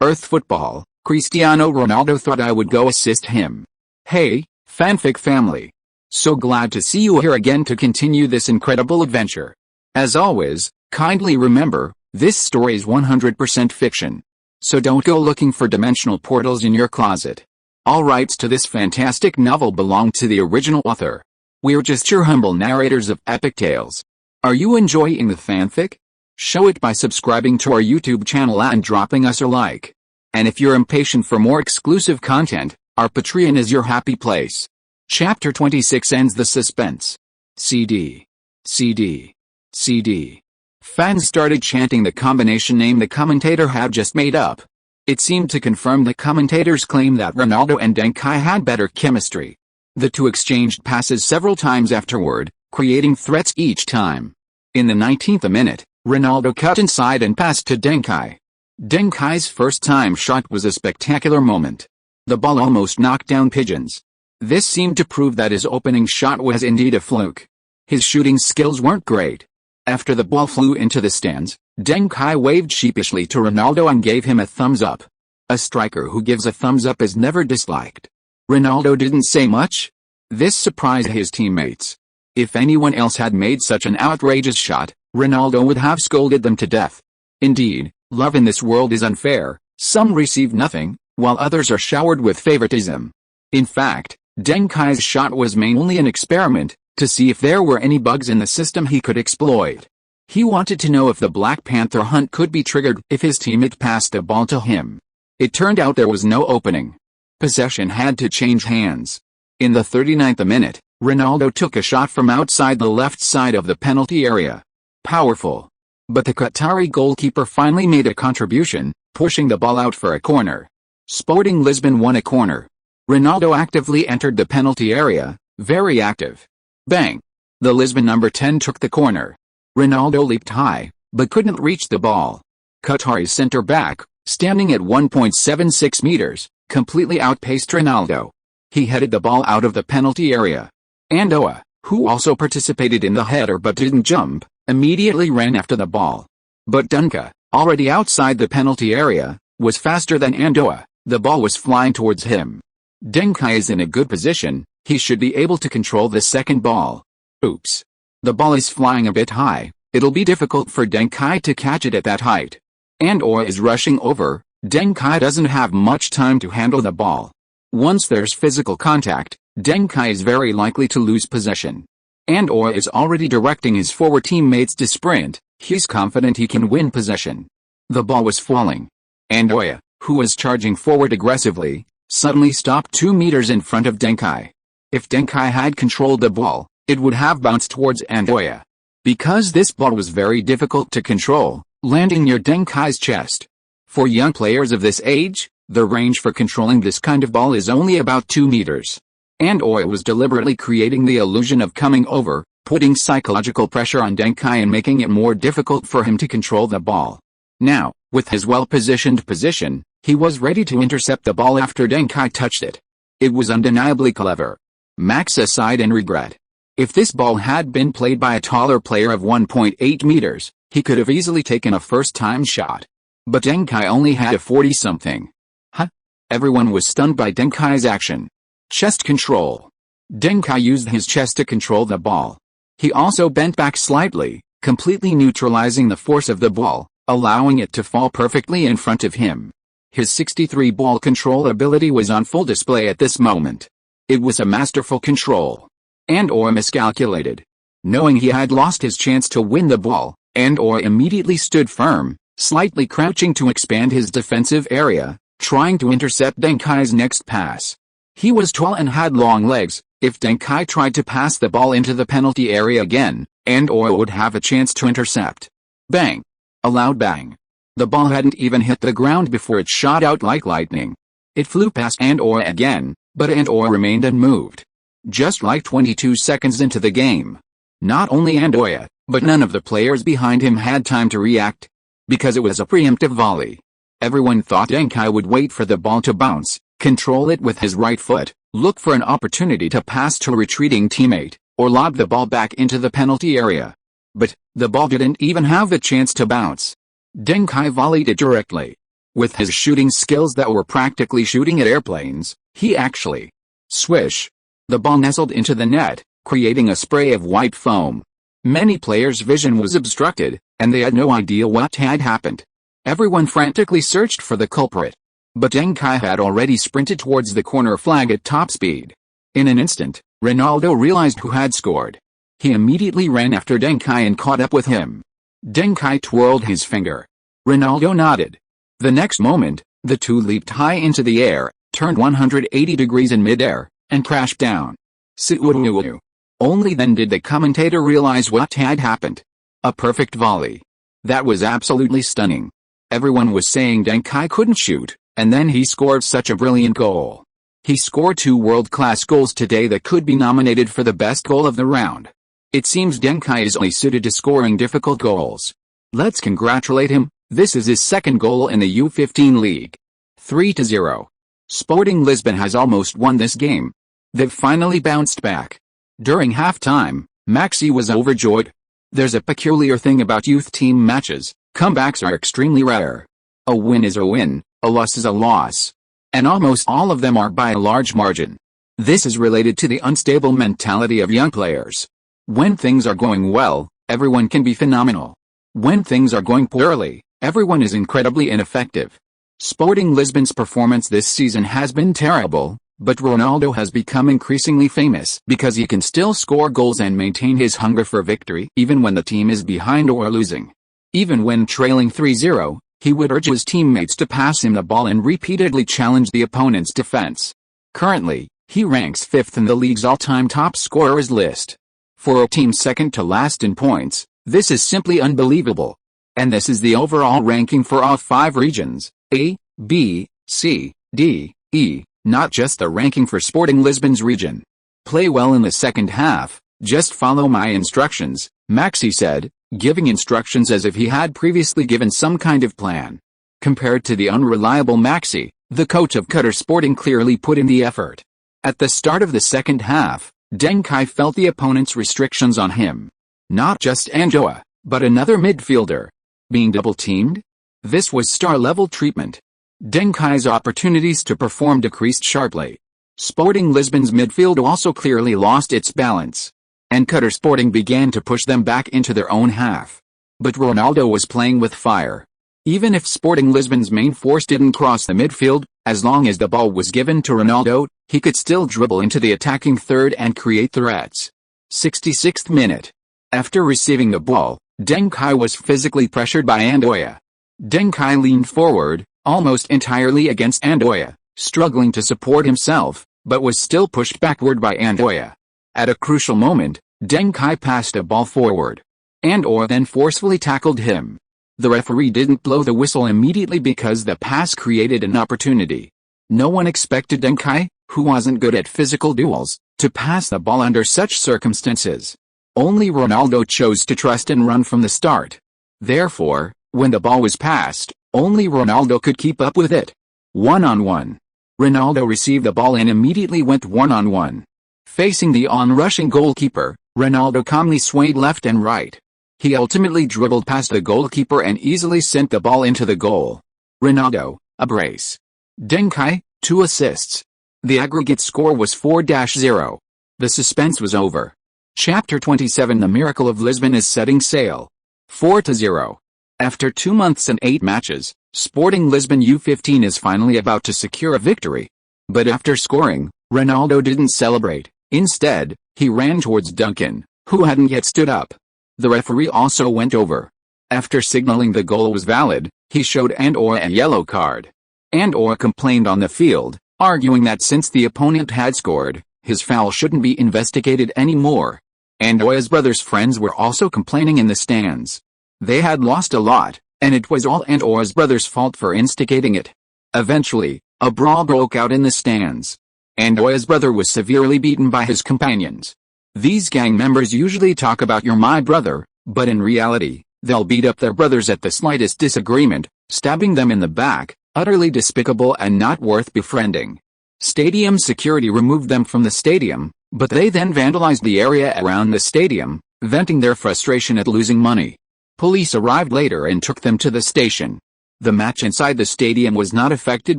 Earth football, Cristiano Ronaldo thought I would go assist him. Hey, fanfic family. So glad to see you here again to continue this incredible adventure. As always, kindly remember, this story is 100% fiction. So don't go looking for dimensional portals in your closet. All rights to this fantastic novel belong to the original author. We're just your humble narrators of epic tales. Are you enjoying the fanfic? Show it by subscribing to our YouTube channel and dropping us a like. And if you're impatient for more exclusive content, our Patreon is your happy place. Chapter 26 ends the suspense. CD. CD. CD. Fans started chanting the combination name the commentator had just made up. It seemed to confirm the commentator's claim that Ronaldo and Deng Kai had better chemistry. The two exchanged passes several times afterward, creating threats each time. In the 19th minute, Ronaldo cut inside and passed to Deng Kai. Deng Kai's first-time shot was a spectacular moment. The ball almost knocked down pigeons. This seemed to prove that his opening shot was indeed a fluke. His shooting skills weren't great. After the ball flew into the stands, Deng Kai waved sheepishly to Ronaldo and gave him a thumbs up. A striker who gives a thumbs up is never disliked. Ronaldo didn't say much. This surprised his teammates. If anyone else had made such an outrageous shot, Ronaldo would have scolded them to death. Indeed, love in this world is unfair. Some receive nothing, while others are showered with favoritism. In fact, Deng Kai's shot was mainly an experiment, to see if there were any bugs in the system he could exploit. He wanted to know if the Black Panther hunt could be triggered if his teammate passed the ball to him. It turned out there was no opening. Possession had to change hands. In the 39th minute, Ronaldo took a shot from outside the left side of the penalty area. Powerful. But the Qatari goalkeeper finally made a contribution, pushing the ball out for a corner. Sporting Lisbon won a corner. Ronaldo actively entered the penalty area, very active. Bang! The Lisbon number 10 took the corner. Ronaldo leaped high, but couldn't reach the ball. Qatari's centre-back, standing at 1.76 meters, completely outpaced Ronaldo. He headed the ball out of the penalty area. Andoa, who also participated in the header but didn't jump, immediately ran after the ball. But Dunka, already outside the penalty area, was faster than Andoa. The ball was flying towards him. Deng Kai is in a good position. He should be able to control the second ball. Oops. The ball is flying a bit high. It'll be difficult for Deng Kai to catch it at that height. Andoa is rushing over. Deng Kai doesn't have much time to handle the ball. Once there's physical contact, Deng Kai is very likely to lose possession. Andoa is already directing his forward teammates to sprint. He's confident he can win possession. The ball was falling. Andoa, who was charging forward aggressively, suddenly stopped 2 meters in front of Deng Kai. If Deng Kai had controlled the ball, it would have bounced towards Andoa. Because this ball was very difficult to control, landing near Deng Kai's chest. For young players of this age, the range for controlling this kind of ball is only about 2 meters. Andoa was deliberately creating the illusion of coming over, putting psychological pressure on Deng Kai and making it more difficult for him to control the ball. Now, with his well-positioned position, he was ready to intercept the ball after Deng Kai touched it. It was undeniably clever. Max sighed in regret. If this ball had been played by a taller player of 1.8 meters, he could have easily taken a first-time shot. But Deng Kai only had a 40-something. Huh? Everyone was stunned by Deng Kai's action. Chest control. Deng Kai used his chest to control the ball. He also bent back slightly, completely neutralizing the force of the ball, allowing it to fall perfectly in front of him. His 63 ball control ability was on full display at this moment. It was a masterful control. Andoa miscalculated. Knowing he had lost his chance to win the ball, Andoa immediately stood firm, slightly crouching to expand his defensive area, trying to intercept Deng Kai's next pass. He was tall and had long legs. If Deng Kai tried to pass the ball into the penalty area again, Andoa would have a chance to intercept. Bang! A loud bang. The ball hadn't even hit the ground before it shot out like lightning. It flew past Andoa again, but Andoa remained unmoved. Just like 22 seconds into the game. Not only Andoa, but none of the players behind him had time to react. Because it was a preemptive volley. Everyone thought Deng Kai would wait for the ball to bounce, control it with his right foot, look for an opportunity to pass to a retreating teammate, or lob the ball back into the penalty area. But, the ball didn't even have the chance to bounce. Deng Kai volleyed it directly. With his shooting skills that were practically shooting at airplanes, he actually swish. The ball nestled into the net, creating a spray of white foam. Many players' vision was obstructed, and they had no idea what had happened. Everyone frantically searched for the culprit. But Deng Kai had already sprinted towards the corner flag at top speed. In an instant, Ronaldo realized who had scored. He immediately ran after Deng Kai and caught up with him. Deng Kai twirled his finger. Ronaldo nodded. The next moment, the two leaped high into the air, turned 180 degrees in midair, and crashed down. Siwoo. Only then did the commentator realize what had happened. A perfect volley. That was absolutely stunning. Everyone was saying Deng Kai couldn't shoot, and then he scored such a brilliant goal. He scored 2 world-class goals today that could be nominated for the best goal of the round. It seems Deng Kai is only suited to scoring difficult goals. Let's congratulate him. This is his second goal in the U15 league. 3-0. Sporting Lisbon has almost won this game. They've finally bounced back. During halftime, Messi was overjoyed. There's a peculiar thing about youth team matches. Comebacks are extremely rare. A win is a win, a loss is a loss. And almost all of them are by a large margin. This is related to the unstable mentality of young players. When things are going well, everyone can be phenomenal. When things are going poorly, everyone is incredibly ineffective. Sporting Lisbon's performance this season has been terrible, but Ronaldo has become increasingly famous because he can still score goals and maintain his hunger for victory even when the team is behind or losing. Even when trailing 3-0, he would urge his teammates to pass him the ball and repeatedly challenge the opponent's defense. Currently, he ranks 5th in the league's all-time top scorers list. For a team second to last in points, this is simply unbelievable. And this is the overall ranking for all 5 regions, A, B, C, D, E, not just the ranking for Sporting Lisbon's region. Play well in the second half, just follow my instructions, Messi said, giving instructions as if he had previously given some kind of plan. Compared to the unreliable Messi, the coach of Qatar Sporting clearly put in the effort. At the start of the second half, Deng Kai felt the opponent's restrictions on him. Not just Andoa, but another midfielder. Being double-teamed? This was star-level treatment. Deng Kai's opportunities to perform decreased sharply. Sporting Lisbon's midfield also clearly lost its balance. And Qatar Sporting began to push them back into their own half. But Ronaldo was playing with fire. Even if Sporting Lisbon's main force didn't cross the midfield, as long as the ball was given to Ronaldo, he could still dribble into the attacking third and create threats. 66th minute. After receiving the ball, Deng Kai was physically pressured by Andoa. Deng Kai leaned forward, almost entirely against Andoa, struggling to support himself, but was still pushed backward by Andoa. At a crucial moment, Deng Kai passed a ball forward. Andoa then forcefully tackled him. The referee didn't blow the whistle immediately because the pass created an opportunity. No one expected Deng Kai, who wasn't good at physical duels, to pass the ball under such circumstances. Only Ronaldo chose to trust and run from the start. Therefore, when the ball was passed, only Ronaldo could keep up with it. 1-on-1. Ronaldo received the ball and immediately went 1-on-1. Facing the on-rushing goalkeeper, Ronaldo calmly swayed left and right. He ultimately dribbled past the goalkeeper and easily sent the ball into the goal. Ronaldo, a brace. Deng Kai, 2 assists. The aggregate score was 4-0. The suspense was over. Chapter 27. The Miracle of Lisbon is setting sail. 4-0. After 2 months and 8 matches, Sporting Lisbon U15 is finally about to secure a victory. But after scoring, Ronaldo didn't celebrate. Instead, he ran towards Duncan, who hadn't yet stood up. The referee also went over. After signaling the goal was valid, he showed Andoa a yellow card. Andoa complained on the field, arguing that since the opponent had scored, his foul shouldn't be investigated anymore. Andoa's brother's friends were also complaining in the stands. They had lost a lot, and it was all Andoa's brother's fault for instigating it. Eventually, a brawl broke out in the stands. Andoa's brother was severely beaten by his companions. These gang members usually talk about "you're my brother," but in reality, they'll beat up their brothers at the slightest disagreement, stabbing them in the back, utterly despicable and not worth befriending. Stadium security removed them from the stadium, but they then vandalized the area around the stadium, venting their frustration at losing money. Police arrived later and took them to the station. The match inside the stadium was not affected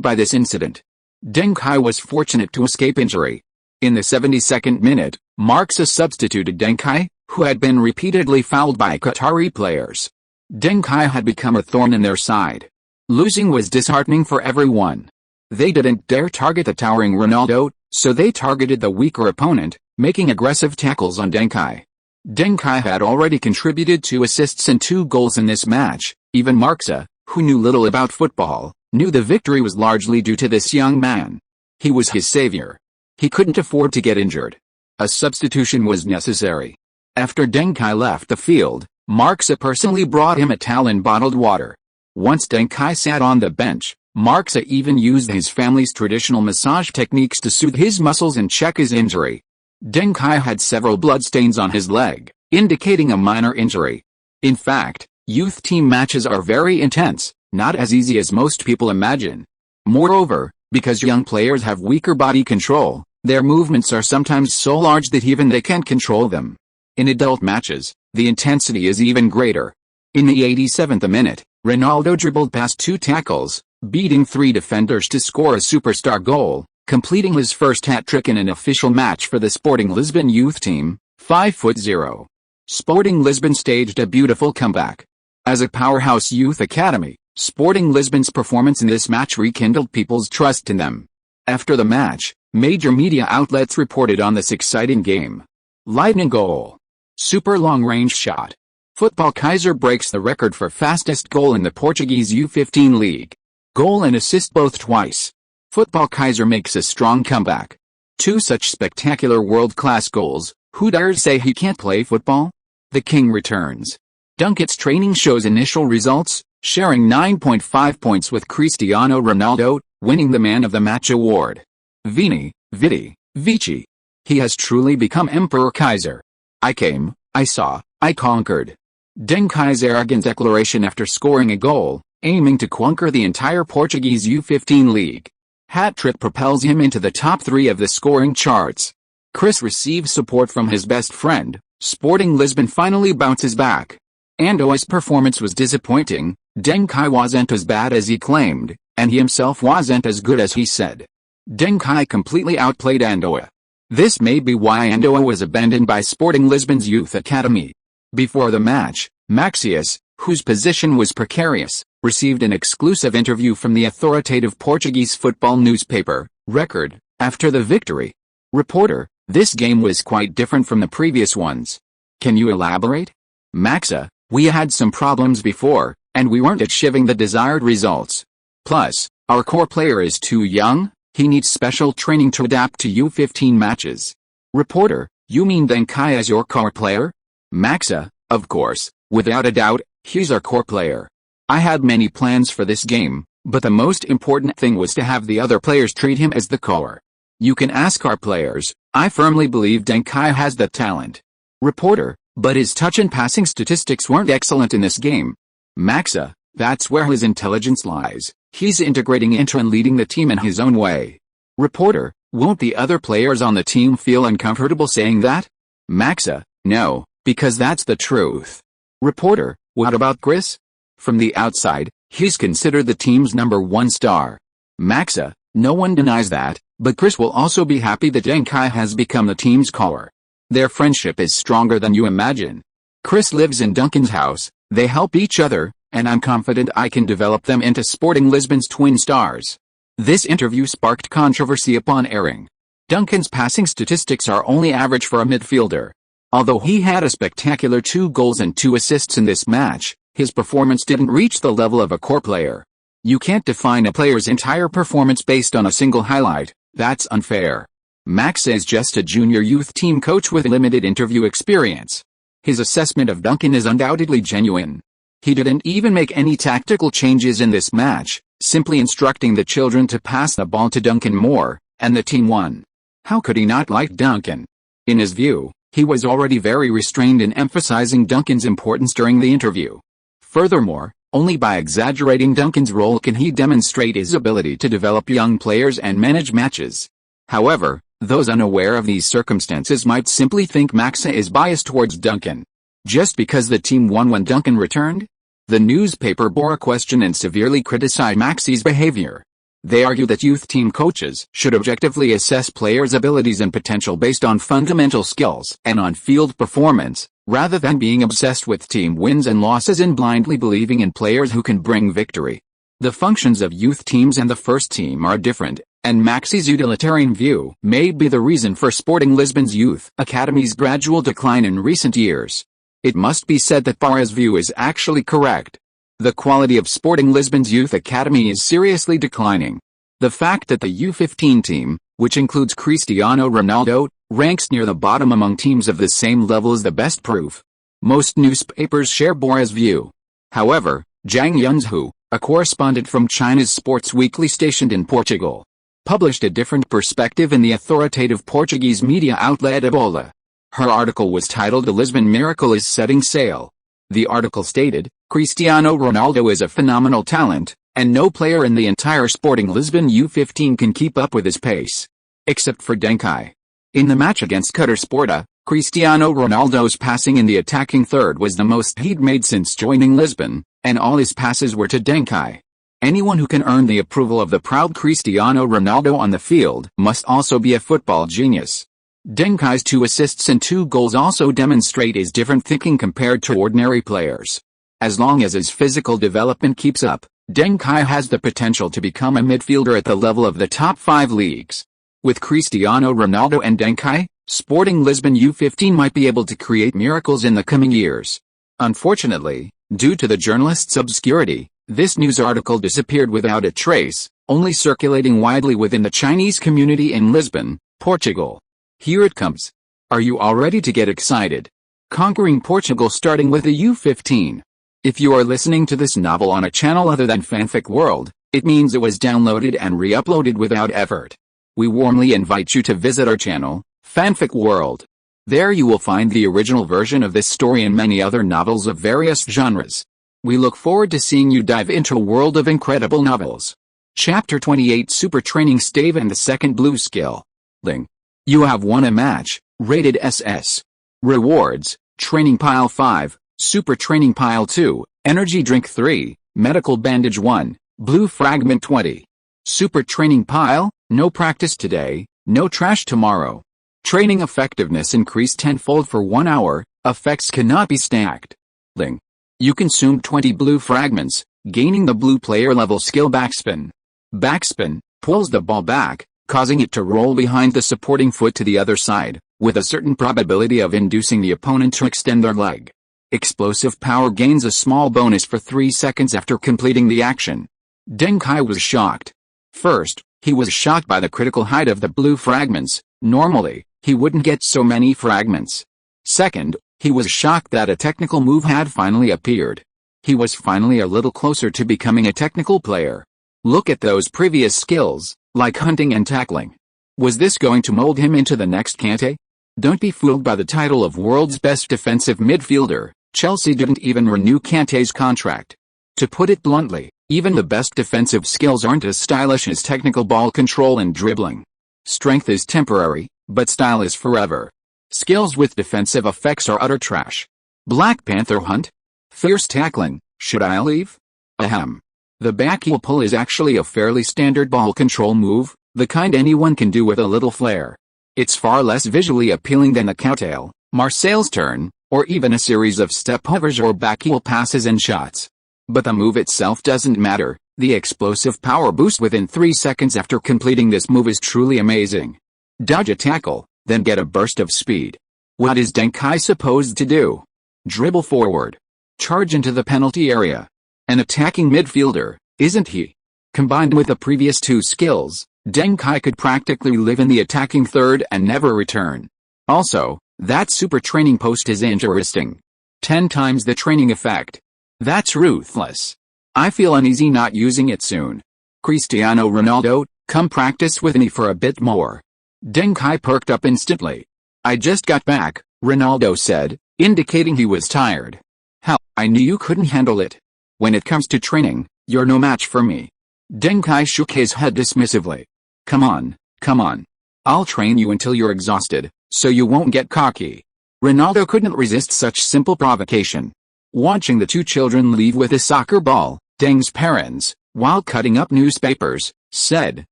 by this incident. Deng Kai was fortunate to escape injury. In the 72nd minute, Marxa substituted Deng Kai, who had been repeatedly fouled by Qatari players. Deng Kai had become a thorn in their side. Losing was disheartening for everyone. They didn't dare target the towering Ronaldo, so they targeted the weaker opponent, making aggressive tackles on Deng Kai. Deng Kai had already contributed 2 assists and 2 goals in this match. Even Marxa, who knew little about football, knew the victory was largely due to this young man. He was his savior. He couldn't afford to get injured. A substitution was necessary. After Deng Kai left the field, Marxa personally brought him a towel and bottled water. Once Deng Kai sat on the bench, Marxa even used his family's traditional massage techniques to soothe his muscles and check his injury. Deng Kai had several bloodstains on his leg, indicating a minor injury. In fact, youth team matches are very intense, not as easy as most people imagine. Moreover, because young players have weaker body control, their movements are sometimes so large that even they can't control them. In adult matches, the intensity is even greater. In the 87th minute, Ronaldo dribbled past 2 tackles, beating 3 defenders to score a superstar goal, completing his first hat-trick in an official match for the Sporting Lisbon youth team, 5'0". Sporting Lisbon staged a beautiful comeback. As a powerhouse youth academy, Sporting Lisbon's performance in this match rekindled people's trust in them. After the match, major media outlets reported on this exciting game. Lightning goal. Super long-range shot. Football Kaiser breaks the record for fastest goal in the Portuguese U15 league. Goal and assist both twice. Football Kaiser makes a strong comeback. 2 such spectacular world-class goals, who dares say he can't play football? The King returns. Duncan's training shows initial results, sharing 9.5 points with Cristiano Ronaldo, winning the Man of the Match award. Vini, Vici. He has truly become Emperor Kaiser. I came, I saw, I conquered. Deng Kai's arrogant declaration after scoring a goal, aiming to conquer the entire Portuguese U15 league. Hat-trick propels him into the top 3 of the scoring charts. Chris receives support from his best friend. Sporting Lisbon finally bounces back. Andoa's performance was disappointing. Deng Kai wasn't as bad as he claimed, and he himself wasn't as good as he said. Deng Kai completely outplayed Andoa. This may be why Andoa was abandoned by Sporting Lisbon's youth academy. Before the match, Maxius, whose position was precarious, received an exclusive interview from the authoritative Portuguese football newspaper, Record, after the victory. Reporter: this game was quite different from the previous ones. Can you elaborate? Maxa: we had some problems before, and we weren't achieving the desired results. Plus, our core player is too young, he needs special training to adapt to U15 matches. Reporter: you mean Deng Kai as your core player? Maxa: of course, without a doubt, he's our core player. I had many plans for this game, but the most important thing was to have the other players treat him as the core. You can ask our players. I firmly believe Deng Kai has the talent. Reporter: but his touch and passing statistics weren't excellent in this game. Maxa: that's where his intelligence lies. He's integrating into and leading the team in his own way. Reporter: won't the other players on the team feel uncomfortable saying that? Maxa: no, because that's the truth. Reporter: what about Chris? From the outside, he's considered the team's #1 star. Maxa: no one denies that, but Chris will also be happy that Deng Kai has become the team's core. Their friendship is stronger than you imagine. Chris lives in Duncan's house, they help each other, and I'm confident I can develop them into Sporting Lisbon's twin stars. This interview sparked controversy upon airing. Duncan's passing statistics are only average for a midfielder. Although he had a spectacular 2 goals and 2 assists in this match, his performance didn't reach the level of a core player. You can't define a player's entire performance based on a single highlight, that's unfair. Max is just a junior youth team coach with limited interview experience. His assessment of Duncan is undoubtedly genuine. He didn't even make any tactical changes in this match, simply instructing the children to pass the ball to Duncan more, and the team won. How could he not like Duncan? In his view, he was already very restrained in emphasizing Duncan's importance during the interview. Furthermore, only by exaggerating Duncan's role can he demonstrate his ability to develop young players and manage matches. However, those unaware of these circumstances might simply think Maxa is biased towards Duncan. Just because the team won when Duncan returned? The newspaper bore a question and severely criticized Maxi's behavior. They argue that youth team coaches should objectively assess players' abilities and potential based on fundamental skills and on-field performance, rather than being obsessed with team wins and losses and blindly believing in players who can bring victory. The functions of youth teams and the first team are different, and Maxi's utilitarian view may be the reason for Sporting Lisbon's youth academy's gradual decline in recent years. It must be said that Barra's view is actually correct. The quality of Sporting Lisbon's youth academy is seriously declining. The fact that the U15 team, which includes Cristiano Ronaldo, ranks near the bottom among teams of the same level is the best proof. Most newspapers share Barra's view. However, Zhang Yunzhu, a correspondent from China's sports weekly stationed in Portugal, published a different perspective in the authoritative Portuguese media outlet Ebola. Her article was titled "The Lisbon Miracle is Setting Sail." The article stated, Cristiano Ronaldo is a phenomenal talent, and no player in the entire Sporting Lisbon U15 can keep up with his pace. Except for Deng Kai. In the match against Qatar Sporta, Cristiano Ronaldo's passing in the attacking third was the most he'd made since joining Lisbon, and all his passes were to Deng Kai. Anyone who can earn the approval of the proud Cristiano Ronaldo on the field must also be a football genius. Deng Kai's 2 assists and 2 goals also demonstrate his different thinking compared to ordinary players. As long as his physical development keeps up, Deng Kai has the potential to become a midfielder at the level of the top 5 leagues. With Cristiano Ronaldo and Deng Kai, Sporting Lisbon U15 might be able to create miracles in the coming years. Unfortunately, due to the journalist's obscurity, this news article disappeared without a trace, only circulating widely within the Chinese community in Lisbon, Portugal. Here it comes. Are you all ready to get excited? Conquering Portugal starting with the U15. If you are listening to this novel on a channel other than Fanfic World, it means it was downloaded and re-uploaded without effort. We warmly invite you to visit our channel, Fanfic World. There you will find the original version of this story and many other novels of various genres. We look forward to seeing you dive into a world of incredible novels. Chapter 28 Super Training Stave and the Second Blue Skill. Ling. You have won a match, rated SS. Rewards, Training Pile 5, Super Training Pile 2, Energy Drink 3, Medical Bandage 1, Blue Fragment 20. Super Training Pile, no practice today, no trash tomorrow. Training effectiveness increased tenfold for 1 hour, effects cannot be stacked. Ling. You consumed 20 blue fragments, gaining the blue player level skill Backspin. Backspin pulls the ball back, causing it to roll behind the supporting foot to the other side, with a certain probability of inducing the opponent to extend their leg. Explosive Power gains a small bonus for 3 seconds after completing the action. Deng Kai was shocked. First, he was shocked by the critical height of the blue fragments. Normally, he wouldn't get so many fragments. Second, he was shocked that a technical move had finally appeared. He was finally a little closer to becoming a technical player. Look at those previous skills, like hunting and tackling. Was this going to mold him into the next Kante? Don't be fooled by the title of world's best defensive midfielder. Chelsea didn't even renew Kante's contract. To put it bluntly, even the best defensive skills aren't as stylish as technical ball control and dribbling. Strength is temporary, but style is forever. Skills with defensive effects are utter trash. Black Panther hunt? Fierce tackling, should I leave? Ahem. The back heel pull is actually a fairly standard ball control move, the kind anyone can do with a little flair. It's far less visually appealing than the cowtail, Marseille's turn, or even a series of step hovers or back heel passes and shots. But the move itself doesn't matter. The explosive power boost within 3 seconds after completing this move is truly amazing. Dodge a tackle, then get a burst of speed. What is Deng Kai supposed to do? Dribble forward. Charge into the penalty area. An attacking midfielder, isn't he? Combined with the previous 2 skills, Deng Kai could practically live in the attacking third and never return. Also, that super training post is interesting. 10 times the training effect. That's ruthless. I feel uneasy not using it soon. Cristiano Ronaldo, come practice with me for a bit more. Deng Kai perked up instantly. I just got back, Ronaldo said, indicating he was tired. Hell, I knew you couldn't handle it. When it comes to training, you're no match for me. Deng Kai shook his head dismissively. Come on, come on. I'll train you until you're exhausted, so you won't get cocky. Ronaldo couldn't resist such simple provocation. Watching the two children leave with a soccer ball, Deng's parents, while cutting up newspapers, said,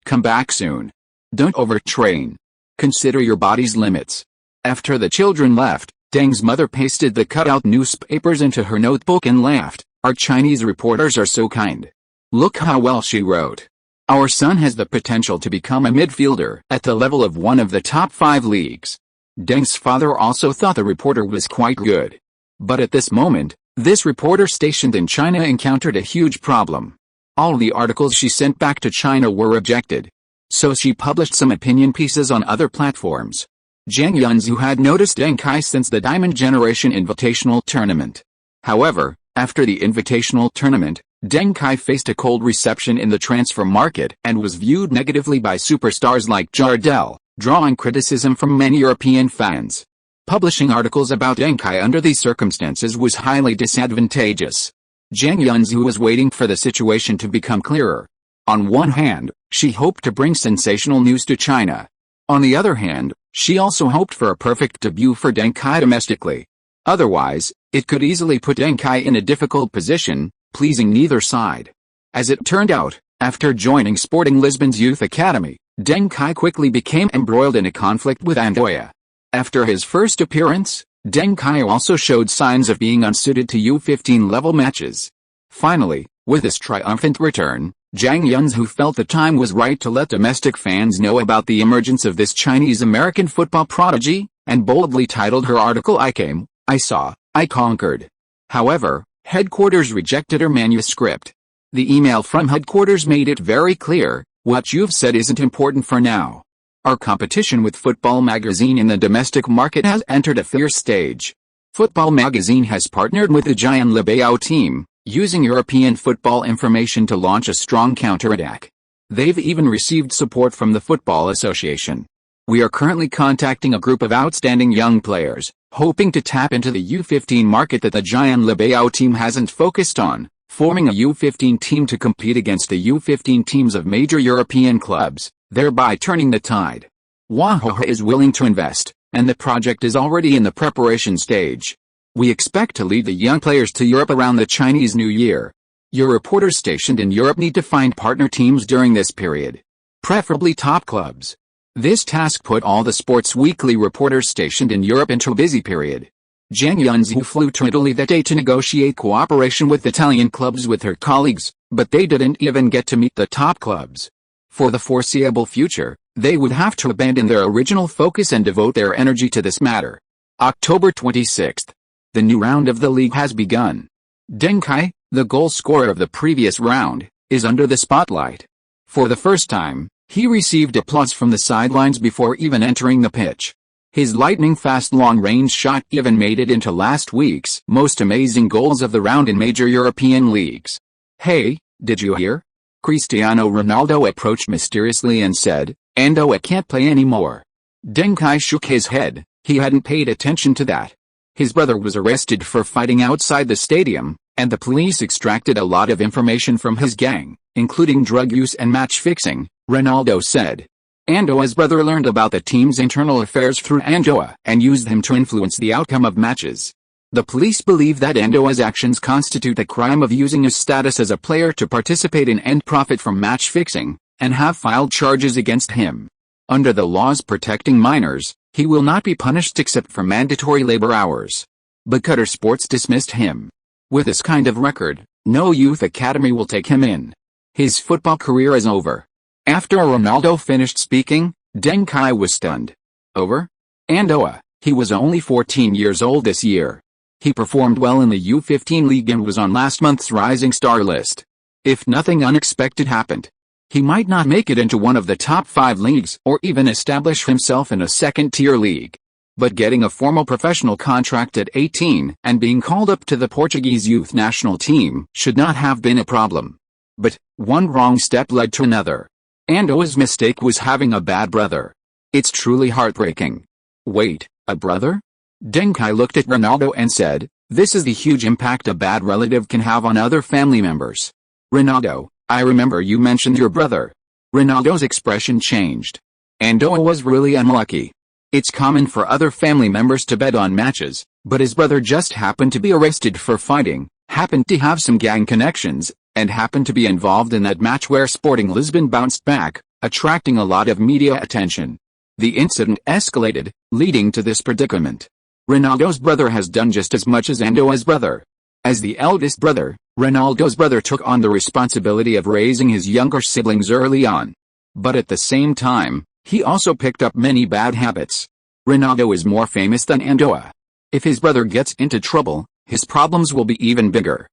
"Come back soon. Don't overtrain. Consider your body's limits." After the children left, Deng's mother pasted the cut-out newspapers into her notebook and laughed. "Our Chinese reporters are so kind. Look how well," she wrote. "Our son has the potential to become a midfielder at the level of one of the top 5 leagues." Deng's father also thought the reporter was quite good. But at this moment, this reporter stationed in China encountered a huge problem. All the articles she sent back to China were rejected. So she published some opinion pieces on other platforms. Zhang Yunzu had noticed Deng Kai since the Diamond Generation Invitational Tournament. However, after the Invitational Tournament, Deng Kai faced a cold reception in the transfer market and was viewed negatively by superstars like Jardel, drawing criticism from many European fans. Publishing articles about Deng Kai under these circumstances was highly disadvantageous. Zhang Yunzu was waiting for the situation to become clearer. On one hand, she hoped to bring sensational news to China. On the other hand, she also hoped for a perfect debut for Deng Kai domestically. Otherwise, it could easily put Deng Kai in a difficult position, pleasing neither side. As it turned out, after joining Sporting Lisbon's youth academy, Deng Kai quickly became embroiled in a conflict with Andoya. After his first appearance, Deng Kai also showed signs of being unsuited to U15 level matches. Finally, with his triumphant return, Zhang Yunzu felt the time was right to let domestic fans know about the emergence of this Chinese-American football prodigy, and boldly titled her article "I Came, I Saw, I Conquered." However, headquarters rejected her manuscript. The email from headquarters made it very clear, "What you've said isn't important for now. Our competition with Football Magazine in the domestic market has entered a fierce stage. Football Magazine has partnered with the Giant Lebao team, using European football information to launch a strong counterattack. They've even received support from the Football Association. We are currently contacting a group of outstanding young players, hoping to tap into the U15 market that the Giant Lebao team hasn't focused on, forming a U15 team to compete against the U15 teams of major European clubs, thereby turning the tide. Wahoo is willing to invest, and the project is already in the preparation stage. We expect to lead the young players to Europe around the Chinese New Year. Your reporters stationed in Europe need to find partner teams during this period, preferably top clubs." This task put all the Sports Weekly reporters stationed in Europe into a busy period. Zhang Yunzu flew to Italy that day to negotiate cooperation with Italian clubs with her colleagues, but they didn't even get to meet the top clubs. For the foreseeable future, they would have to abandon their original focus and devote their energy to this matter. October 26th. The new round of the league has begun. Deng Kai, the goal scorer of the previous round, is under the spotlight. For the first time, he received applause from the sidelines before even entering the pitch. His lightning-fast long-range shot even made it into last week's most amazing goals of the round in major European leagues. "Hey, did you hear? Cristiano Ronaldo approached mysteriously and said, 'Ando, I can't play anymore.'" Deng Kai shook his head. He hadn't paid attention to that. His brother was arrested for fighting outside the stadium, and the police extracted a lot of information from his gang, including drug use and match fixing, Ronaldo said. Andoa's brother learned about the team's internal affairs through Andoa and used them to influence the outcome of matches. The police believe that Andoa's actions constitute a crime of using his status as a player to participate in and profit from match fixing, and have filed charges against him. Under the laws protecting minors, he will not be punished except for mandatory labor hours. But Qatar Sports dismissed him. With this kind of record, no youth academy will take him in. His football career is over. After Ronaldo finished speaking, Deng Kai was stunned. Over? Andoa, he was only 14 years old this year. He performed well in the U15 league and was on last month's Rising Star list. If nothing unexpected happened, he might not make it into one of the top 5 leagues or even establish himself in a second-tier league. But getting a formal professional contract at 18 and being called up to the Portuguese youth national team should not have been a problem. But one wrong step led to another. Andoa's mistake was having a bad brother. It's truly heartbreaking. Wait, a brother? Deng Kai looked at Ronaldo and said, "This is the huge impact a bad relative can have on other family members." "Ronaldo, I remember you mentioned your brother." Ronaldo's expression changed. Andoa was really unlucky. It's common for other family members to bet on matches, But his brother just happened to be arrested for fighting, happened to have some gang connections, and happened to be involved in that match where Sporting Lisbon bounced back, attracting a lot of media attention. The incident escalated, leading to this predicament. Ronaldo's brother has done just as much as Andoa's brother. As the eldest brother, Ronaldo's brother took on the responsibility of raising his younger siblings early on. But at the same time, he also picked up many bad habits. Ronaldo is more famous than Andoa. If his brother gets into trouble, his problems will be even bigger.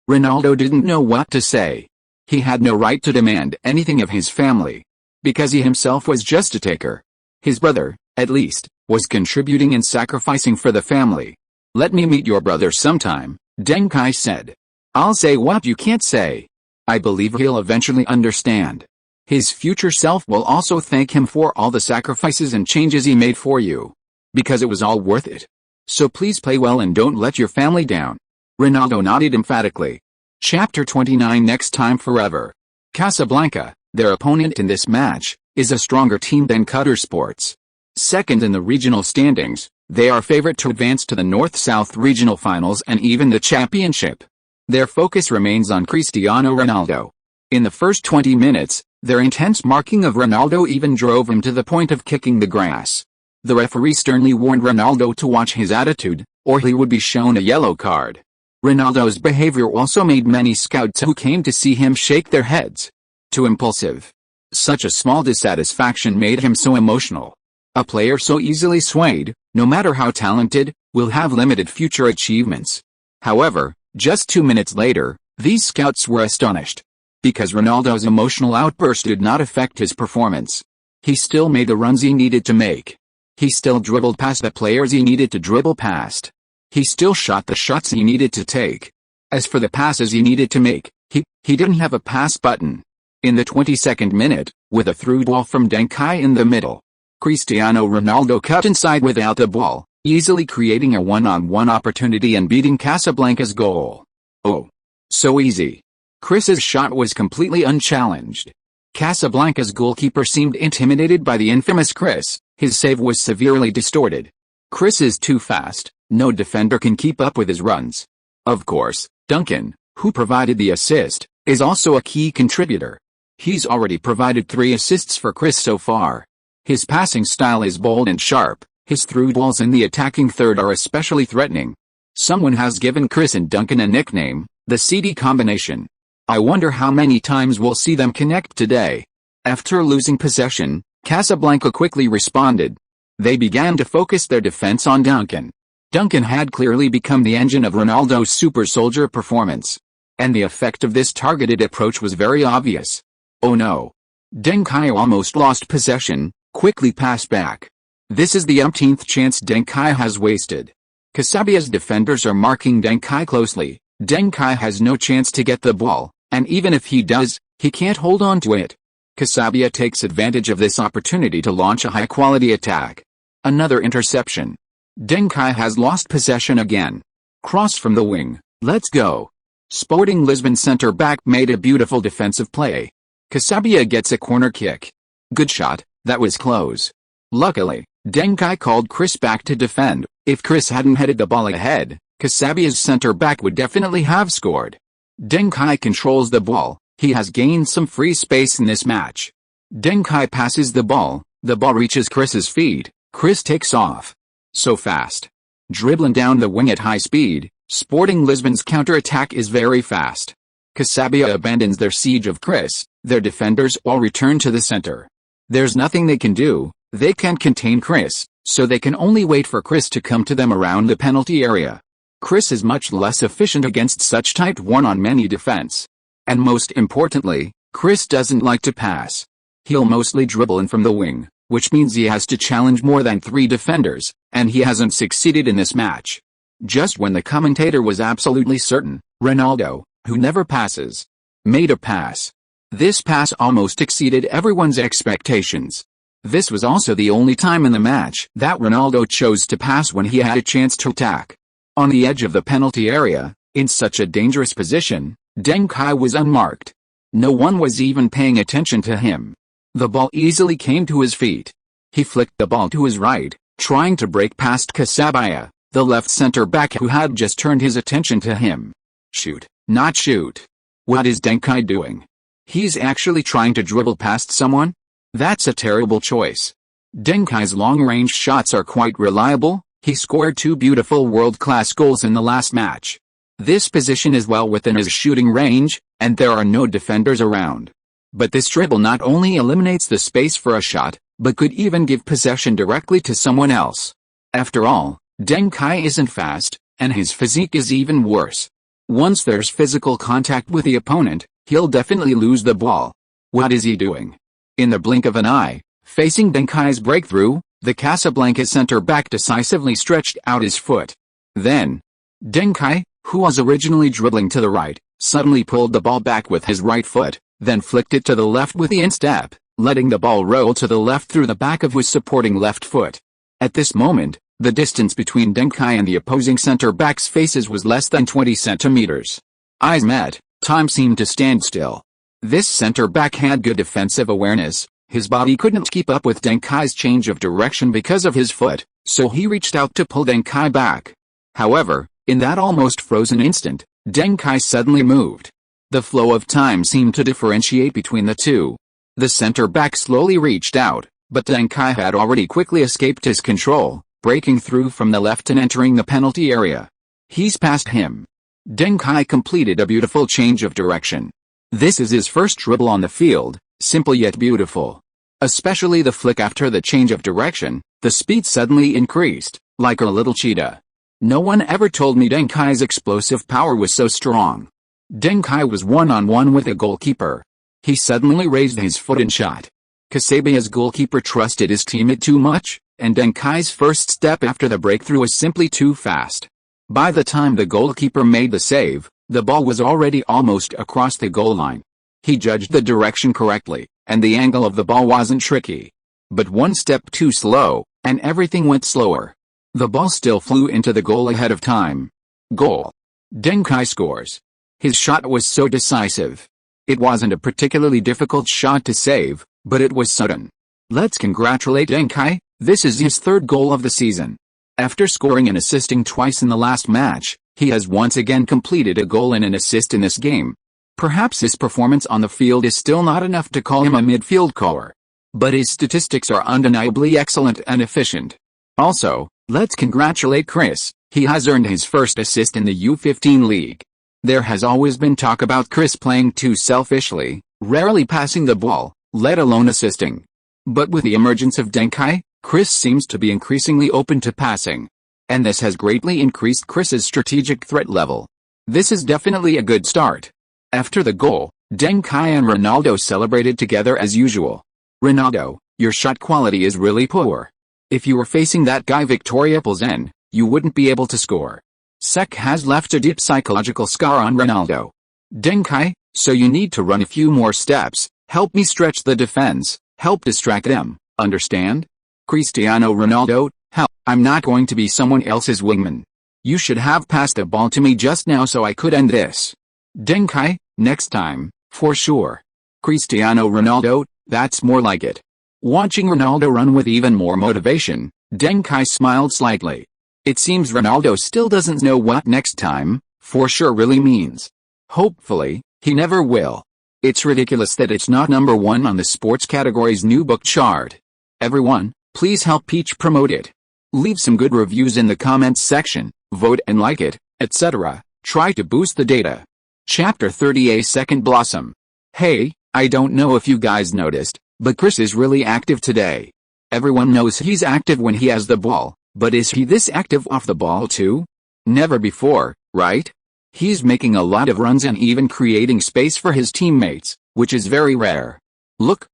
Ronaldo didn't know what to say. He had no right to demand anything of his family, because he himself was just a taker. His brother, at least, was contributing and sacrificing for the family. "Let me meet your brother sometime," Deng Kai said. "I'll say what you can't say." I believe he'll eventually understand. His future self will also thank him for all the sacrifices and changes he made for you. Because it was all worth it. So please play well and don't let your family down. Ronaldo nodded emphatically. Chapter 29. Next time forever. Casablanca, their opponent in this match, is a stronger team than Qatar Sports. Second in the regional standings, they are favored to advance to the North-South regional finals and even the championship. Their focus remains on Cristiano Ronaldo. In the first 20 minutes, their intense marking of Ronaldo even drove him to the point of kicking the grass. The referee sternly warned Ronaldo to watch his attitude, or he would be shown a yellow card. Ronaldo's behavior also made many scouts who came to see him shake their heads. Too impulsive. Such a small dissatisfaction made him so emotional. A player so easily swayed, no matter how talented, will have limited future achievements. However, just 2 minutes later, these scouts were astonished. Because Ronaldo's emotional outburst did not affect his performance. He still made the runs he needed to make. He still dribbled past the players he needed to dribble past. He still shot the shots he needed to take. As for the passes he needed to make, he didn't have a pass button. In the 22nd minute, with a through ball from Deng Kai in the middle, Cristiano Ronaldo cut inside without the ball, easily creating a one-on-one opportunity and beating Casablanca's goal. Oh, so easy. Chris's shot was completely unchallenged. Casablanca's goalkeeper seemed intimidated by the infamous Chris. His save was severely distorted. Chris is too fast, no defender can keep up with his runs. Of course, Duncan, who provided the assist, is also a key contributor. He's already provided 3 assists for Chris so far. His passing style is bold and sharp, his through balls in the attacking third are especially threatening. Someone has given Chris and Duncan a nickname, the CD combination. I wonder how many times we'll see them connect today. After losing possession, Casablanca quickly responded. They began to focus their defense on Duncan. Duncan had clearly become the engine of Ronaldo's super soldier performance. And the effect of this targeted approach was very obvious. Oh no. Deng Kai almost lost possession, quickly passed back. This is the umpteenth chance Deng Kai has wasted. Casabia's defenders are marking Deng Kai closely. Deng Kai has no chance to get the ball, and even if he does, he can't hold on to it. Casabia takes advantage of this opportunity to launch a high-quality attack. Another interception. Deng Kai has lost possession again. Cross from the wing. Let's go. Sporting Lisbon centre-back made a beautiful defensive play. Casabia gets a corner kick. Good shot, that was close. Luckily, Deng Kai called Chris back to defend. If Chris hadn't headed the ball ahead, Casabia's centre-back would definitely have scored. Deng Kai controls the ball. He has gained some free space in this match. Deng Kai passes the ball reaches Chris's feet, Chris takes off. So fast. Dribbling down the wing at high speed, Sporting Lisbon's counter-attack is very fast. Casabia abandons their siege of Chris, their defenders all return to the center. There's nothing they can do, they can't contain Chris, so they can only wait for Chris to come to them around the penalty area. Chris is much less efficient against such tight one-on-many defense. And most importantly, Chris doesn't like to pass. He'll mostly dribble in from the wing, which means he has to challenge more than 3 defenders, and he hasn't succeeded in this match. Just when the commentator was absolutely certain, Ronaldo, who never passes, made a pass. This pass almost exceeded everyone's expectations. This was also the only time in the match that Ronaldo chose to pass when he had a chance to attack. On the edge of the penalty area, in such a dangerous position, Deng Kai was unmarked. No one was even paying attention to him. The ball easily came to his feet. He flicked the ball to his right, trying to break past Casabia. the left center-back who had just turned his attention to him. Shoot, not shoot. What is Deng Kai doing? He's actually trying to dribble past someone? That's a terrible choice. Deng Kai's long-range shots are quite reliable. He scored 2 beautiful world-class goals in the last match. This position is well within his shooting range, and there are no defenders around. But this dribble not only eliminates the space for a shot, but could even give possession directly to someone else. After all, Deng Kai isn't fast, and his physique is even worse. Once there's physical contact with the opponent, he'll definitely lose the ball. What is he doing? In the blink of an eye, facing Deng Kai's breakthrough, the Casablanca center-back decisively stretched out his foot. Then, Deng Kai, who was originally dribbling to the right, suddenly pulled the ball back with his right foot, then flicked it to the left with the instep, letting the ball roll to the left through the back of his supporting left foot. At this moment, the distance between Deng Kai and the opposing center-back's faces was less than 20 centimeters. Eyes met, time seemed to stand still. This center-back had good defensive awareness. His body couldn't keep up with Deng Kai's change of direction because of his foot, so he reached out to pull Deng Kai back. However, in that almost frozen instant, Deng Kai suddenly moved. The flow of time seemed to differentiate between the two. The center-back slowly reached out, but Deng Kai had already quickly escaped his control, breaking through from the left and entering the penalty area. He's past him. Deng Kai completed a beautiful change of direction. This is his first dribble on the field, simple yet beautiful. Especially the flick after the change of direction, the speed suddenly increased, like a little cheetah. No one ever told me Deng Kai's explosive power was so strong. Deng Kai was one-on-one with a goalkeeper. He suddenly raised his foot and shot. Kasabia's goalkeeper trusted his teammate too much, and Deng Kai's first step after the breakthrough was simply too fast. By the time the goalkeeper made the save, the ball was already almost across the goal line. He judged the direction correctly, and the angle of the ball wasn't tricky. But one step too slow, and everything went slower. The ball still flew into the goal ahead of time. Goal. Deng Kai scores. His shot was so decisive. It wasn't a particularly difficult shot to save, but it was sudden. Let's congratulate Deng Kai, this is his 3rd goal of the season. After scoring and assisting twice in the last match, he has once again completed a goal and an assist in this game. Perhaps his performance on the field is still not enough to call him a midfield caller. But his statistics are undeniably excellent and efficient. Also, let's congratulate Chris, he has earned his first assist in the U15 league. There has always been talk about Chris playing too selfishly, rarely passing the ball, let alone assisting. But with the emergence of Deng Kai, Chris seems to be increasingly open to passing. And this has greatly increased Chris's strategic threat level. This is definitely a good start. After the goal, Deng Kai and Ronaldo celebrated together as usual. Ronaldo, your shot quality is really poor. If you were facing that guy Victoria Pilsen, you wouldn't be able to score. Sek has left a deep psychological scar on Ronaldo. Deng Kai, so you need to run a few more steps, help me stretch the defense, help distract them, understand? Cristiano Ronaldo, hell, I'm not going to be someone else's wingman. You should have passed the ball to me just now so I could end this. Deng Kai, next time, for sure. Cristiano Ronaldo, that's more like it. Watching Ronaldo run with even more motivation, Deng Kai smiled slightly. It seems Ronaldo still doesn't know what next time, for sure really means. Hopefully, he never will. It's ridiculous that it's not number 1 on the sports category's new book chart. Everyone, please help Peach promote it. Leave some good reviews in the comments section, vote and like it, etc. Try to boost the data. Chapter 30, A Second Blossom. Hey, I don't know if you guys noticed, but Chris is really active today. Everyone knows he's active when he has the ball, but is he this active off the ball too? Never before, right? He's making a lot of runs and even creating space for his teammates, which is very rare. Look,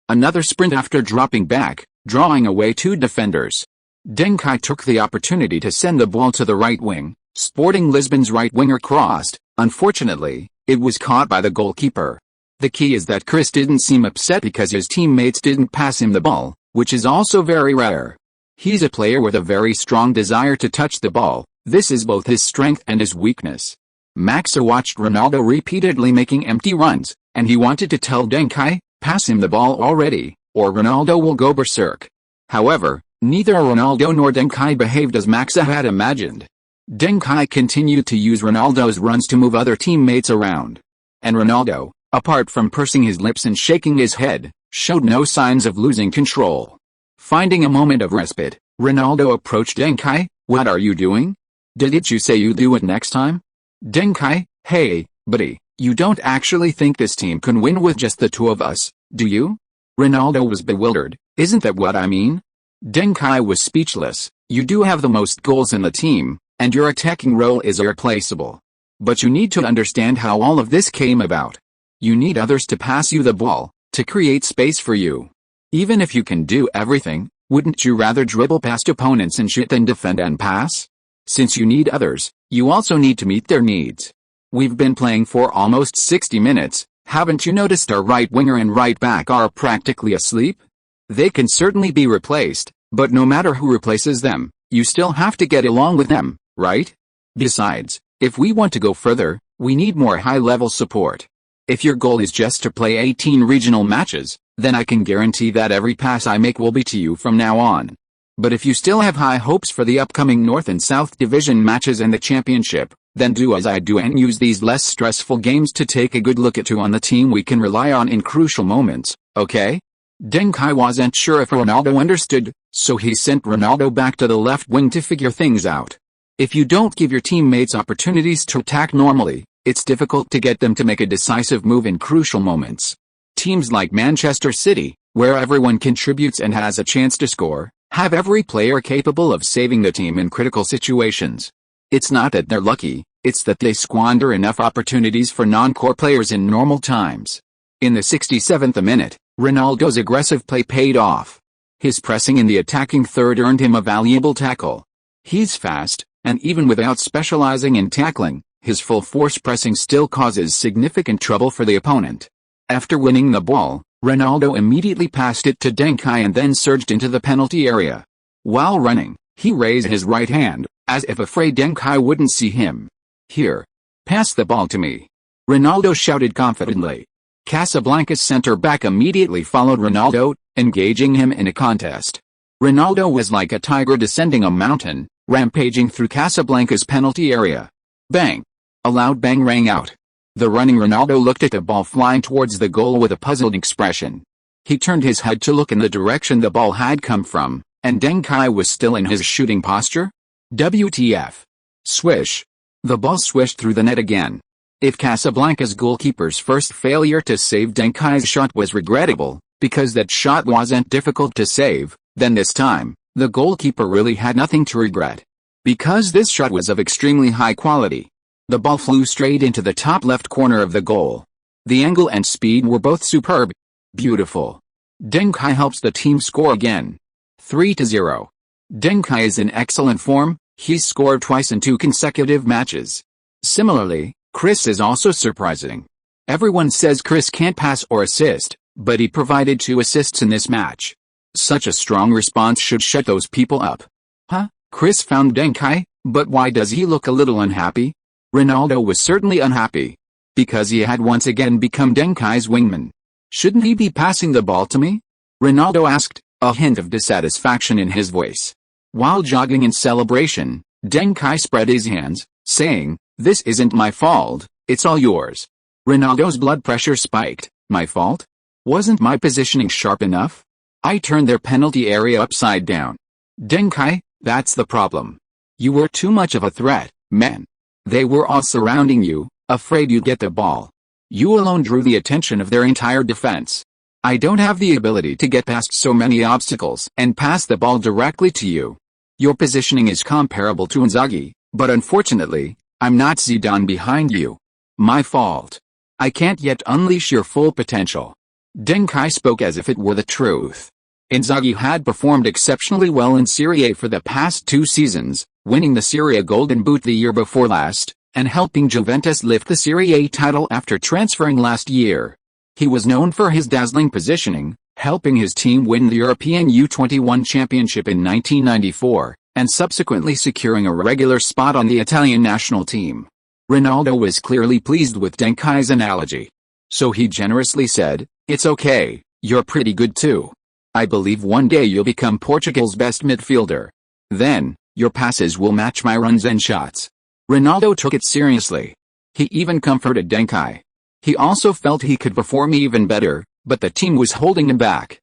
another sprint after dropping back, drawing away 2 defenders. Deng Kai took the opportunity to send the ball to the right wing. Sporting Lisbon's right winger crossed. Unfortunately, it was caught by the goalkeeper. The key is that Chris didn't seem upset because his teammates didn't pass him the ball, which is also very rare. He's a player with a very strong desire to touch the ball. This is both his strength and his weakness. Maxa watched Ronaldo repeatedly making empty runs, and he wanted to tell Deng Kai, pass him the ball already, or Ronaldo will go berserk. However, Neither Ronaldo nor Deng Kai behaved as Maxa had imagined. Deng Kai continued to use Ronaldo's runs to move other teammates around. And Ronaldo, apart from pursing his lips and shaking his head, showed no signs of losing control. Finding a moment of respite, Ronaldo approached Deng Kai. "What are you doing? Didn't you say you'd do it next time?" Deng Kai, "Hey, buddy, you don't actually think this team can win with just the two of us, do you?" Ronaldo was bewildered. "Isn't that what I mean?" Deng Kai was speechless. "You do have the most goals in the team, and your attacking role is irreplaceable. But you need to understand how all of this came about. You need others to pass you the ball, to create space for you. Even if you can do everything, wouldn't you rather dribble past opponents and shoot than defend and pass? Since you need others, you also need to meet their needs. We've been playing for almost 60 minutes, haven't you noticed our right winger and right back are practically asleep? They can certainly be replaced, but no matter who replaces them, you still have to get along with them, right? Besides, if we want to go further, we need more high-level support. If your goal is just to play 18 regional matches, then I can guarantee that every pass I make will be to you from now on. But if you still have high hopes for the upcoming North and South Division matches and the championship, then do as I do and use these less stressful games to take a good look at who on the team we can rely on in crucial moments, okay?" Deng Kai wasn't sure if Ronaldo understood, so he sent Ronaldo back to the left wing to figure things out. If you don't give your teammates opportunities to attack normally, it's difficult to get them to make a decisive move in crucial moments. Teams like Manchester City, where everyone contributes and has a chance to score, have every player capable of saving the team in critical situations. It's not that they're lucky, it's that they squander enough opportunities for non-core players in normal times. In the 67th minute, Ronaldo's aggressive play paid off. His pressing in the attacking third earned him a valuable tackle. He's fast, and even without specializing in tackling, his full-force pressing still causes significant trouble for the opponent. After winning the ball, Ronaldo immediately passed it to Deng Kai and then surged into the penalty area. While running, he raised his right hand, as if afraid Deng Kai wouldn't see him. "Here. Pass the ball to me," Ronaldo shouted confidently. Casablanca's center-back immediately followed Ronaldo, engaging him in a contest. Ronaldo was like a tiger descending a mountain, rampaging through Casablanca's penalty area. Bang! A loud bang rang out. The running Ronaldo looked at the ball flying towards the goal with a puzzled expression. He turned his head to look in the direction the ball had come from, and Deng Kai was still in his shooting posture? WTF. Swish. The ball swished through the net again. If Casablanca's goalkeeper's first failure to save Deng Kai's shot was regrettable, because that shot wasn't difficult to save, then this time, the goalkeeper really had nothing to regret. Because this shot was of extremely high quality. The ball flew straight into the top left corner of the goal. The angle and speed were both superb. Beautiful. Deng Kai helps the team score again. 3-0. Deng Kai is in excellent form, he's scored twice in 2 consecutive matches. Similarly, Chris is also surprising. Everyone says Chris can't pass or assist, but he provided 2 assists in this match. Such a strong response should shut those people up. Huh? Chris found Deng Kai, but why does he look a little unhappy? Ronaldo was certainly unhappy. Because he had once again become Deng Kai's wingman. "Shouldn't he be passing the ball to me?" Ronaldo asked, a hint of dissatisfaction in his voice. While jogging in celebration, Deng Kai spread his hands, saying, "This isn't my fault, it's all yours." Ronaldo's blood pressure spiked. "My fault? Wasn't my positioning sharp enough? I turned their penalty area upside down." "Deng Kai, that's the problem. You were too much of a threat, man. They were all surrounding you, afraid you'd get the ball. You alone drew the attention of their entire defense. I don't have the ability to get past so many obstacles and pass the ball directly to you. Your positioning is comparable to Inzaghi, but unfortunately, I'm not Zidane behind you. My fault. I can't yet unleash your full potential." Deng Kai spoke as if it were the truth. Inzaghi had performed exceptionally well in Serie A for the past 2 seasons, winning the Serie A Golden Boot the year before last, and helping Juventus lift the Serie A title after transferring last year. He was known for his dazzling positioning, helping his team win the European U21 Championship in 1994, and subsequently securing a regular spot on the Italian national team. Ronaldo was clearly pleased with Deng Kai's analogy. So he generously said, "It's okay, you're pretty good too." I believe one day you'll become Portugal's best midfielder. Then, your passes will match my runs and shots. Ronaldo took it seriously. He even comforted Deng Kai. He also felt he could perform even better, but the team was holding him back.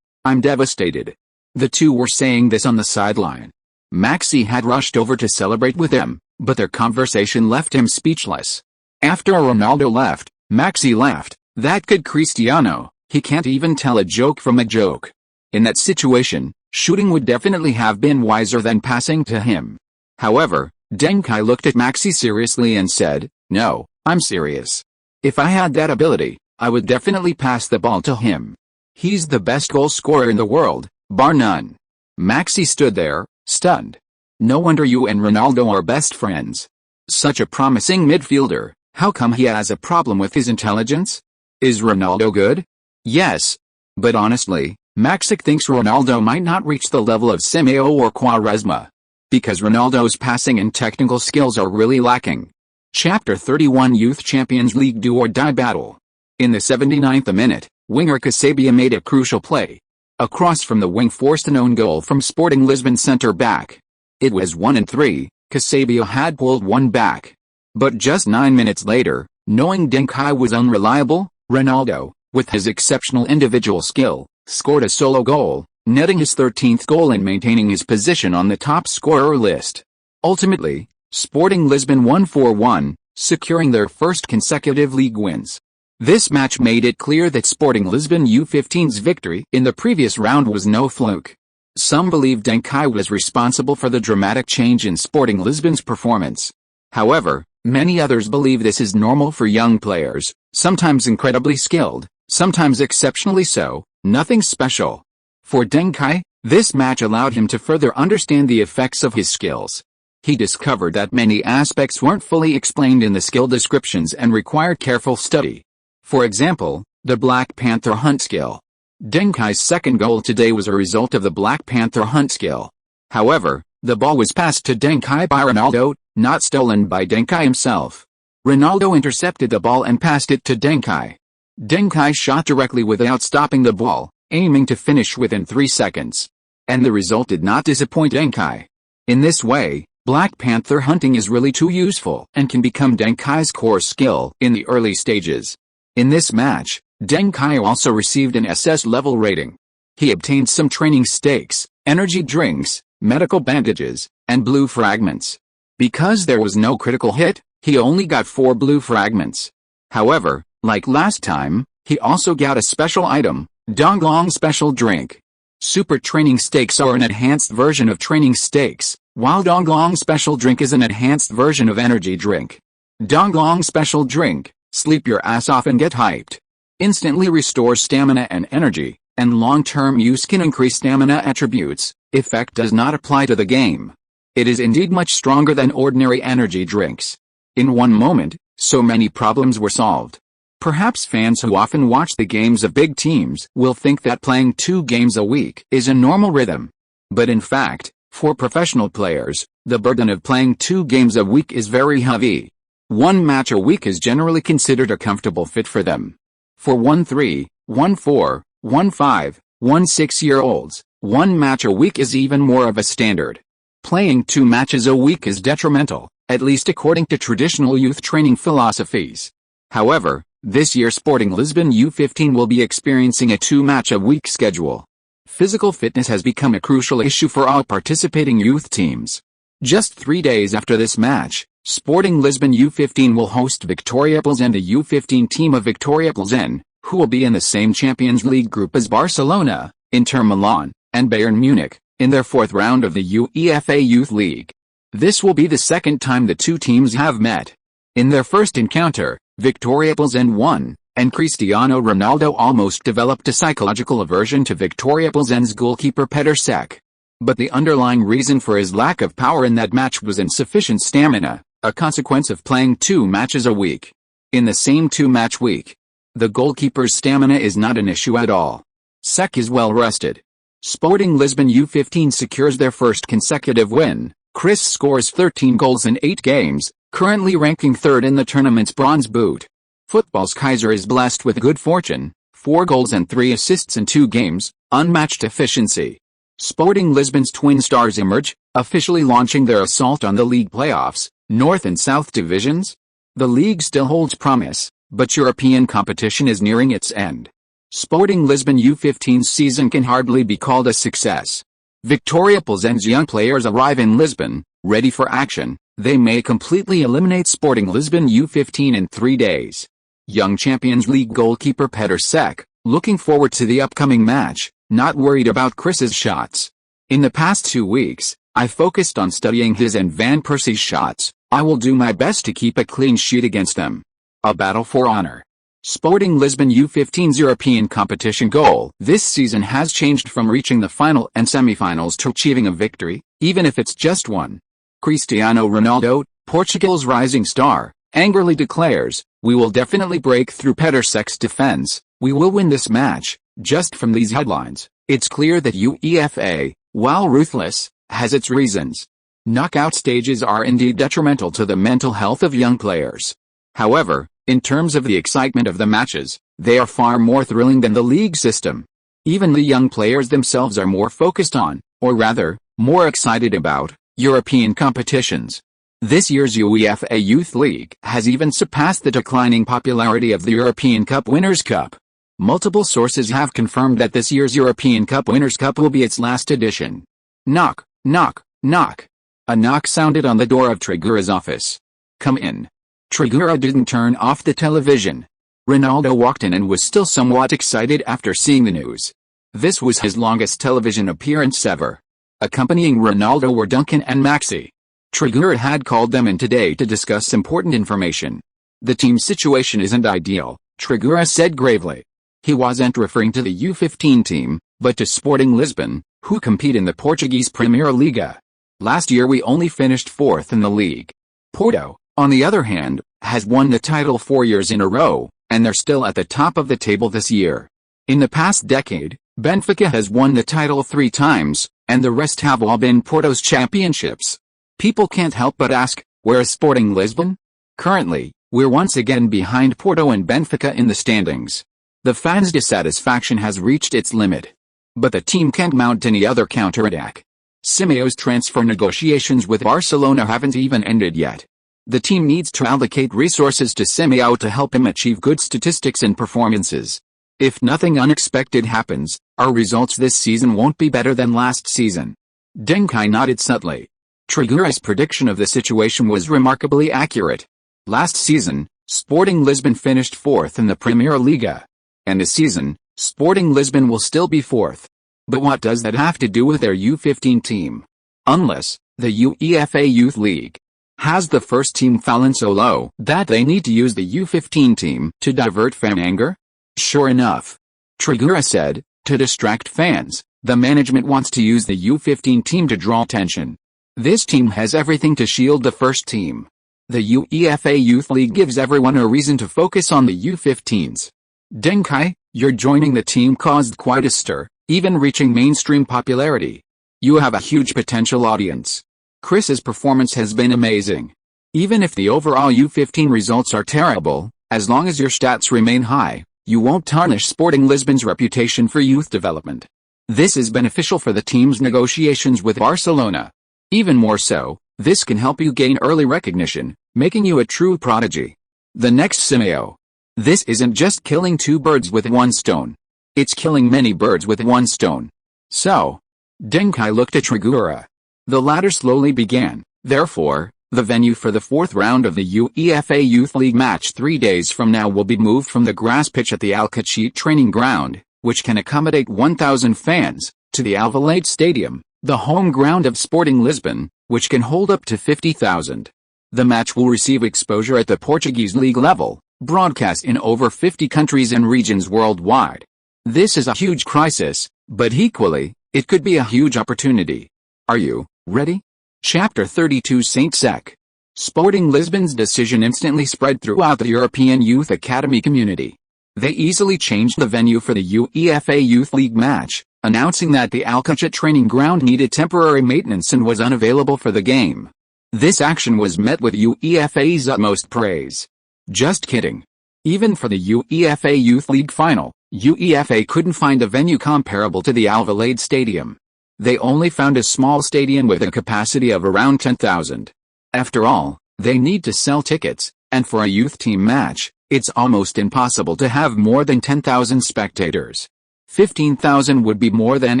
I'm devastated. The two were saying this on the sideline. Messi had rushed over to celebrate with him, but their conversation left him speechless. After Ronaldo left, Messi laughed. That kid Cristiano, he can't even tell a joke from a joke. In that situation, shooting would definitely have been wiser than passing to him. However, Deng Kai looked at Messi seriously and said, "No, I'm serious. If I had that ability, I would definitely pass the ball to him. He's the best goal scorer in the world, bar none." Messi stood there, stunned. No wonder you and Ronaldo are best friends. Such a promising midfielder, how come he has a problem with his intelligence? Is Ronaldo good? Yes. But honestly, Messi thinks Ronaldo might not reach the level of Simeo or Quaresma. Because Ronaldo's passing and technical skills are really lacking. Chapter 31 Youth Champions League do-or-die battle. In the 79th minute, winger Kaká made a crucial play. A cross from the wing forced an own goal from Sporting Lisbon centre-back. It was 1-3, Kaká had pulled one back. But just 9 minutes later, knowing Deng Kai was unreliable, Ronaldo, with his exceptional individual skill, scored a solo goal, netting his 13th goal and maintaining his position on the top scorer list. Ultimately, Sporting Lisbon won 4-1, securing their first consecutive league wins. This match made it clear that Sporting Lisbon U15's victory in the previous round was no fluke. Some believe Deng Kai was responsible for the dramatic change in Sporting Lisbon's performance. However, many others believe this is normal for young players, sometimes incredibly skilled, sometimes exceptionally so, nothing special. For Deng Kai, this match allowed him to further understand the effects of his skills. He discovered that many aspects weren't fully explained in the skill descriptions and required careful study. For example, the Black Panther hunt skill. Deng Kai's second goal today was a result of the Black Panther hunt skill. However, the ball was passed to Deng Kai by Ronaldo, not stolen by Deng Kai himself. Ronaldo intercepted the ball and passed it to Deng Kai. Deng Kai shot directly without stopping the ball, aiming to finish within 3 seconds. And the result did not disappoint Deng Kai. In this way, Black Panther hunting is really too useful and can become Deng Kai's core skill in the early stages. In this match, Deng Kai also received an SS level rating. He obtained some training stakes, energy drinks, medical bandages, and blue fragments. Because there was no critical hit, he only got 4 blue fragments. However, like last time, he also got a special item, Donglong Special Drink. Super Training Stakes are an enhanced version of Training Stakes, while Donglong Special Drink is an enhanced version of Energy Drink. Donglong Special Drink, sleep your ass off and get hyped. Instantly restores stamina and energy, and long-term use can increase stamina attributes. Effect does not apply to the game. It is indeed much stronger than ordinary energy drinks. In one moment, so many problems were solved. Perhaps fans who often watch the games of big teams will think that playing 2 games a week is a normal rhythm. But in fact, for professional players, the burden of playing 2 games a week is very heavy. 1 match a week is generally considered a comfortable fit for them. For 1-3, 1-4, 1-5, 1-6-year-olds, 1 match a week is even more of a standard. Playing 2 matches a week is detrimental, at least according to traditional youth training philosophies. However, this year Sporting Lisbon U15 will be experiencing a 2-match-a-week schedule. Physical fitness has become a crucial issue for all participating youth teams. Just 3 days after this match, Sporting Lisbon U15 will host Victoria Pilsen, the U15 team of Victoria Pilsen, who will be in the same Champions League group as Barcelona, Inter Milan, and Bayern Munich, in their 4th round of the UEFA Youth League. This will be the second time the two teams have met. In their first encounter, Victoria Pilsen won, and Cristiano Ronaldo almost developed a psychological aversion to Victoria Pilsen's goalkeeper Petr Cech. But the underlying reason for his lack of power in that match was insufficient stamina, a consequence of playing 2 matches a week. In the same 2-match week, the goalkeeper's stamina is not an issue at all. Cech is well rested. Sporting Lisbon U15 secures their first consecutive win. Chris scores 13 goals in 8 games, currently ranking 3rd in the tournament's bronze boot. Football's Kaiser is blessed with good fortune. 4 goals and 3 assists in 2 games, unmatched efficiency. Sporting Lisbon's twin stars emerge, officially launching their assault on the league playoffs, North and South divisions. The league still holds promise, but European competition is nearing its end. Sporting Lisbon U15 season can hardly be called a success. Victoria Pilsen's young players arrive in Lisbon, ready for action. They may completely eliminate Sporting Lisbon U15 in 3 days. Young Champions League goalkeeper Peter Cech, looking forward to the upcoming match, not worried about Chris's shots. In the past 2 weeks, I focused on studying his and Van Persie's shots. I will do my best to keep a clean sheet against them. A battle for honor. Sporting Lisbon U15's European competition goal this season has changed from reaching the final and semi-finals to achieving a victory, even if it's just one. Cristiano Ronaldo, Portugal's rising star, angrily declares, "We will definitely break through Peter Cech's defense. We will win this match." Just from these headlines, it's clear that UEFA, while ruthless, has its reasons. Knockout stages are indeed detrimental to the mental health of young players. However, in terms of the excitement of the matches, they are far more thrilling than the league system. Even the young players themselves are more focused on, or rather, more excited about, European competitions. This year's UEFA Youth League has even surpassed the declining popularity of the European Cup Winners' Cup. Multiple sources have confirmed that this year's European Cup Winners' Cup will be its last edition. Knock, knock, knock. A knock sounded on the door of Trigueira's office. "Come in." Trigueira didn't turn off the television. Ronaldo walked in and was still somewhat excited after seeing the news. This was his longest television appearance ever. Accompanying Ronaldo were Duncan and Maxi. Trigueira had called them in today to discuss important information. "The team's situation isn't ideal," Trigueira said gravely. He wasn't referring to the U15 team, but to Sporting Lisbon, who compete in the Portuguese Primeira Liga. Last year we only finished 4th in the league. Porto, on the other hand, has won the title 4 years in a row, and they're still at the top of the table this year. In the past decade, Benfica has won the title 3 times, and the rest have all been Porto's championships. People can't help but ask, where is Sporting Lisbon? Currently, we're once again behind Porto and Benfica in the standings. The fans' dissatisfaction has reached its limit. But the team can't mount any other counterattack. Simeone's transfer negotiations with Barcelona haven't even ended yet. The team needs to allocate resources to Simeone to help him achieve good statistics and performances. If nothing unexpected happens, our results this season won't be better than last season. Deng Kai nodded subtly. Trigueira's prediction of the situation was remarkably accurate. Last season, Sporting Lisbon finished 4th in the Primeira Liga. And this season, Sporting Lisbon will still be 4th. But what does that have to do with their U15 team? Unless, the UEFA Youth League has the first team fallen so low that they need to use the U15 team to divert fan anger? Sure enough. Trigueira said, to distract fans, the management wants to use the U15 team to draw attention. This team has everything to shield the first team. The UEFA Youth League gives everyone a reason to focus on the U15s. Deng Kai, your joining the team caused quite a stir, even reaching mainstream popularity. You have a huge potential audience. Chris's performance has been amazing. Even if the overall U15 results are terrible, as long as your stats remain high, you won't tarnish Sporting Lisbon's reputation for youth development. This is beneficial for the team's negotiations with Barcelona. Even more so, this can help you gain early recognition, making you a true prodigy. The next Simeone. This isn't just killing 2 birds with 1 stone. It's killing many birds with 1 stone. So, Deng Kai looked at Trigueira. The latter slowly began, therefore, the venue for the 4th round of the UEFA Youth League match 3 days from now will be moved from the grass pitch at the Alcaide training ground, which can accommodate 1,000 fans, to the Alvalade Stadium, the home ground of Sporting Lisbon, which can hold up to 50,000. The match will receive exposure at the Portuguese league level, broadcast in over 50 countries and regions worldwide. This is a huge crisis, but equally, it could be a huge opportunity. Are you ready? Chapter 32 Saint Cech. Sporting Lisbon's decision instantly spread throughout the European Youth Academy community. They easily changed the venue for the UEFA Youth League match, announcing that the Alcaide training ground needed temporary maintenance and was unavailable for the game. This action was met with UEFA's utmost praise. Just kidding. Even for the UEFA Youth League final, UEFA couldn't find a venue comparable to the Alvalade Stadium. They only found a small stadium with a capacity of around 10,000. After all, they need to sell tickets, and for a youth team match, it's almost impossible to have more than 10,000 spectators. 15,000 would be more than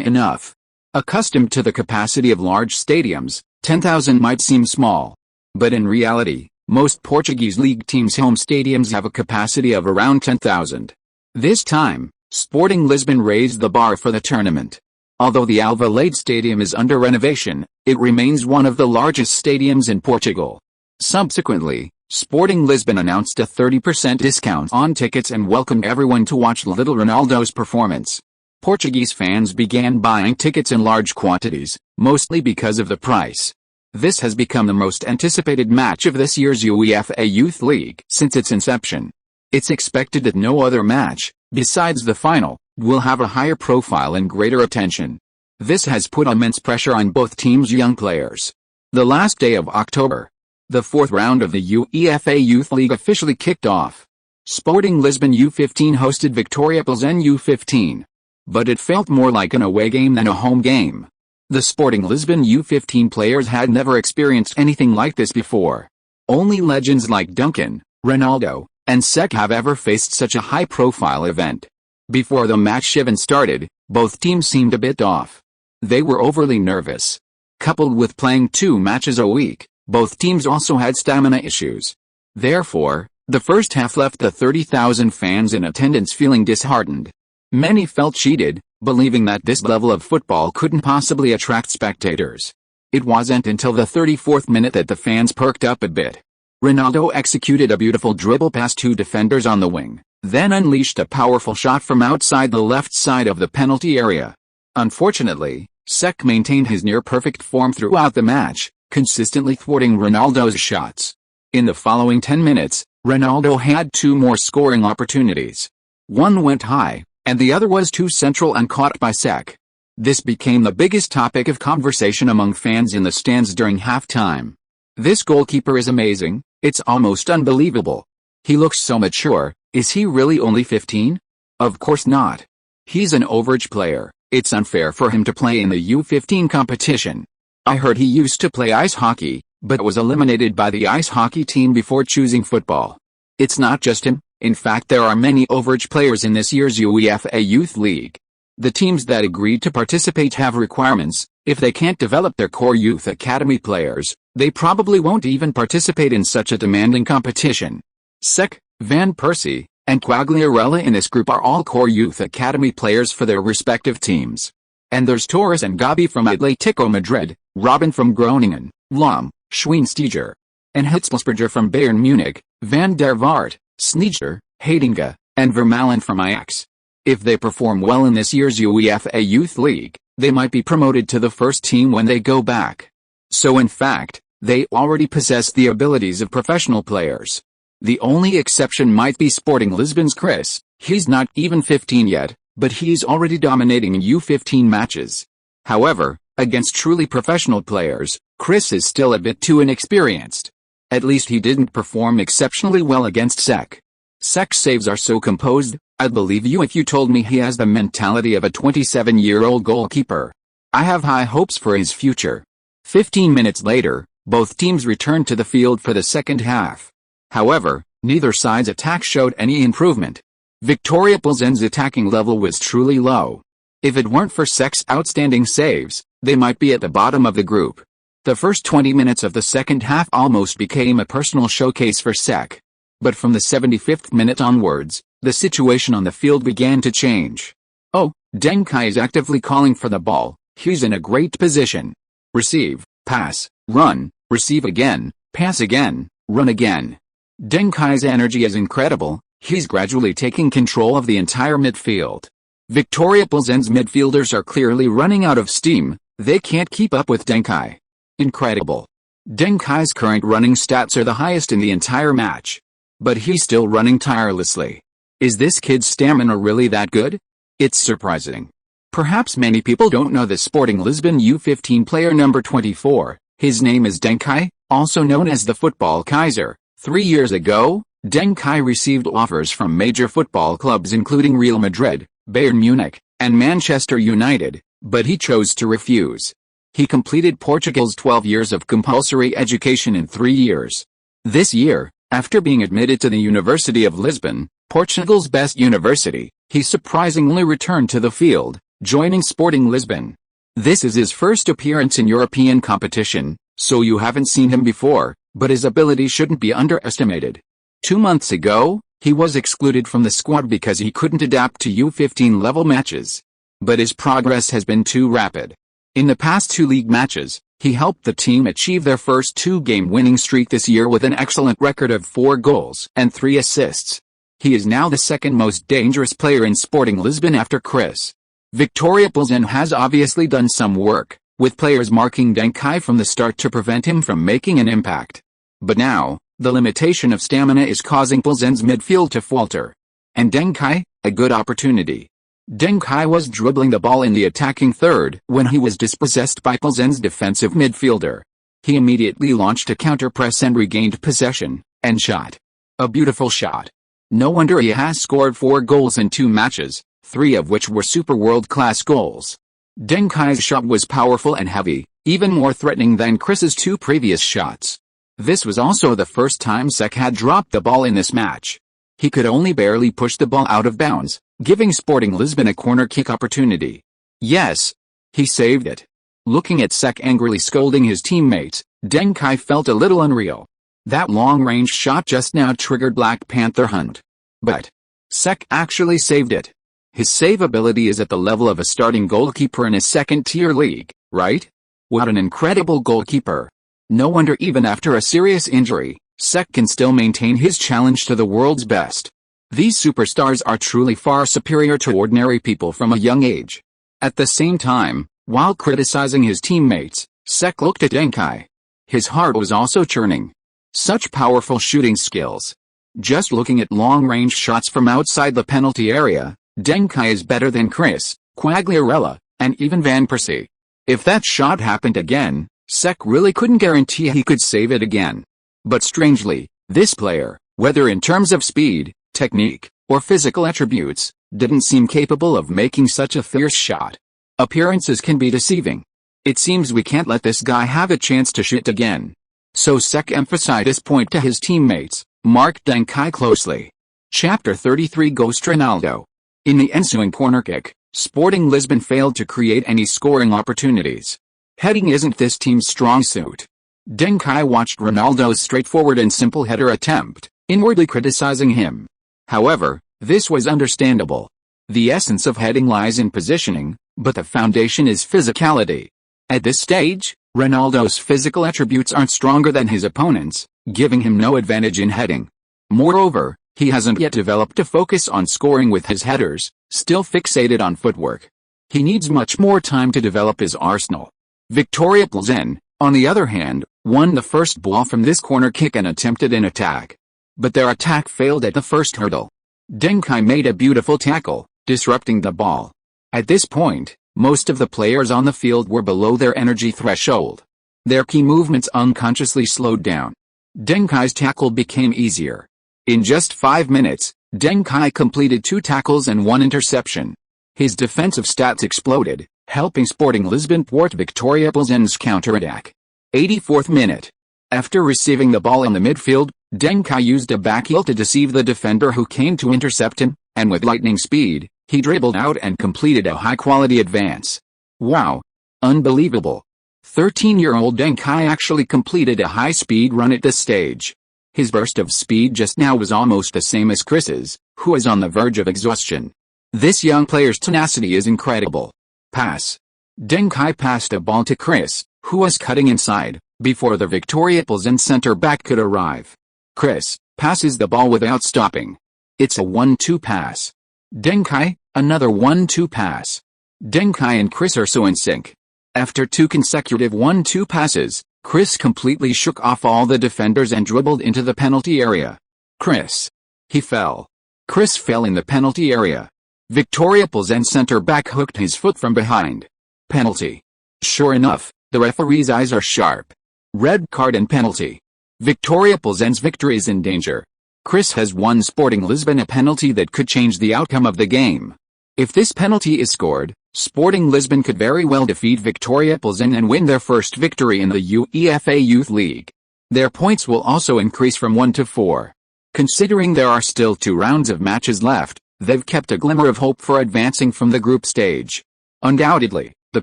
enough. Accustomed to the capacity of large stadiums, 10,000 might seem small. But in reality, most Portuguese league teams' home stadiums have a capacity of around 10,000. This time, Sporting Lisbon raised the bar for the tournament. Although the Alvalade Stadium is under renovation, it remains one of the largest stadiums in Portugal. Subsequently, Sporting Lisbon announced a 30% discount on tickets and welcomed everyone to watch Little Ronaldo's performance. Portuguese fans began buying tickets in large quantities, mostly because of the price. This has become the most anticipated match of this year's UEFA Youth League since its inception. It's expected that no other match, besides the final, will have a higher profile and greater attention. This has put immense pressure on both teams' young players. The last day of October, the fourth round of the UEFA Youth League officially kicked off. Sporting Lisbon U15 hosted Victoria Pilsen U15. But it felt more like an away game than a home game. The Sporting Lisbon U15 players had never experienced anything like this before. Only legends like Duncan, Ronaldo, and Sek have ever faced such a high-profile event. Before the match even started, both teams seemed a bit off. They were overly nervous. Coupled with playing 2 matches a week, both teams also had stamina issues. Therefore, the first half left the 30,000 fans in attendance feeling disheartened. Many felt cheated, believing that this level of football couldn't possibly attract spectators. It wasn't until the 34th minute that the fans perked up a bit. Ronaldo executed a beautiful dribble past 2 defenders on the wing, then unleashed a powerful shot from outside the left side of the penalty area. Unfortunately, Sek maintained his near-perfect form throughout the match, consistently thwarting Ronaldo's shots. In the following 10 minutes, Ronaldo had 2 more scoring opportunities. One went high, and the other was too central and caught by Sek. This became the biggest topic of conversation among fans in the stands during halftime. This goalkeeper is amazing, it's almost unbelievable. He looks so mature, is he really only 15? Of course not. He's an overage player, it's unfair for him to play in the U15 competition. I heard he used to play ice hockey, but was eliminated by the ice hockey team before choosing football. It's not just him. In fact, there are many overage players in this year's UEFA Youth League. The teams that agreed to participate have requirements. If they can't develop their core youth academy players, they probably won't even participate in such a demanding competition. Sek, Van Persie, and Quagliarella in this group are all core youth academy players for their respective teams. And there's Torres and Gabi from Atletico Madrid, Robin from Groningen, Lom, Schweinsteiger, and Hitzelsberger from Bayern Munich, Van der Vaart, Sneijder, Heitinga, and Vermaelen from Ajax. If they perform well in this year's UEFA Youth League, they might be promoted to the first team when they go back. So in fact, they already possess the abilities of professional players. The only exception might be Sporting Lisbon's Chris. He's not even 15 yet, but he's already dominating in U15 matches. However, against truly professional players, Chris is still a bit too inexperienced. At least he didn't perform exceptionally well against Sek. Sek's saves are so composed, I'd believe you if you told me he has the mentality of a 27-year-old goalkeeper. I have high hopes for his future. 15 minutes later, both teams returned to the field for the second half. However, neither side's attack showed any improvement. Victoria Pilsen's attacking level was truly low. If it weren't for Sek's outstanding saves, they might be at the bottom of the group. The first 20 minutes of the second half almost became a personal showcase for Sek. But from the 75th minute onwards, the situation on the field began to change. Oh, Deng Kai is actively calling for the ball, he's in a great position. Receive, pass, run, receive again, pass again, run again. Deng Kai's energy is incredible, he's gradually taking control of the entire midfield. Victoria Pilsen's midfielders are clearly running out of steam, they can't keep up with Deng Kai. Incredible. Deng Kai's current running stats are the highest in the entire match. But he's still running tirelessly. Is this kid's stamina really that good? It's surprising. Perhaps many people don't know the Sporting Lisbon U15 player number 24. His name is Deng Kai, also known as the Football Kaiser. 3 years ago, Deng Kai received offers from major football clubs including Real Madrid, Bayern Munich, and Manchester United, but he chose to refuse. He completed Portugal's 12 years of compulsory education in 3 years. This year, after being admitted to the University of Lisbon, Portugal's best university, he surprisingly returned to the field, joining Sporting Lisbon. This is his first appearance in European competition, so you haven't seen him before, but his ability shouldn't be underestimated. 2 months ago, he was excluded from the squad because he couldn't adapt to U15 level matches. But his progress has been too rapid. In the past 2 league matches, he helped the team achieve their first 2-game winning streak this year with an excellent record of 4 goals and 3 assists. He is now the second most dangerous player in Sporting Lisbon after Chris. Victoria Pilsen has obviously done some work, with players marking Deng Kai from the start to prevent him from making an impact. But now, the limitation of stamina is causing Pilsen's midfield to falter. And Deng Kai, a good opportunity. Deng Kai was dribbling the ball in the attacking third when he was dispossessed by Pilsen's defensive midfielder. He immediately launched a counter-press and regained possession, and shot. A beautiful shot. No wonder he has scored 4 goals in 2 matches, 3 of which were super world-class goals. Deng Kai's shot was powerful and heavy, even more threatening than Chris's 2 previous shots. This was also the first time Sek had dropped the ball in this match. He could only barely push the ball out of bounds, giving Sporting Lisbon a corner kick opportunity. Yes, he saved it. Looking at Sek angrily scolding his teammates, Deng Kai felt a little unreal. That long-range shot just now triggered Black Panther Hunt. But Sek actually saved it. His save ability is at the level of a starting goalkeeper in a second-tier league, right? What an incredible goalkeeper. No wonder even after a serious injury, Sek can still maintain his challenge to the world's best. These superstars are truly far superior to ordinary people from a young age. At the same time, while criticizing his teammates, Sek looked at Deng Kai. His heart was also churning. Such powerful shooting skills. Just looking at long-range shots from outside the penalty area, Deng Kai is better than Chris, Quagliarella, and even Van Persie. If that shot happened again, Sek really couldn't guarantee he could save it again. But strangely, this player, whether in terms of speed, technique, or physical attributes, didn't seem capable of making such a fierce shot. Appearances can be deceiving. It seems we can't let this guy have a chance to shoot again. So Sek emphasized this point to his teammates, mark Deng Kai closely. Chapter 33 Ghost Ronaldo. In the ensuing corner kick, Sporting Lisbon failed to create any scoring opportunities. Heading isn't this team's strong suit. Deng Kai watched Ronaldo's straightforward and simple header attempt, inwardly criticizing him. However, this was understandable. The essence of heading lies in positioning, but the foundation is physicality. At this stage, Ronaldo's physical attributes aren't stronger than his opponents, giving him no advantage in heading. Moreover, he hasn't yet developed a focus on scoring with his headers, still fixated on footwork. He needs much more time to develop his arsenal. Victoria Pilsen, on the other hand, won the first ball from this corner kick and attempted an attack. But their attack failed at the first hurdle. Deng Kai made a beautiful tackle, disrupting the ball. At this point, most of the players on the field were below their energy threshold. Their key movements unconsciously slowed down. Deng Kai's tackle became easier. In just 5 minutes, Deng Kai completed 2 tackles and 1 interception. His defensive stats exploded, helping Sporting Lisbon thwart Victoria Pilsen's counterattack. 84th minute. After receiving the ball in the midfield, Deng Kai used a backheel to deceive the defender who came to intercept him, and with lightning speed, he dribbled out and completed a high-quality advance. Wow! Unbelievable! 13-year-old Deng Kai actually completed a high-speed run at this stage. His burst of speed just now was almost the same as Chris's, who is on the verge of exhaustion. This young player's tenacity is incredible. Pass. Deng Kai passed a ball to Chris, who was cutting inside, before the Victoria Pilsen center-back could arrive. Chris passes the ball without stopping. It's a 1-2 pass. Deng Kai, another 1-2 pass. Deng Kai and Chris are so in sync. After 2 consecutive 1-2 passes, Chris completely shook off all the defenders and dribbled into the penalty area. Chris. He fell. Chris fell in the penalty area. Victoria Pilsen center-back hooked his foot from behind. Penalty. Sure enough, the referee's eyes are sharp. Red card and penalty. Victoria Pilsen's victory is in danger. Chris has won Sporting Lisbon a penalty that could change the outcome of the game. If this penalty is scored, Sporting Lisbon could very well defeat Vitória Pilsen and win their first victory in the UEFA Youth League. Their points will also increase from 1 to 4. Considering there are still 2 rounds of matches left, they've kept a glimmer of hope for advancing from the group stage. Undoubtedly, the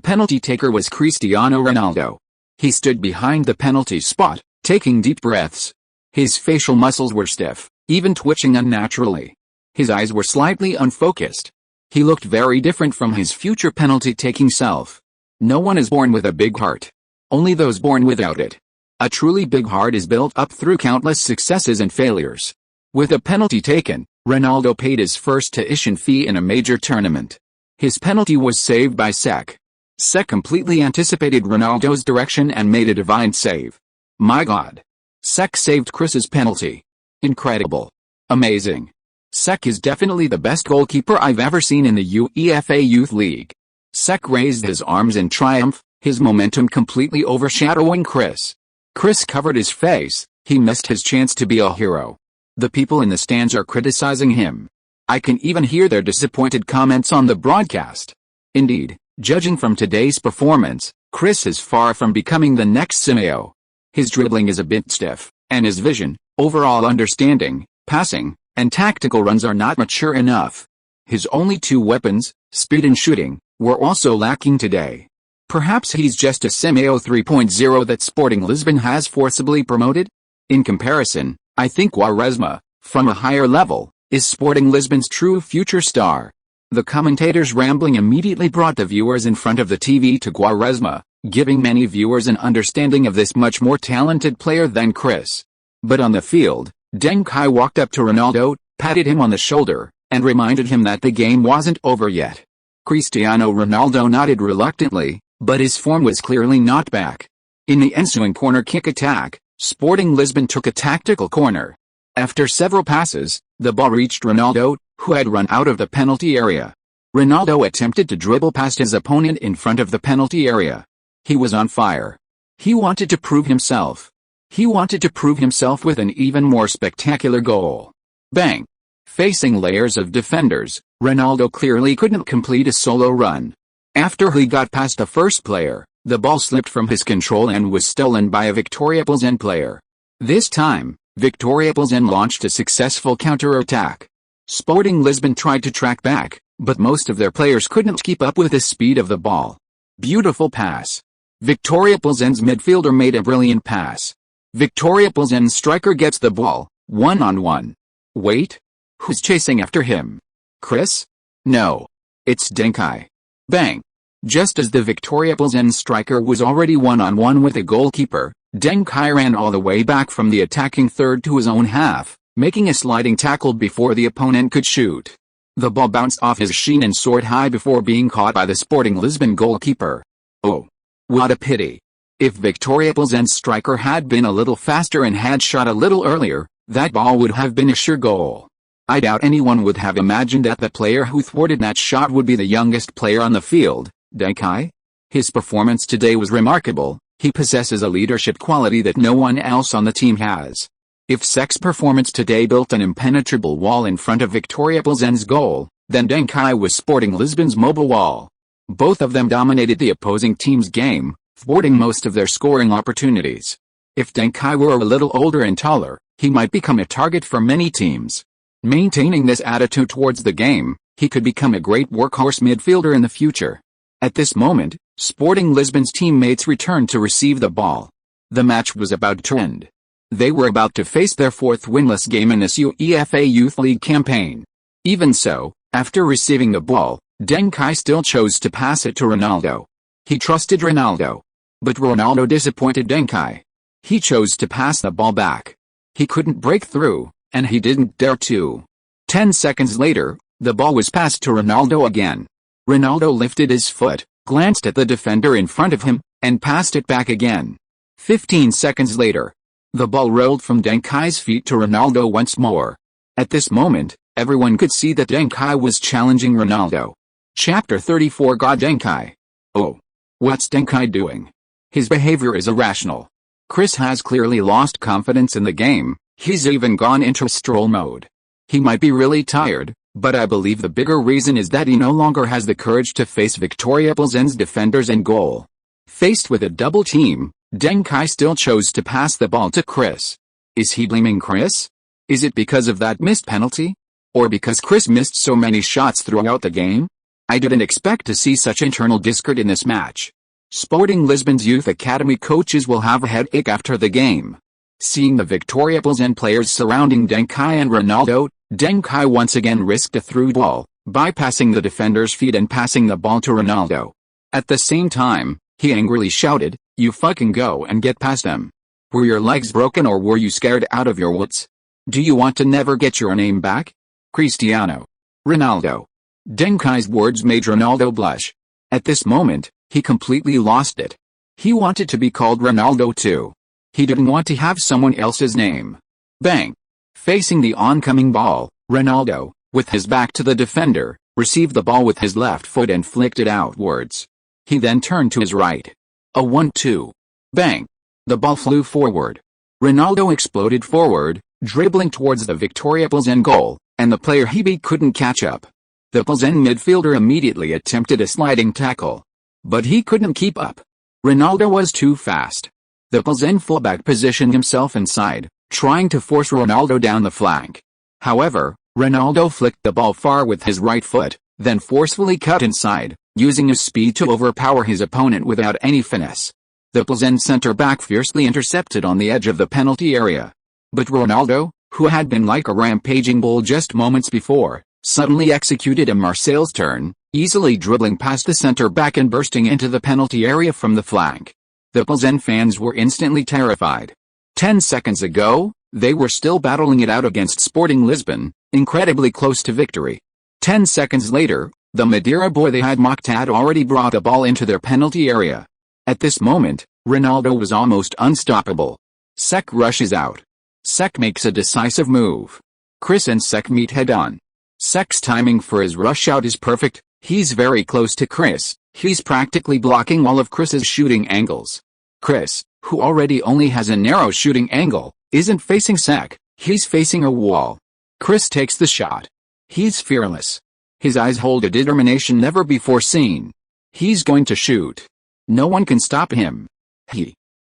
penalty taker was Cristiano Ronaldo. He stood behind the penalty spot, taking deep breaths. His facial muscles were stiff, even twitching unnaturally. His eyes were slightly unfocused. He looked very different from his future penalty-taking self. No one is born with a big heart. Only those born without it. A truly big heart is built up through countless successes and failures. With a penalty taken, Ronaldo paid his first tuition fee in a major tournament. His penalty was saved by Sek. Sek completely anticipated Ronaldo's direction and made a divine save. My God. Sek saved Chris's penalty. Incredible. Amazing. Sek is definitely the best goalkeeper I've ever seen in the UEFA Youth League. Sek raised his arms in triumph, his momentum completely overshadowing Chris. Chris covered his face, he missed his chance to be a hero. The people in the stands are criticizing him. I can even hear their disappointed comments on the broadcast. Indeed, judging from today's performance, Chris is far from becoming the next Simeo. His dribbling is a bit stiff, and his vision, overall understanding, passing, and tactical runs are not mature enough. His only 2 weapons, speed and shooting, were also lacking today. Perhaps he's just a Simeo 3.0 that Sporting Lisbon has forcibly promoted? In comparison, I think Quaresma, from a higher level, is Sporting Lisbon's true future star. The commentators' rambling immediately brought the viewers in front of the TV to Quaresma, giving many viewers an understanding of this much more talented player than Chris. But on the field, Deng Kai walked up to Ronaldo, patted him on the shoulder, and reminded him that the game wasn't over yet. Cristiano Ronaldo nodded reluctantly, but his form was clearly not back. In the ensuing corner kick attack, Sporting Lisbon took a tactical corner. After several passes, the ball reached Ronaldo, who had run out of the penalty area. Ronaldo attempted to dribble past his opponent in front of the penalty area. He was on fire. He wanted to prove himself. He wanted to prove himself with an even more spectacular goal. Bang! Facing layers of defenders, Ronaldo clearly couldn't complete a solo run. After he got past the first player, the ball slipped from his control and was stolen by a Vitória Pilsen player. This time, Vitória Pilsen launched a successful counter-attack. Sporting Lisbon tried to track back, but most of their players couldn't keep up with the speed of the ball. Beautiful pass. Vitória Pilsen's midfielder made a brilliant pass. Vitória Pilsen's striker gets the ball, 1-on-1. Wait? Who's chasing after him? Chris? No. It's Deng Kai. Bang! Just as the Vitória Pilsen striker was already 1-on-1 with the goalkeeper, Deng Kai ran all the way back from the attacking third to his own half, making a sliding tackle before the opponent could shoot. The ball bounced off his shin and soared high before being caught by the Sporting Lisbon goalkeeper. Oh! What a pity. If Vitória Pilsen's striker had been a little faster and had shot a little earlier, that ball would have been a sure goal. I doubt anyone would have imagined that the player who thwarted that shot would be the youngest player on the field, Deng Kai. His performance today was remarkable. He possesses a leadership quality that no one else on the team has. If Sek's performance today built an impenetrable wall in front of Vitória Pilsen's goal, then Deng Kai was Sporting Lisbon's mobile wall. Both of them dominated the opposing team's game, thwarting most of their scoring opportunities. If Deng Kai were a little older and taller, he might become a target for many teams. Maintaining this attitude towards the game, he could become a great workhorse midfielder in the future. At this moment, Sporting Lisbon's teammates returned to receive the ball. The match was about to end. They were about to face their 4th winless game in this UEFA Youth League campaign. Even so, after receiving the ball, Deng Kai still chose to pass it to Ronaldo. He trusted Ronaldo. But Ronaldo disappointed Deng Kai. He chose to pass the ball back. He couldn't break through, and he didn't dare to. 10 seconds later, the ball was passed to Ronaldo again. Ronaldo lifted his foot, glanced at the defender in front of him, and passed it back again. 15 seconds later, the ball rolled from Deng Kai's feet to Ronaldo once more. At this moment, everyone could see that Deng Kai was challenging Ronaldo. Chapter 34 God Deng Kai. Oh. What's Deng Kai doing? His behavior is irrational. Chris has clearly lost confidence in the game. He's even gone into stroll mode. He might be really tired, but I believe the bigger reason is that he no longer has the courage to face Victoria Plzen's defenders in goal. Faced with a double team, Deng Kai still chose to pass the ball to Chris. Is he blaming Chris? Is it because of that missed penalty? Or because Chris missed so many shots throughout the game? I didn't expect to see such internal discord in this match. Sporting Lisbon's youth academy coaches will have a headache after the game. Seeing the Victoria Plzen players surrounding Deng Kai and Ronaldo, Deng Kai once again risked a through ball, bypassing the defender's feet and passing the ball to Ronaldo. At the same time, he angrily shouted, "You fucking go and get past them. Were your legs broken or were you scared out of your wits? Do you want to never get your name back? Cristiano Ronaldo." Deng Kai's words made Ronaldo blush. At this moment, he completely lost it. He wanted to be called Ronaldo too. He didn't want to have someone else's name. Bang! Facing the oncoming ball, Ronaldo, with his back to the defender, received the ball with his left foot and flicked it outwards. He then turned to his right. A 1-2. Bang! The ball flew forward. Ronaldo exploded forward, dribbling towards the Victoria Plzen goal, and the player he beat couldn't catch up. The Plzen midfielder immediately attempted a sliding tackle. But he couldn't keep up. Ronaldo was too fast. The Plzen fullback positioned himself inside, trying to force Ronaldo down the flank. However, Ronaldo flicked the ball far with his right foot, then forcefully cut inside, using his speed to overpower his opponent without any finesse. The Plzen centre-back fiercely intercepted on the edge of the penalty area. But Ronaldo, who had been like a rampaging bull just moments before, suddenly executed a Marseille's turn, easily dribbling past the centre-back and bursting into the penalty area from the flank. The Plzen fans were instantly terrified. 10 seconds ago, they were still battling it out against Sporting Lisbon, incredibly close to victory. 10 seconds later, the Madeira boy they had mocked had already brought the ball into their penalty area. At this moment, Ronaldo was almost unstoppable. Sek rushes out. Sek makes a decisive move. Chris and Sek meet head-on. Sek's timing for his rush out is perfect. He's very close to Chris. He's practically blocking all of Chris's shooting angles. Chris, who already only has a narrow shooting angle, isn't facing Sek. He's facing a wall. Chris takes the shot. He's fearless. His eyes hold a determination never before seen. He's going to shoot. No one can stop him.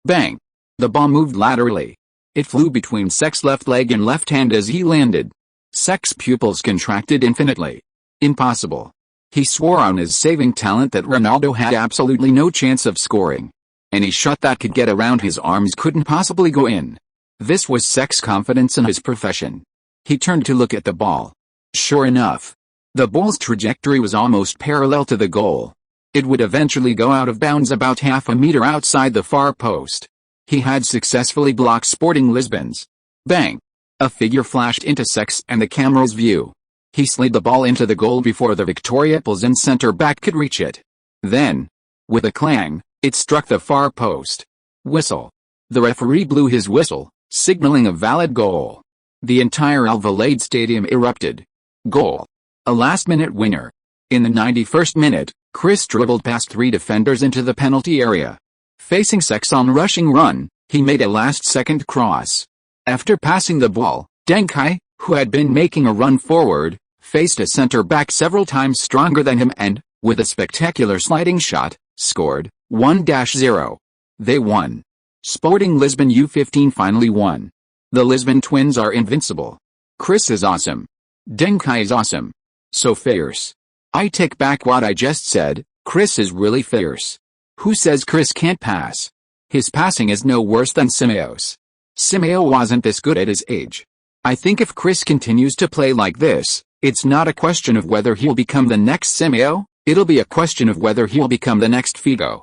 Bang! The ball moved laterally. It flew between Sek's left leg and left hand as he landed. Sek's pupils contracted infinitely. Impossible. He swore on his saving talent that Ronaldo had absolutely no chance of scoring. Any shot that could get around his arms couldn't possibly go in. This was Sek's confidence in his profession. He turned to look at the ball. Sure enough, the ball's trajectory was almost parallel to the goal. It would eventually go out of bounds about half a meter outside the far post. He had successfully blocked Sporting Lisbon's. Bang! A figure flashed into Sek's and the camera's view. He slid the ball into the goal before the Victoria Plzen centre-back could reach it. Then, with a clang, it struck the far post. Whistle. The referee blew his whistle, signaling a valid goal. The entire Alvalade stadium erupted. Goal. A last-minute winner. In the 91st minute, Chris dribbled past 3 defenders into the penalty area. Facing Sek's on rushing run, he made a last-second cross. After passing the ball, Deng Kai, who had been making a run forward, faced a centre-back several times stronger than him and, with a spectacular sliding shot, scored 1-0. They won. Sporting Lisbon U15 finally won. The Lisbon twins are invincible. Chris is awesome. Deng Kai is awesome. So fierce. I take back what I just said, Chris is really fierce. Who says Chris can't pass? His passing is no worse than Simeo's. Simeo wasn't this good at his age. I think if Chris continues to play like this, it's not a question of whether he'll become the next Simeo, it'll be a question of whether he'll become the next Figo.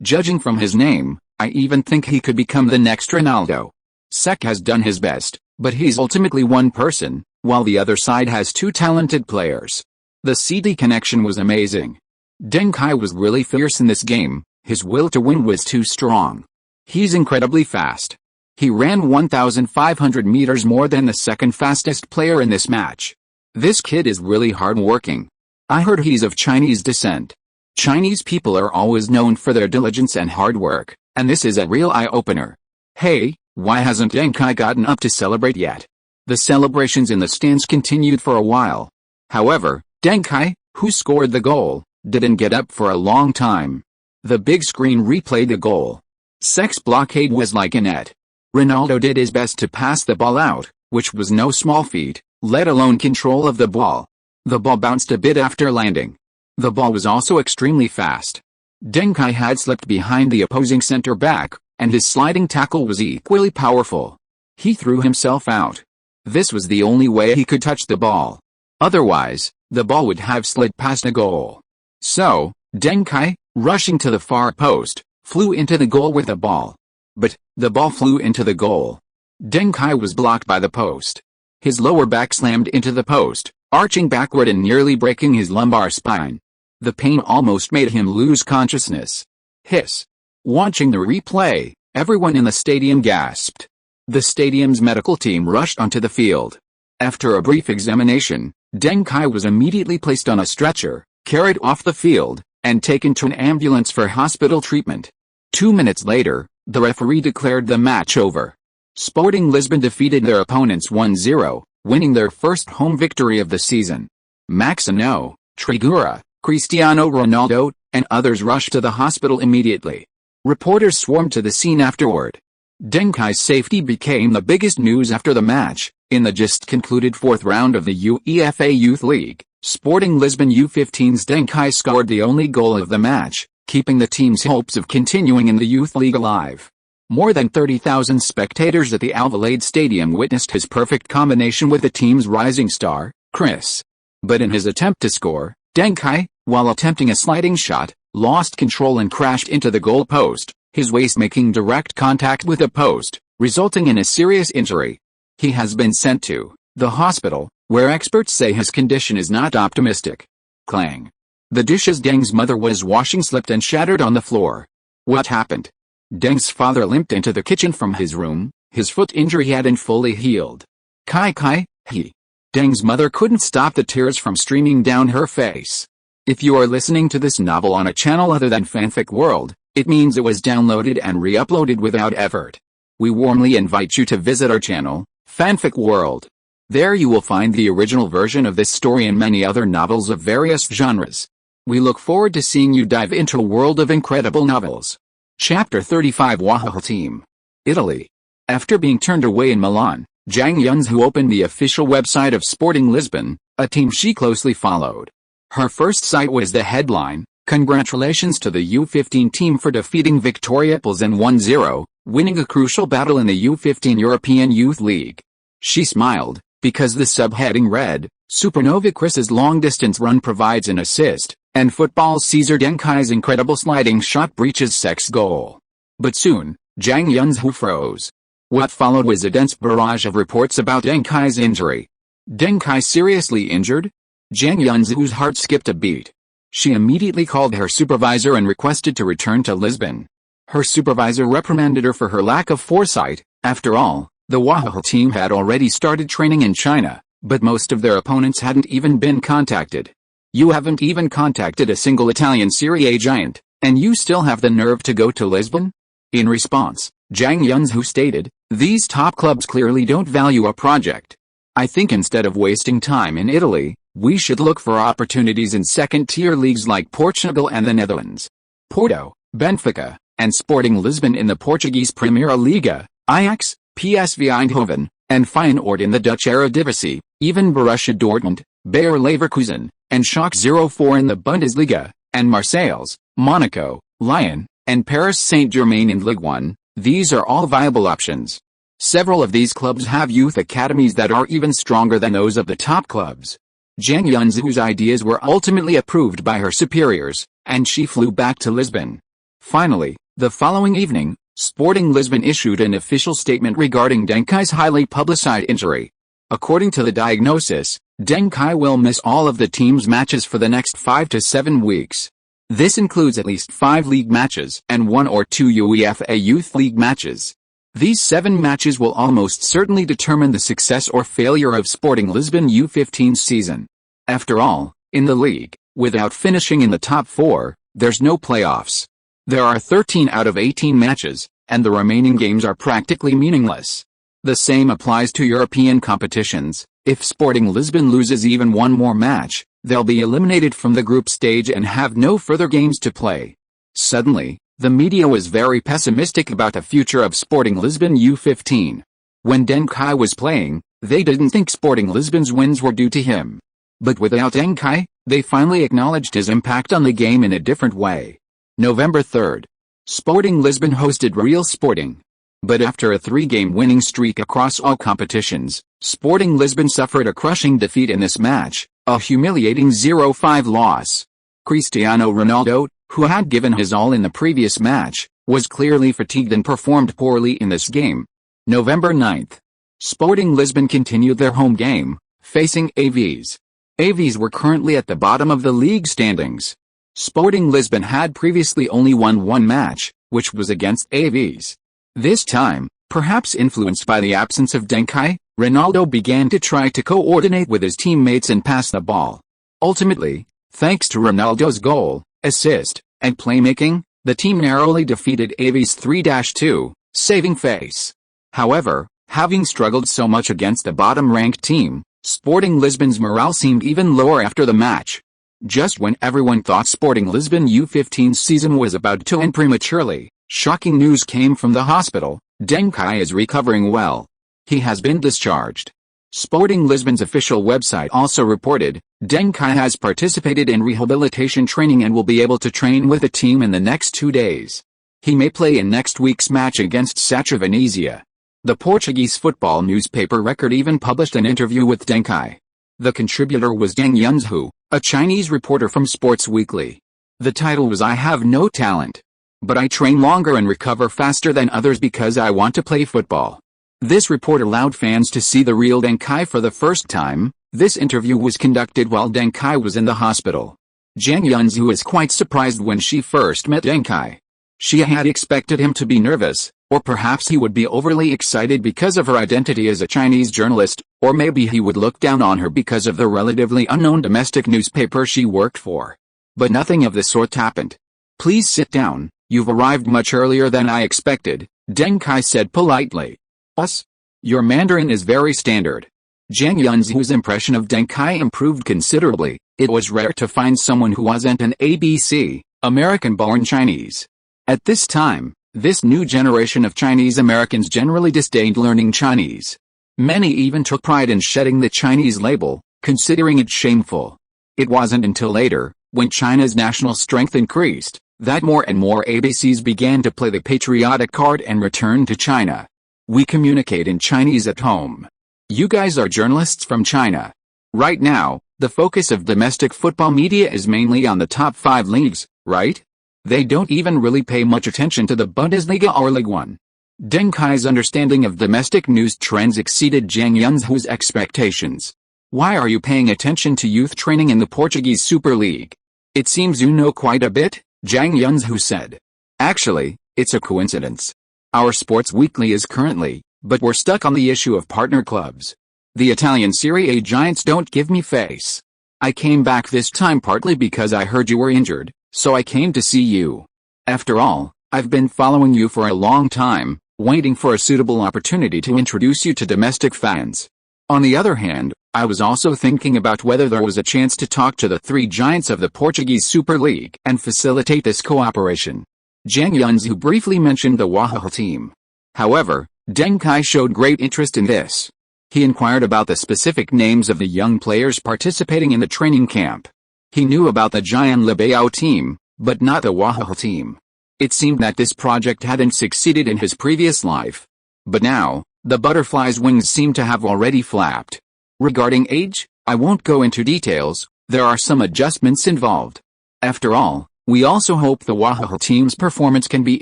Judging from his name, I even think he could become the next Ronaldo. Sek has done his best, but he's ultimately one person, while the other side has 2 talented players. The CD connection was amazing. Deng Kai was really fierce in this game, his will to win was too strong. He's incredibly fast. He ran 1,500 meters more than the second fastest player in this match. This kid is really hard-working. I heard he's of Chinese descent. Chinese people are always known for their diligence and hard work, and this is a real eye-opener. Hey, Why hasn't Deng Kai gotten up to celebrate yet? The celebrations in the stands continued for a while. However, Deng Kai, who scored the goal, didn't get up for a long time. The big screen replayed the goal. Sex blockade was like a net. Ronaldo did his best to pass the ball out, which was no small feat, let alone control of the ball. The ball bounced a bit after landing. The ball was also extremely fast. Deng Kai had slipped behind the opposing center-back, and his sliding tackle was equally powerful. He threw himself out. This was the only way he could touch the ball. Otherwise, the ball would have slid past a goal. So, Deng Kai, rushing to the far post, flew into the goal with the ball. But, the ball flew into the goal. Deng Kai was blocked by the post. His lower back slammed into the post, arching backward and nearly breaking his lumbar spine. The pain almost made him lose consciousness. Hiss. Watching the replay, everyone in the stadium gasped. The stadium's medical team rushed onto the field. After a brief examination, Deng Kai was immediately placed on a stretcher, carried off the field, and taken to an ambulance for hospital treatment. 2 minutes later, the referee declared the match over. Sporting Lisbon defeated their opponents 1-0, winning their first home victory of the season. Maxino, Trigura, Cristiano Ronaldo, and others rushed to the hospital immediately. Reporters swarmed to the scene afterward. Deng Kai's safety became the biggest news after the match. In the just concluded fourth round of the UEFA Youth League, Sporting Lisbon U15's Deng Kai scored the only goal of the match, keeping the team's hopes of continuing in the Youth League alive. More than 30,000 spectators at the Alvalade Stadium witnessed his perfect combination with the team's rising star, Chris. But in his attempt to score, Deng Kai, while attempting a sliding shot, lost control and crashed into the goal post, his waist making direct contact with the post, resulting in a serious injury. He has been sent to the hospital, where experts say his condition is not optimistic. Clang. The dishes Deng's mother was washing slipped and shattered on the floor. What happened? Deng's father limped into the kitchen from his room, his foot injury hadn't fully healed. Kai, he. Deng's mother couldn't stop the tears from streaming down her face. If you are listening to this novel on a channel other than Fanfic World, it means it was downloaded and re-uploaded without effort. We warmly invite you to visit our channel, Fanfic World. There you will find the original version of this story and many other novels of various genres. We look forward to seeing you dive into a world of incredible novels. Chapter 35 Wahoo Team. Italy. After being turned away in Milan, Zhang Yunzhu opened the official website of Sporting Lisbon, a team she closely followed. Her first sight was the headline, "Congratulations to the U15 team for defeating Victoria Pilsen 1-0, winning a crucial battle in the U15 European Youth League." She smiled, because the subheading read, "Supernova Chris's long-distance run provides an assist, and football Caesar Deng Kai's incredible sliding shot breaches Sek's goal." But soon, Zhang Yunzhu froze. What followed was a dense barrage of reports about Deng Kai's injury. Deng Kai seriously injured? Zhang Yunzhu's heart skipped a beat. She immediately called her supervisor and requested to return to Lisbon. Her supervisor reprimanded her for her lack of foresight. After all, the Wahoo team had already started training in China, but most of their opponents hadn't even been contacted. You haven't even contacted a single Italian Serie A giant, and you still have the nerve to go to Lisbon? In response, Zhang Yunzhu stated, "These top clubs clearly don't value a project. I think instead of wasting time in Italy, we should look for opportunities in second-tier leagues like Portugal and the Netherlands. Porto, Benfica, and Sporting Lisbon in the Portuguese Primeira Liga, Ajax, PSV Eindhoven, and Feyenoord in the Dutch Eredivisie, even Borussia Dortmund, Bayer Leverkusen, and Schalke 04 in the Bundesliga, and Marseille's, Monaco, Lyon, and Paris Saint-Germain in Ligue 1, these are all viable options. Several of these clubs have youth academies that are even stronger than those of the top clubs." Zhang Yunzhu's ideas were ultimately approved by her superiors, and she flew back to Lisbon. Finally, the following evening, Sporting Lisbon issued an official statement regarding Deng Kai's highly publicized injury. According to the diagnosis, Deng Kai will miss all of the team's matches for the next 5 to 7 weeks. This includes at least 5 league matches and 1 or 2 UEFA Youth League matches. These 7 matches will almost certainly determine the success or failure of Sporting Lisbon U15's season. After all, in the league, without finishing in the top 4, there's no playoffs. There are 13 out of 18 matches, and the remaining games are practically meaningless. The same applies to European competitions. If Sporting Lisbon loses even one more match, they'll be eliminated from the group stage and have no further games to play. Suddenly, the media was very pessimistic about the future of Sporting Lisbon U15. When Deng Kai was playing, they didn't think Sporting Lisbon's wins were due to him. But without Deng Kai, they finally acknowledged his impact on the game in a different way. November 3rd. Sporting Lisbon hosted Real Sporting. But after a 3-game winning streak across all competitions, Sporting Lisbon suffered a crushing defeat in this match, a humiliating 0-5 loss. Cristiano Ronaldo, who had given his all in the previous match, was clearly fatigued and performed poorly in this game. November 9th. Sporting Lisbon continued their home game, facing Aves. Aves were currently at the bottom of the league standings. Sporting Lisbon had previously only won one match, which was against Aves. This time, perhaps influenced by the absence of Deng Kai, Ronaldo began to try to coordinate with his teammates and pass the ball. Ultimately, thanks to Ronaldo's goal, assist, and playmaking, the team narrowly defeated Aves 3-2, saving face. However, having struggled so much against the bottom-ranked team, Sporting Lisbon's morale seemed even lower after the match. Just when everyone thought Sporting Lisbon U15's season was about to end prematurely, shocking news came from the hospital. Deng Kai is recovering well. He has been discharged. Sporting Lisbon's official website also reported, Deng Kai has participated in rehabilitation training and will be able to train with the team in the next 2 days. He may play in next week's match against Sacra Venezia. The Portuguese football newspaper Record even published an interview with Deng Kai. The contributor was Deng Yunzhu, a Chinese reporter from Sports Weekly. The title was I have no talent. But I train longer and recover faster than others because I want to play football. This report allowed fans to see the real Deng Kai for the first time. This interview was conducted while Deng Kai was in the hospital. Zhang Yunzhu was quite surprised when she first met Deng Kai. She had expected him to be nervous, or perhaps he would be overly excited because of her identity as a Chinese journalist, or maybe he would look down on her because of the relatively unknown domestic newspaper she worked for. But nothing of the sort happened. Please sit down, you've arrived much earlier than I expected, Deng Kai said politely. Us? Your Mandarin is very standard. Zhang Yunzhu's impression of Deng Kai improved considerably. It was rare to find someone who wasn't an ABC, American-born Chinese. At this time, this new generation of Chinese Americans generally disdained learning Chinese. Many even took pride in shedding the Chinese label, considering it shameful. It wasn't until later, when China's national strength increased, that more and more ABCs began to play the patriotic card and return to China. We communicate in Chinese at home. You guys are journalists from China. Right now, the focus of domestic football media is mainly on the top 5 leagues, right? They don't even really pay much attention to the Bundesliga or Ligue 1. Deng Kai's understanding of domestic news trends exceeded Zhang Yunzhu's expectations. Why are you paying attention to youth training in the Portuguese Super League? It seems you know quite a bit, Zhang Yunzhu said. Actually, it's a coincidence. Our Sports Weekly is currently, but we're stuck on the issue of partner clubs. The Italian Serie A giants don't give me face. I came back this time partly because I heard you were injured, so I came to see you. After all, I've been following you for a long time, waiting for a suitable opportunity to introduce you to domestic fans. On the other hand, I was also thinking about whether there was a chance to talk to the 3 giants of the Portuguese Super League and facilitate this cooperation. Zhang Yunzhu briefly mentioned the Wahoo team. However, Deng Kai showed great interest in this. He inquired about the specific names of the young players participating in the training camp. He knew about the Giant Lebeau team, but not the Wahoo team. It seemed that this project hadn't succeeded in his previous life. But now, the butterfly's wings seem to have already flapped. Regarding age, I won't go into details, there are some adjustments involved. After all, we also hope the Wahoo team's performance can be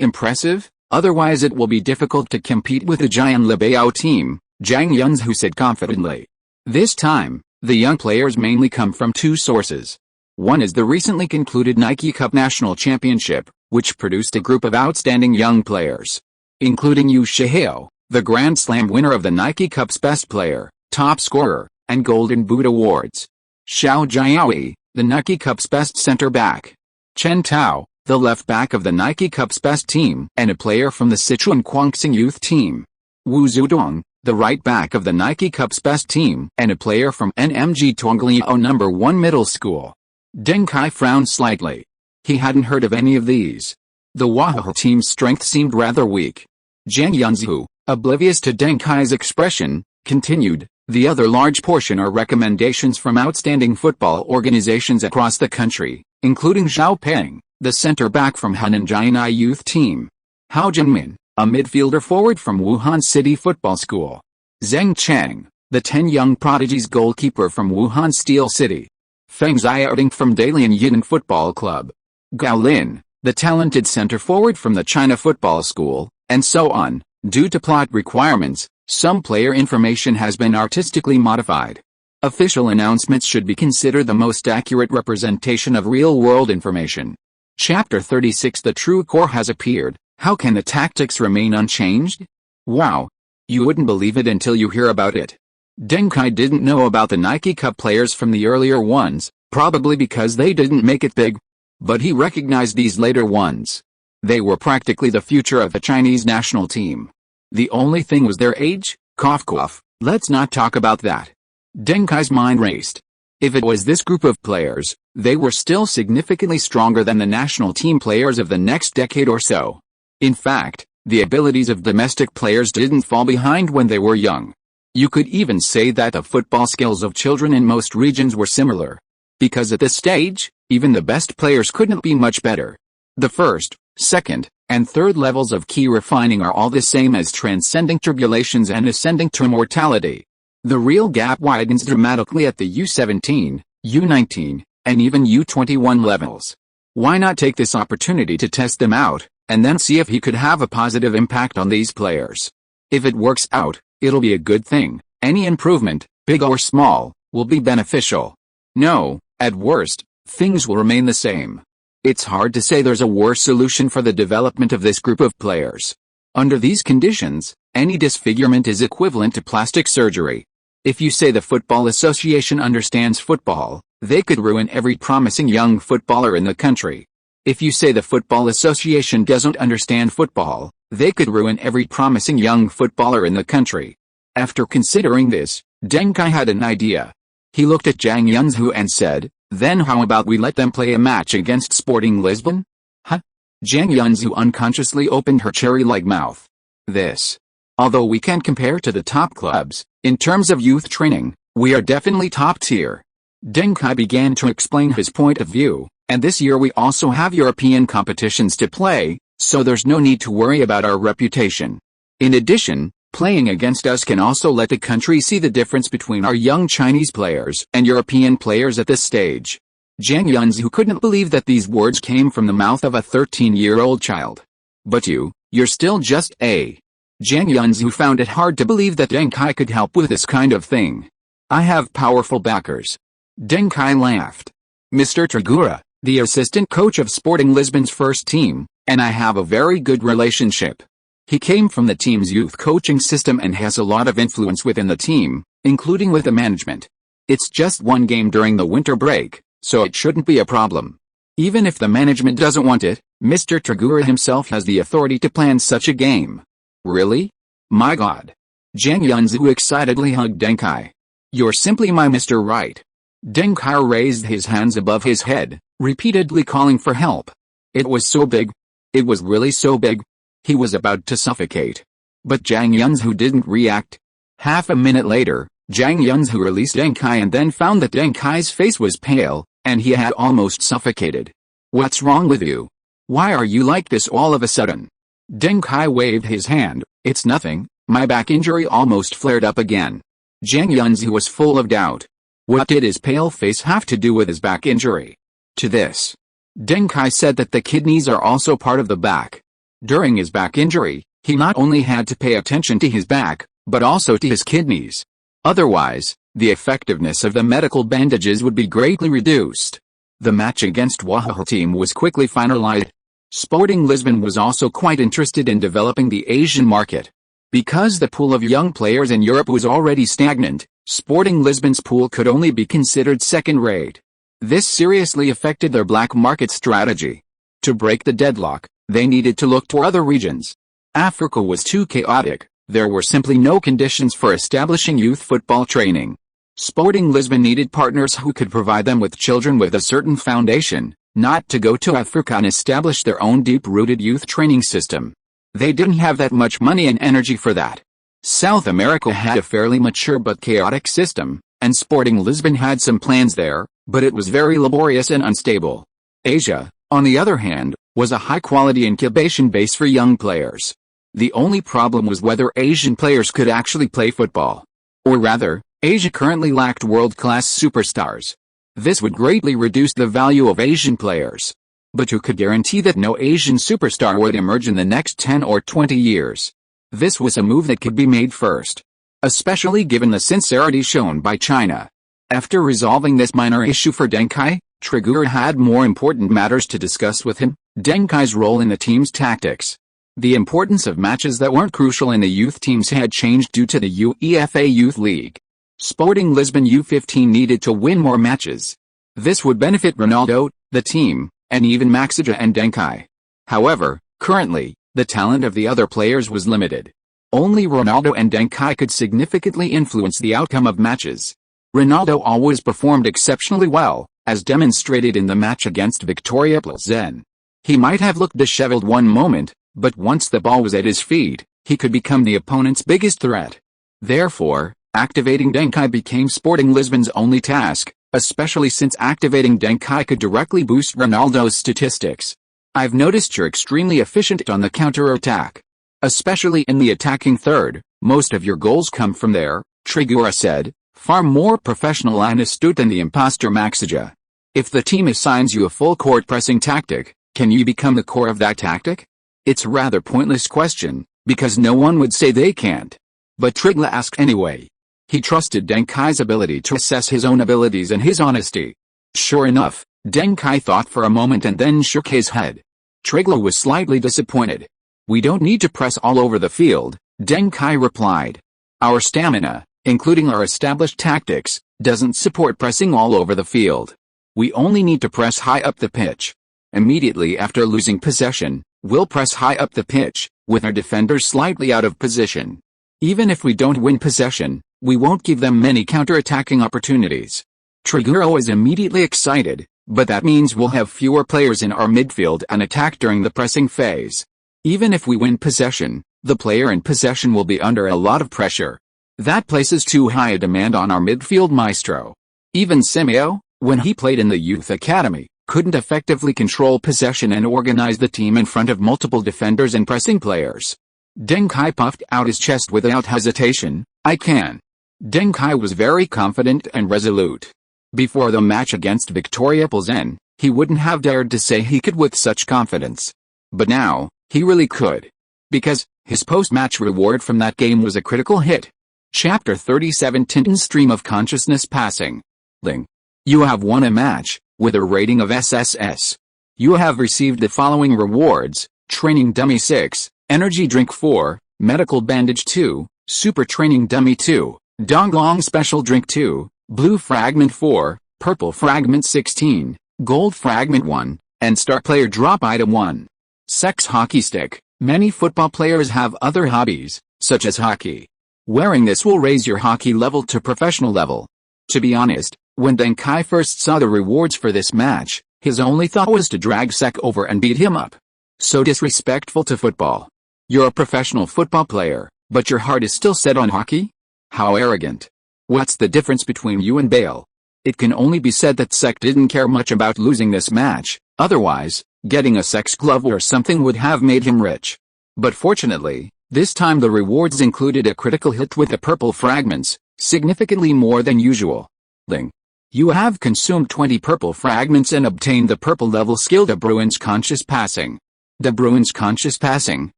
impressive, otherwise it will be difficult to compete with the Giant Lebeau team, Zhang Yunzhu said confidently. This time, the young players mainly come from 2 sources. One is the recently concluded Nike Cup National Championship, which produced a group of outstanding young players, including Yu Shihao, the Grand Slam winner of the Nike Cup's Best Player, Top Scorer, and Golden Boot awards. Xiao Jiaoyi, the Nike Cup's Best Center Back. Chen Tao, the left back of the Nike Cup's best team and a player from the Sichuan Kwangsing youth team. Wu Zudong, the right back of the Nike Cup's best team and a player from NMG Tonglio No. 1 middle school. Deng Kai frowned slightly. He hadn't heard of any of these. The Wahoo team's strength seemed rather weak. Zhang Yunzhu, oblivious to Deng Kai's expression, continued, the other large portion are recommendations from outstanding football organizations across the country, including Zhao Peng, the center-back from Henan Jian'ai youth team. Hao Jinmin, a midfielder forward from Wuhan City Football School. Zheng Cheng, the 10 young prodigies goalkeeper from Wuhan Steel City. Feng Xiaoding from Dalian Yidan Football Club. Gao Lin, the talented center forward from the China Football School, and so on. Due to plot requirements, some player information has been artistically modified. Official announcements should be considered the most accurate representation of real-world information. Chapter 36 The true core has appeared. How can the tactics remain unchanged? Wow! You wouldn't believe it until you hear about it. Deng Kai didn't know about the Nike Cup players from the earlier ones, probably because they didn't make it big. But he recognized these later ones. They were practically the future of the Chinese national team. The only thing was their age. Cough cough, let's not talk about that. Deng Kai's mind raced. If it was this group of players, they were still significantly stronger than the national team players of the next decade or so. In fact, the abilities of domestic players didn't fall behind when they were young. You could even say that the football skills of children in most regions were similar. Because at this stage, even the best players couldn't be much better. The first, second, and third levels of key refining are all the same as transcending tribulations and ascending to immortality. The real gap widens dramatically at the U17, U19, and even U21 levels. Why not take this opportunity to test them out, and then see if he could have a positive impact on these players? If it works out, it'll be a good thing. Any improvement, big or small, will be beneficial. No, at worst, things will remain the same. It's hard to say there's a worse solution for the development of this group of players. Under these conditions, any disfigurement is equivalent to plastic surgery. If you say the Football Association understands football, they could ruin every promising young footballer in the country. If you say the Football Association doesn't understand football, they could ruin every promising young footballer in the country. After considering this, Deng Kai had an idea. He looked at Zhang Yunzhu and said, then how about we let them play a match against Sporting Lisbon? Huh? Zhang Yunzhu unconsciously opened her cherry-like mouth. This. Although we can't compare to the top clubs, in terms of youth training, we are definitely top tier. Deng Kai began to explain his point of view, and this year we also have European competitions to play, so there's no need to worry about our reputation. In addition, playing against us can also let the country see the difference between our young Chinese players and European players at this stage. Zhang Yunzhu couldn't believe that these words came from the mouth of a 13-year-old child. But you're still just a... Zhang Yunzhu found it hard to believe that Deng Kai could help with this kind of thing. I have powerful backers. Deng Kai laughed. Mr. Tragura, the assistant coach of Sporting Lisbon's first team, and I have a very good relationship. He came from the team's youth coaching system and has a lot of influence within the team, including with the management. It's just one game during the winter break, so it shouldn't be a problem. Even if the management doesn't want it, Mr. Tragura himself has the authority to plan such a game. Really? My God. Zhang Yunzhu excitedly hugged Deng Kai. You're simply my Mr. Right. Deng Kai raised his hands above his head, repeatedly calling for help. It was so big. It was really so big. He was about to suffocate. But Zhang Yunzhu didn't react. Half a minute later, Zhang Yunzhu released Deng Kai and then found that Deng Kai's face was pale, and he had almost suffocated. What's wrong with you? Why are you like this all of a sudden? Deng Kai waved his hand. It's nothing, my back injury almost flared up again. Zhang Yunzhu was full of doubt. What did his pale face have to do with his back injury? To this, Deng Kai said that the kidneys are also part of the back. During his back injury, he not only had to pay attention to his back, but also to his kidneys. Otherwise, the effectiveness of the medical bandages would be greatly reduced. The match against Wahoo team was quickly finalized. Sporting Lisbon was also quite interested in developing the Asian market. Because the pool of young players in Europe was already stagnant, Sporting Lisbon's pool could only be considered second-rate. This seriously affected their black market strategy. To break the deadlock, they needed to look to other regions. Africa was too chaotic. There were simply no conditions for establishing youth football training. Sporting Lisbon needed partners who could provide them with children with a certain foundation, not to go to Africa and establish their own deep-rooted youth training system. They didn't have that much money and energy for that. South America had a fairly mature but chaotic system, and Sporting Lisbon had some plans there, but it was very laborious and unstable. Asia, on the other hand, was a high-quality incubation base for young players. The only problem was whether Asian players could actually play football. Or rather, Asia currently lacked world-class superstars. This would greatly reduce the value of Asian players. But who could guarantee that no Asian superstar would emerge in the next 10 or 20 years? This was a move that could be made first. Especially given the sincerity shown by China. After resolving this minor issue for Deng Kai, Trigueros had more important matters to discuss with him: Deng Kai's role in the team's tactics. The importance of matches that weren't crucial in the youth teams had changed due to the UEFA Youth League. Sporting Lisbon U15 needed to win more matches. This would benefit Ronaldo, the team, and even Maxija and Deng Kai. However, currently, the talent of the other players was limited. Only Ronaldo and Deng Kai could significantly influence the outcome of matches. Ronaldo always performed exceptionally well, as demonstrated in the match against Victoria Plzen. He might have looked disheveled one moment, but once the ball was at his feet, he could become the opponent's biggest threat. Therefore, activating Deng Kai became Sporting Lisbon's only task, especially since activating Deng Kai could directly boost Ronaldo's statistics. I've noticed you're extremely efficient on the counter-attack. Especially in the attacking third, most of your goals come from there, Trigueros said, far more professional and astute than the imposter Maxija. If the team assigns you a full-court pressing tactic, can you become the core of that tactic? It's a rather pointless question, because no one would say they can't. But Trigueros asked anyway. He trusted Deng Kai's ability to assess his own abilities and his honesty. Sure enough, Deng Kai thought for a moment and then shook his head. Trigueros was slightly disappointed. We don't need to press all over the field, Deng Kai replied. Our stamina, including our established tactics, doesn't support pressing all over the field. We only need to press high up the pitch. Immediately after losing possession, we'll press high up the pitch, with our defenders slightly out of position. Even if we don't win possession, we won't give them many counter-attacking opportunities. Trigueros is immediately excited, but that means we'll have fewer players in our midfield and attack during the pressing phase. Even if we win possession, the player in possession will be under a lot of pressure. That places too high a demand on our midfield maestro. Even Simeo, when he played in the youth academy, couldn't effectively control possession and organize the team in front of multiple defenders and pressing players. Deng Kai puffed out his chest without hesitation. I can. Deng Kai was very confident and resolute. Before the match against Victoria Plzen, he wouldn't have dared to say he could with such confidence. But now, he really could. Because, his post-match reward from that game was a critical hit. Chapter 37 Tintin's Stream of Consciousness Passing. Ling. You have won a match, with a rating of SSS. You have received the following rewards: Training Dummy 6, Energy Drink 4, Medical Bandage 2, Super Training Dummy 2, Donglong Special Drink 2, Blue Fragment 4, Purple Fragment 16, Gold Fragment 1, and Star Player Drop Item 1. Sex Hockey Stick. Many football players have other hobbies, such as hockey. Wearing this will raise your hockey level to professional level. To be honest, when Deng Kai first saw the rewards for this match, his only thought was to drag Sek over and beat him up. So disrespectful to football. You're a professional football player, but your heart is still set on hockey? How arrogant. What's the difference between you and Bale? It can only be said that Sek didn't care much about losing this match, otherwise, getting a Sek's glove or something would have made him rich. But fortunately, this time the rewards included a critical hit with the purple fragments, significantly more than usual. Ling. You have consumed 20 purple fragments and obtained the purple level skill De Bruyne's Conscious Passing. De Bruyne's Conscious Passing.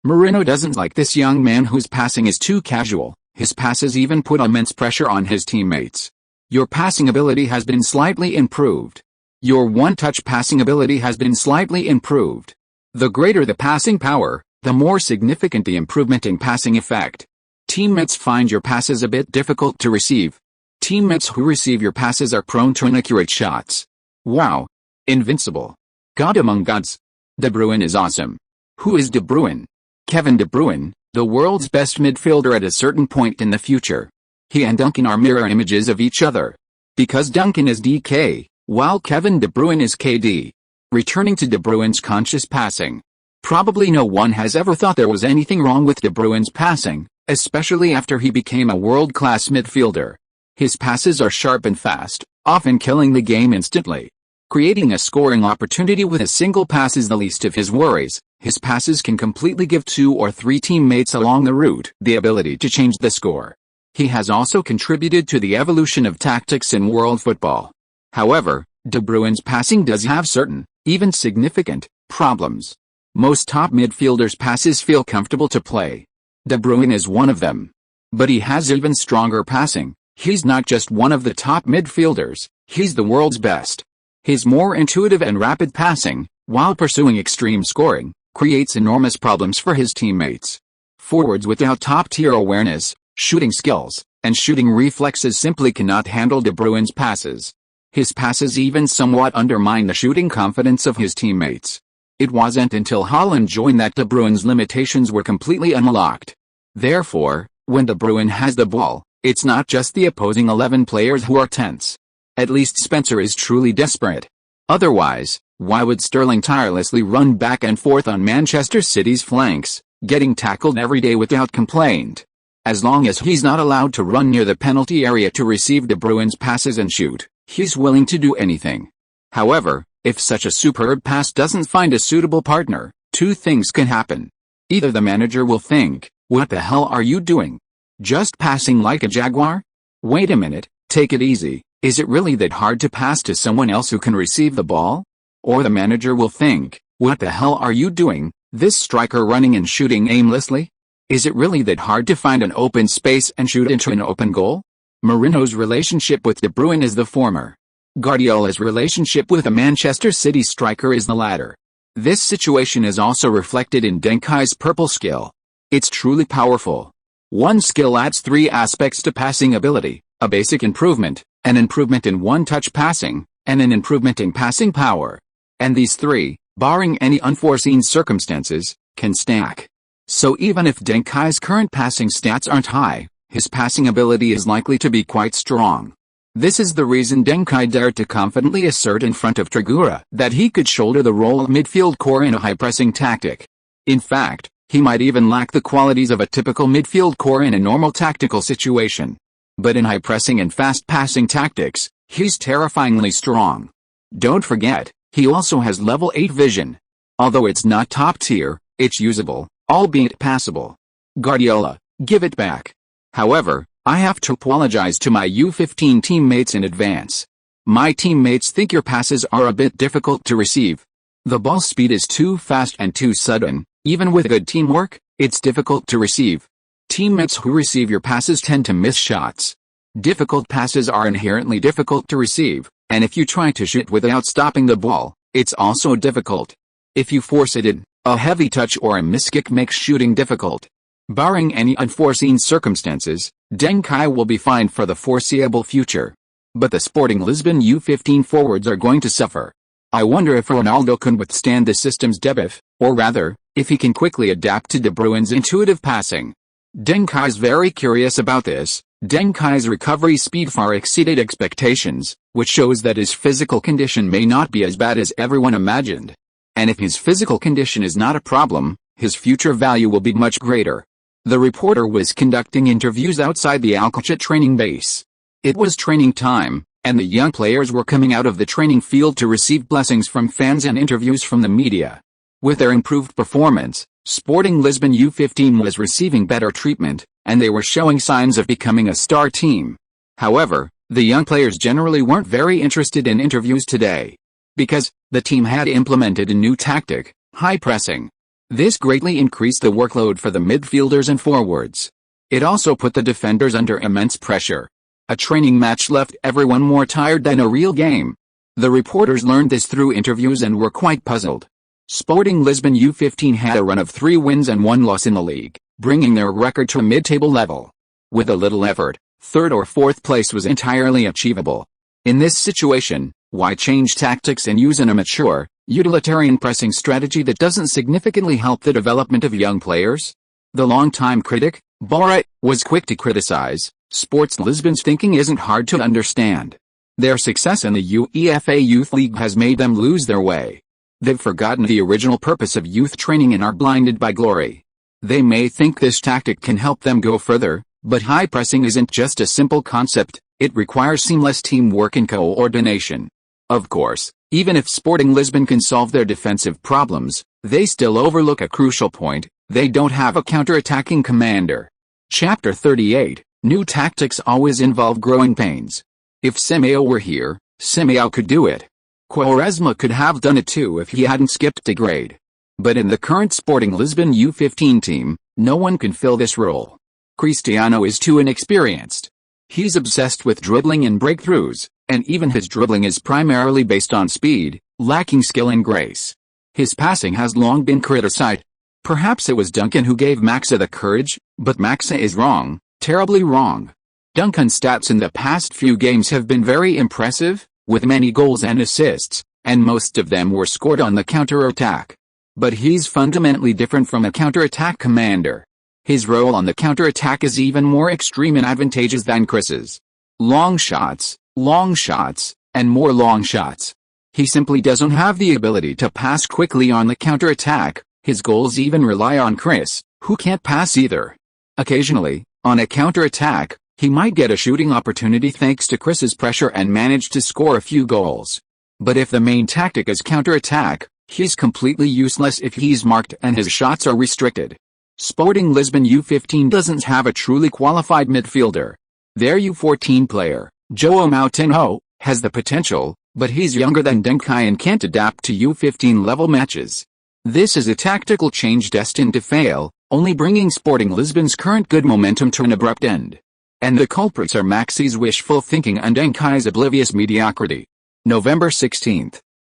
Marino doesn't like this young man whose passing is too casual. His passes even put immense pressure on his teammates. Your passing ability has been slightly improved. Your one-touch passing ability has been slightly improved. The greater the passing power, the more significant the improvement in passing effect. Teammates find your passes a bit difficult to receive. Teammates who receive your passes are prone to inaccurate shots. Wow. Invincible. God among gods. De Bruyne is awesome. Who is De Bruyne? Kevin De Bruyne, the world's best midfielder at a certain point in the future. He and Duncan are mirror images of each other. Because Duncan is DK, while Kevin De Bruyne is KD. Returning to De Bruyne's conscious passing. Probably no one has ever thought there was anything wrong with De Bruyne's passing, especially after he became a world-class midfielder. His passes are sharp and fast, often killing the game instantly. Creating a scoring opportunity with a single pass is the least of his worries. His passes can completely give 2 or 3 teammates along the route the ability to change the score. He has also contributed to the evolution of tactics in world football. However, De Bruyne's passing does have certain, even significant, problems. Most top midfielders' passes feel comfortable to play. De Bruyne is one of them. But he has even stronger passing. He's not just one of the top midfielders, he's the world's best. His more intuitive and rapid passing, while pursuing extreme scoring, creates enormous problems for his teammates. Forwards without top-tier awareness, shooting skills, and shooting reflexes simply cannot handle De Bruyne's passes. His passes even somewhat undermine the shooting confidence of his teammates. It wasn't until Haaland joined that De Bruyne's limitations were completely unlocked. Therefore, when De Bruyne has the ball, it's not just the opposing 11 players who are tense. At least Spencer is truly desperate. Otherwise, why would Sterling tirelessly run back and forth on Manchester City's flanks, getting tackled every day without complaint? As long as he's not allowed to run near the penalty area to receive De Bruyne's passes and shoot, he's willing to do anything. However, if such a superb pass doesn't find a suitable partner, 2 things can happen. Either the manager will think, "What the hell are you doing? Just passing like a jaguar? Wait a minute, take it easy, is it really that hard to pass to someone else who can receive the ball?" Or the manager will think, "What the hell are you doing, this striker running and shooting aimlessly? Is it really that hard to find an open space and shoot into an open goal?" Mourinho's relationship with De Bruyne is the former. Guardiola's relationship with a Manchester City striker is the latter. This situation is also reflected in Deng Kai's purple skill. It's truly powerful. One skill adds 3 aspects to passing ability: a basic improvement, an improvement in one-touch passing, and an improvement in passing power. And these 3, barring any unforeseen circumstances, can stack. So even if Deng Kai's current passing stats aren't high, his passing ability is likely to be quite strong. This is the reason Deng Kai dared to confidently assert in front of Trigura that he could shoulder the role of midfield core in a high-pressing tactic. In fact, he might even lack the qualities of a typical midfield core in a normal tactical situation. But in high-pressing and fast-passing tactics, he's terrifyingly strong. Don't forget, he also has level 8 vision. Although it's not top-tier, it's usable, albeit passable. Guardiola, give it back. However, I have to apologize to my U15 teammates in advance. My teammates think your passes are a bit difficult to receive. The ball speed is too fast and too sudden. Even with good teamwork, it's difficult to receive. Teammates who receive your passes tend to miss shots. Difficult passes are inherently difficult to receive, and if you try to shoot without stopping the ball, it's also difficult. If you force it in, a heavy touch or a miskick makes shooting difficult. Barring any unforeseen circumstances, Deng Kai will be fine for the foreseeable future. But the Sporting Lisbon U15 forwards are going to suffer. I wonder if Ronaldo can withstand the system's depth, or rather, if he can quickly adapt to De Bruyne's intuitive passing. Deng Kai's very curious about this. Deng Kai's recovery speed far exceeded expectations, which shows that his physical condition may not be as bad as everyone imagined. And if his physical condition is not a problem, his future value will be much greater. The reporter was conducting interviews outside the Alcochete training base. It was training time, and the young players were coming out of the training field to receive blessings from fans and interviews from the media. With their improved performance, Sporting Lisbon U15 was receiving better treatment, and they were showing signs of becoming a star team. However, the young players generally weren't very interested in interviews today. Because, the team had implemented a new tactic, high pressing. This greatly increased the workload for the midfielders and forwards. It also put the defenders under immense pressure. A training match left everyone more tired than a real game. The reporters learned this through interviews and were quite puzzled. Sporting Lisbon U15 had a run of 3 wins and 1 loss in the league, bringing their record to a mid-table level. With a little effort, 3rd or 4th place was entirely achievable. In this situation, why change tactics and use an immature, Utilitarian pressing strategy that doesn't significantly help the development of young players? The longtime critic, Borat, was quick to criticize, Sports Lisbon's thinking isn't hard to understand. Their success in the UEFA Youth League has made them lose their way. They've forgotten the original purpose of youth training and are blinded by glory. They may think this tactic can help them go further, but high pressing isn't just a simple concept, it requires seamless teamwork and coordination. Of course, even if Sporting Lisbon can solve their defensive problems, they still overlook a crucial point: they don't have a counter-attacking commander. Chapter 38, New tactics always involve growing pains. If Simeão were here, Simeão could do it. Quaresma could have done it too if he hadn't skipped a grade. But in the current Sporting Lisbon U15 team, no one can fill this role. Cristiano is too inexperienced. He's obsessed with dribbling and breakthroughs, and even his dribbling is primarily based on speed, lacking skill and grace. His passing has long been criticized. Perhaps it was Duncan who gave Maxa the courage, but Maxa is wrong, terribly wrong. Duncan's stats in the past few games have been very impressive, with many goals and assists, and most of them were scored on the counter-attack. But he's fundamentally different from a counter-attack commander. His role on the counter-attack is even more extreme and advantageous than Chris's. Long shots, and more long shots. He simply doesn't have the ability to pass quickly on the counter-attack. His goals even rely on Chris, who can't pass either. Occasionally, on a counter-attack, he might get a shooting opportunity thanks to Chris's pressure and manage to score a few goals. But if the main tactic is counter-attack, he's completely useless if he's marked and his shots are restricted. Sporting Lisbon U15 doesn't have a truly qualified midfielder. Their U14 player, João Moutinho, has the potential, but he's younger than Deng Kai and can't adapt to U15 level matches. This is a tactical change destined to fail, only bringing Sporting Lisbon's current good momentum to an abrupt end. And the culprits are Maxi's wishful thinking and Deng Kai's oblivious mediocrity. November 16.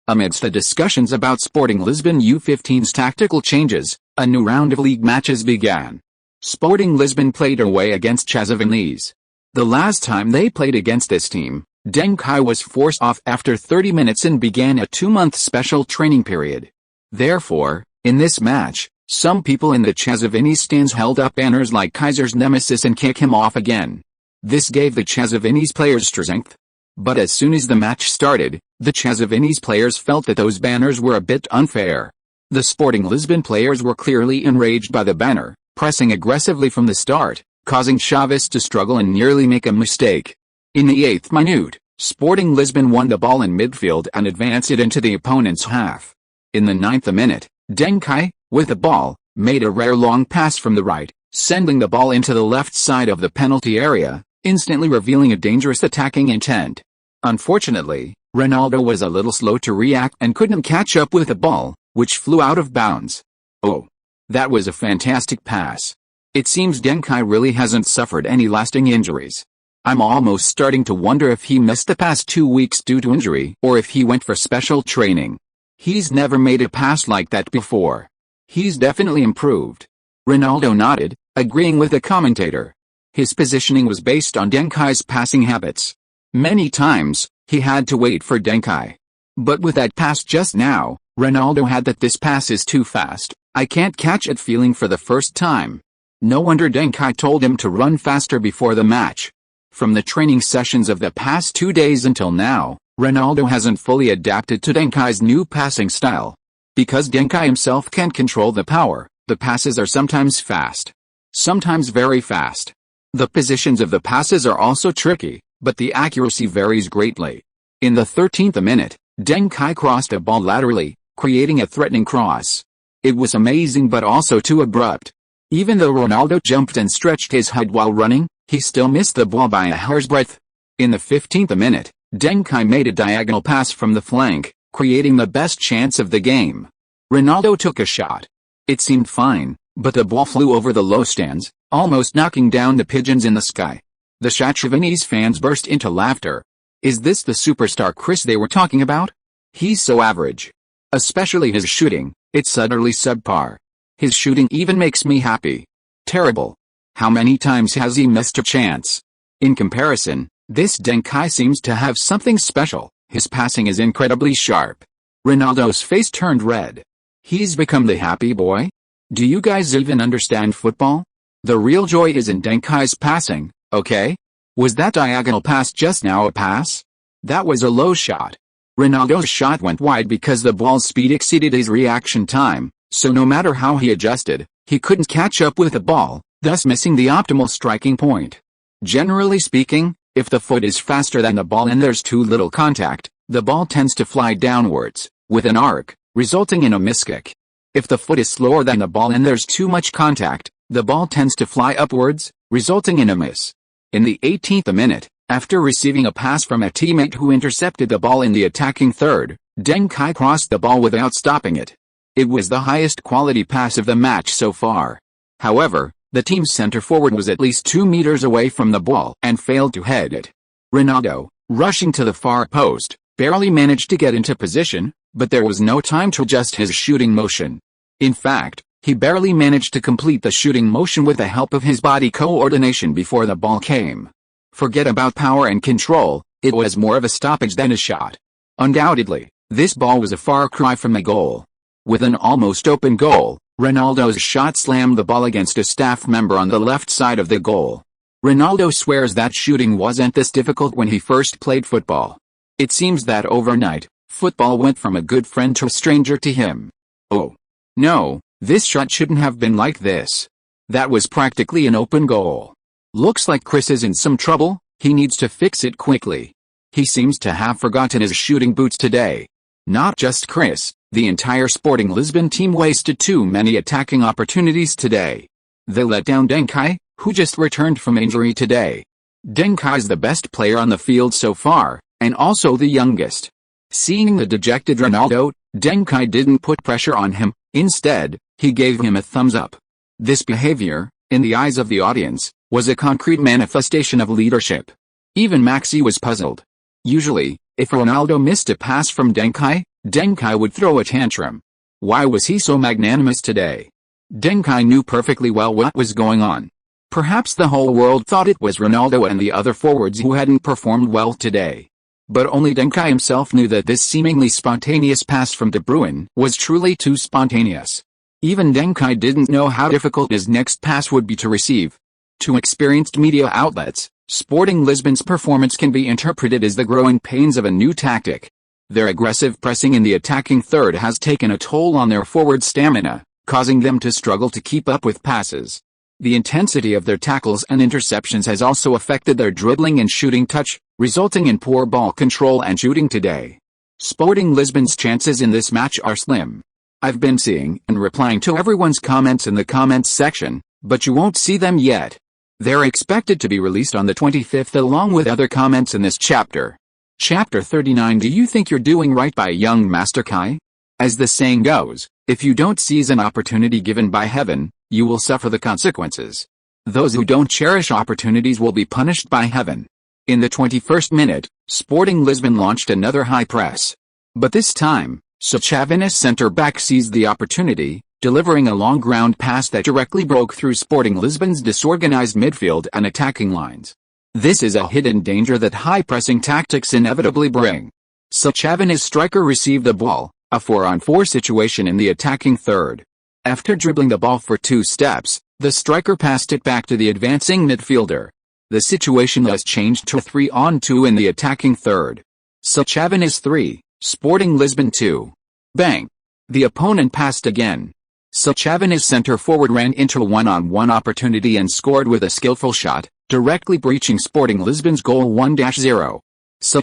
Amidst the discussions about Sporting Lisbon U15's tactical changes, a new round of league matches began. Sporting Lisbon played away against Chazavinese. The last time they played against this team, Deng Kai was forced off after 30 minutes and began a 2-month special training period. Therefore, in this match, some people in the Chazavinese stands held up banners like Kaiser's nemesis and kick him off again. This gave the Chazavinese players strength. But as soon as the match started, the Chazavinese players felt that those banners were a bit unfair. The Sporting Lisbon players were clearly enraged by the banner, pressing aggressively from the start, causing Chaves to struggle and nearly make a mistake. In the 8th minute, Sporting Lisbon won the ball in midfield and advanced it into the opponent's half. In the 9th minute, Deng Kai, with the ball, made a rare long pass from the right, sending the ball into the left side of the penalty area, instantly revealing a dangerous attacking intent. Unfortunately, Ronaldo was a little slow to react and couldn't catch up with the ball, which flew out of bounds. Oh, that was a fantastic pass. It seems Deng Kai really hasn't suffered any lasting injuries. I'm almost starting to wonder if he missed the past 2 weeks due to injury or if he went for special training. He's never made a pass like that before. He's definitely improved. Ronaldo nodded, agreeing with the commentator. His positioning was based on Deng Kai's passing habits. Many times, he had to wait for Deng Kai. But with that pass just now, Ronaldo had that "this pass is too fast, I can't catch it" feeling for the first time. No wonder Deng Kai told him to run faster before the match. From the training sessions of the past 2 days until now, Ronaldo hasn't fully adapted to Deng Kai's new passing style. Because Deng Kai himself can't control the power, the passes are sometimes fast. Sometimes very fast. The positions of the passes are also tricky, but the accuracy varies greatly. In the 13th minute, Deng Kai crossed a ball laterally, creating a threatening cross. It was amazing but also too abrupt. Even though Ronaldo jumped and stretched his height while running, he still missed the ball by a hair's breadth. In the 15th minute, Deng Kai made a diagonal pass from the flank, creating the best chance of the game. Ronaldo took a shot. It seemed fine, but the ball flew over the low stands, almost knocking down the pigeons in the sky. The Chazavinese fans burst into laughter. Is this the superstar Chris they were talking about? He's so average. Especially his shooting, it's utterly subpar. His shooting even makes me happy. Terrible. How many times has he missed a chance? In comparison, this Deng Kai seems to have something special. His passing is incredibly sharp. Ronaldo's face turned red. He's become the happy boy? Do you guys even understand football? The real joy is in Deng Kai's passing, okay? Was that diagonal pass just now a pass? That was a low shot. Ronaldo's shot went wide because the ball's speed exceeded his reaction time, so no matter how he adjusted, he couldn't catch up with the ball, thus missing the optimal striking point. Generally speaking, if the foot is faster than the ball and there's too little contact, the ball tends to fly downwards, with an arc, resulting in a miskick. If the foot is slower than the ball and there's too much contact, the ball tends to fly upwards, resulting in a miss. In the 18th minute, after receiving a pass from a teammate who intercepted the ball in the attacking third, Deng Kai crossed the ball without stopping it. It was the highest quality pass of the match so far. However, the team's center forward was at least 2 meters away from the ball and failed to head it. Ronaldo, rushing to the far post, barely managed to get into position, but there was no time to adjust his shooting motion. In fact, he barely managed to complete the shooting motion with the help of his body coordination before the ball came. Forget about power and control, it was more of a stoppage than a shot. Undoubtedly, this ball was a far cry from a goal. With an almost open goal, Ronaldo's shot slammed the ball against a staff member on the left side of the goal. Ronaldo swears that shooting wasn't this difficult when he first played football. It seems that overnight, football went from a good friend to a stranger to him. Oh. No, this shot shouldn't have been like this. That was practically an open goal. Looks like Chris is in some trouble, he needs to fix it quickly. He seems to have forgotten his shooting boots today. Not just Chris, the entire Sporting Lisbon team wasted too many attacking opportunities today. They let down Deng Kai, who just returned from injury today. Deng Kai's the best player on the field so far, and also the youngest. Seeing the dejected Ronaldo, Deng Kai didn't put pressure on him, instead, he gave him a thumbs up. This behavior, in the eyes of the audience, was a concrete manifestation of leadership. Even Messi was puzzled. Usually, if Ronaldo missed a pass from Deng Kai would throw a tantrum. Why was he so magnanimous today? Deng Kai knew perfectly well what was going on. Perhaps the whole world thought it was Ronaldo and the other forwards who hadn't performed well today. But only Deng Kai himself knew that this seemingly spontaneous pass from De Bruyne was truly too spontaneous. Even Deng Kai didn't know how difficult his next pass would be to receive. To experienced media outlets, Sporting Lisbon's performance can be interpreted as the growing pains of a new tactic. Their aggressive pressing in the attacking third has taken a toll on their forward stamina, causing them to struggle to keep up with passes. The intensity of their tackles and interceptions has also affected their dribbling and shooting touch, resulting in poor ball control and shooting today. Sporting Lisbon's chances in this match are slim. I've been seeing and replying to everyone's comments in the comments section, but you won't see them yet. They're expected to be released on the 25th along with other comments in this chapter. Chapter 39. Do you think you're doing right by young Master Kai? As the saying goes, if you don't seize an opportunity given by heaven, you will suffer the consequences. Those who don't cherish opportunities will be punished by heaven. In the 21st minute, Sporting Lisbon launched another high press. But this time, Chavin's centre-back seized the opportunity, delivering a long ground pass that directly broke through Sporting Lisbon's disorganized midfield and attacking lines. This is a hidden danger that high-pressing tactics inevitably bring. Chavin's striker received the ball, a 4-on-4 situation in the attacking third. After dribbling the ball for 2 steps, the striker passed it back to the advancing midfielder. The situation thus changed to 3-on-2 in the attacking third. Chavin's 3, Sporting Lisbon 2. Bang! The opponent passed again. Chavin's center forward ran into a 1-on-1 opportunity and scored with a skillful shot, directly breaching Sporting Lisbon's goal 1-0.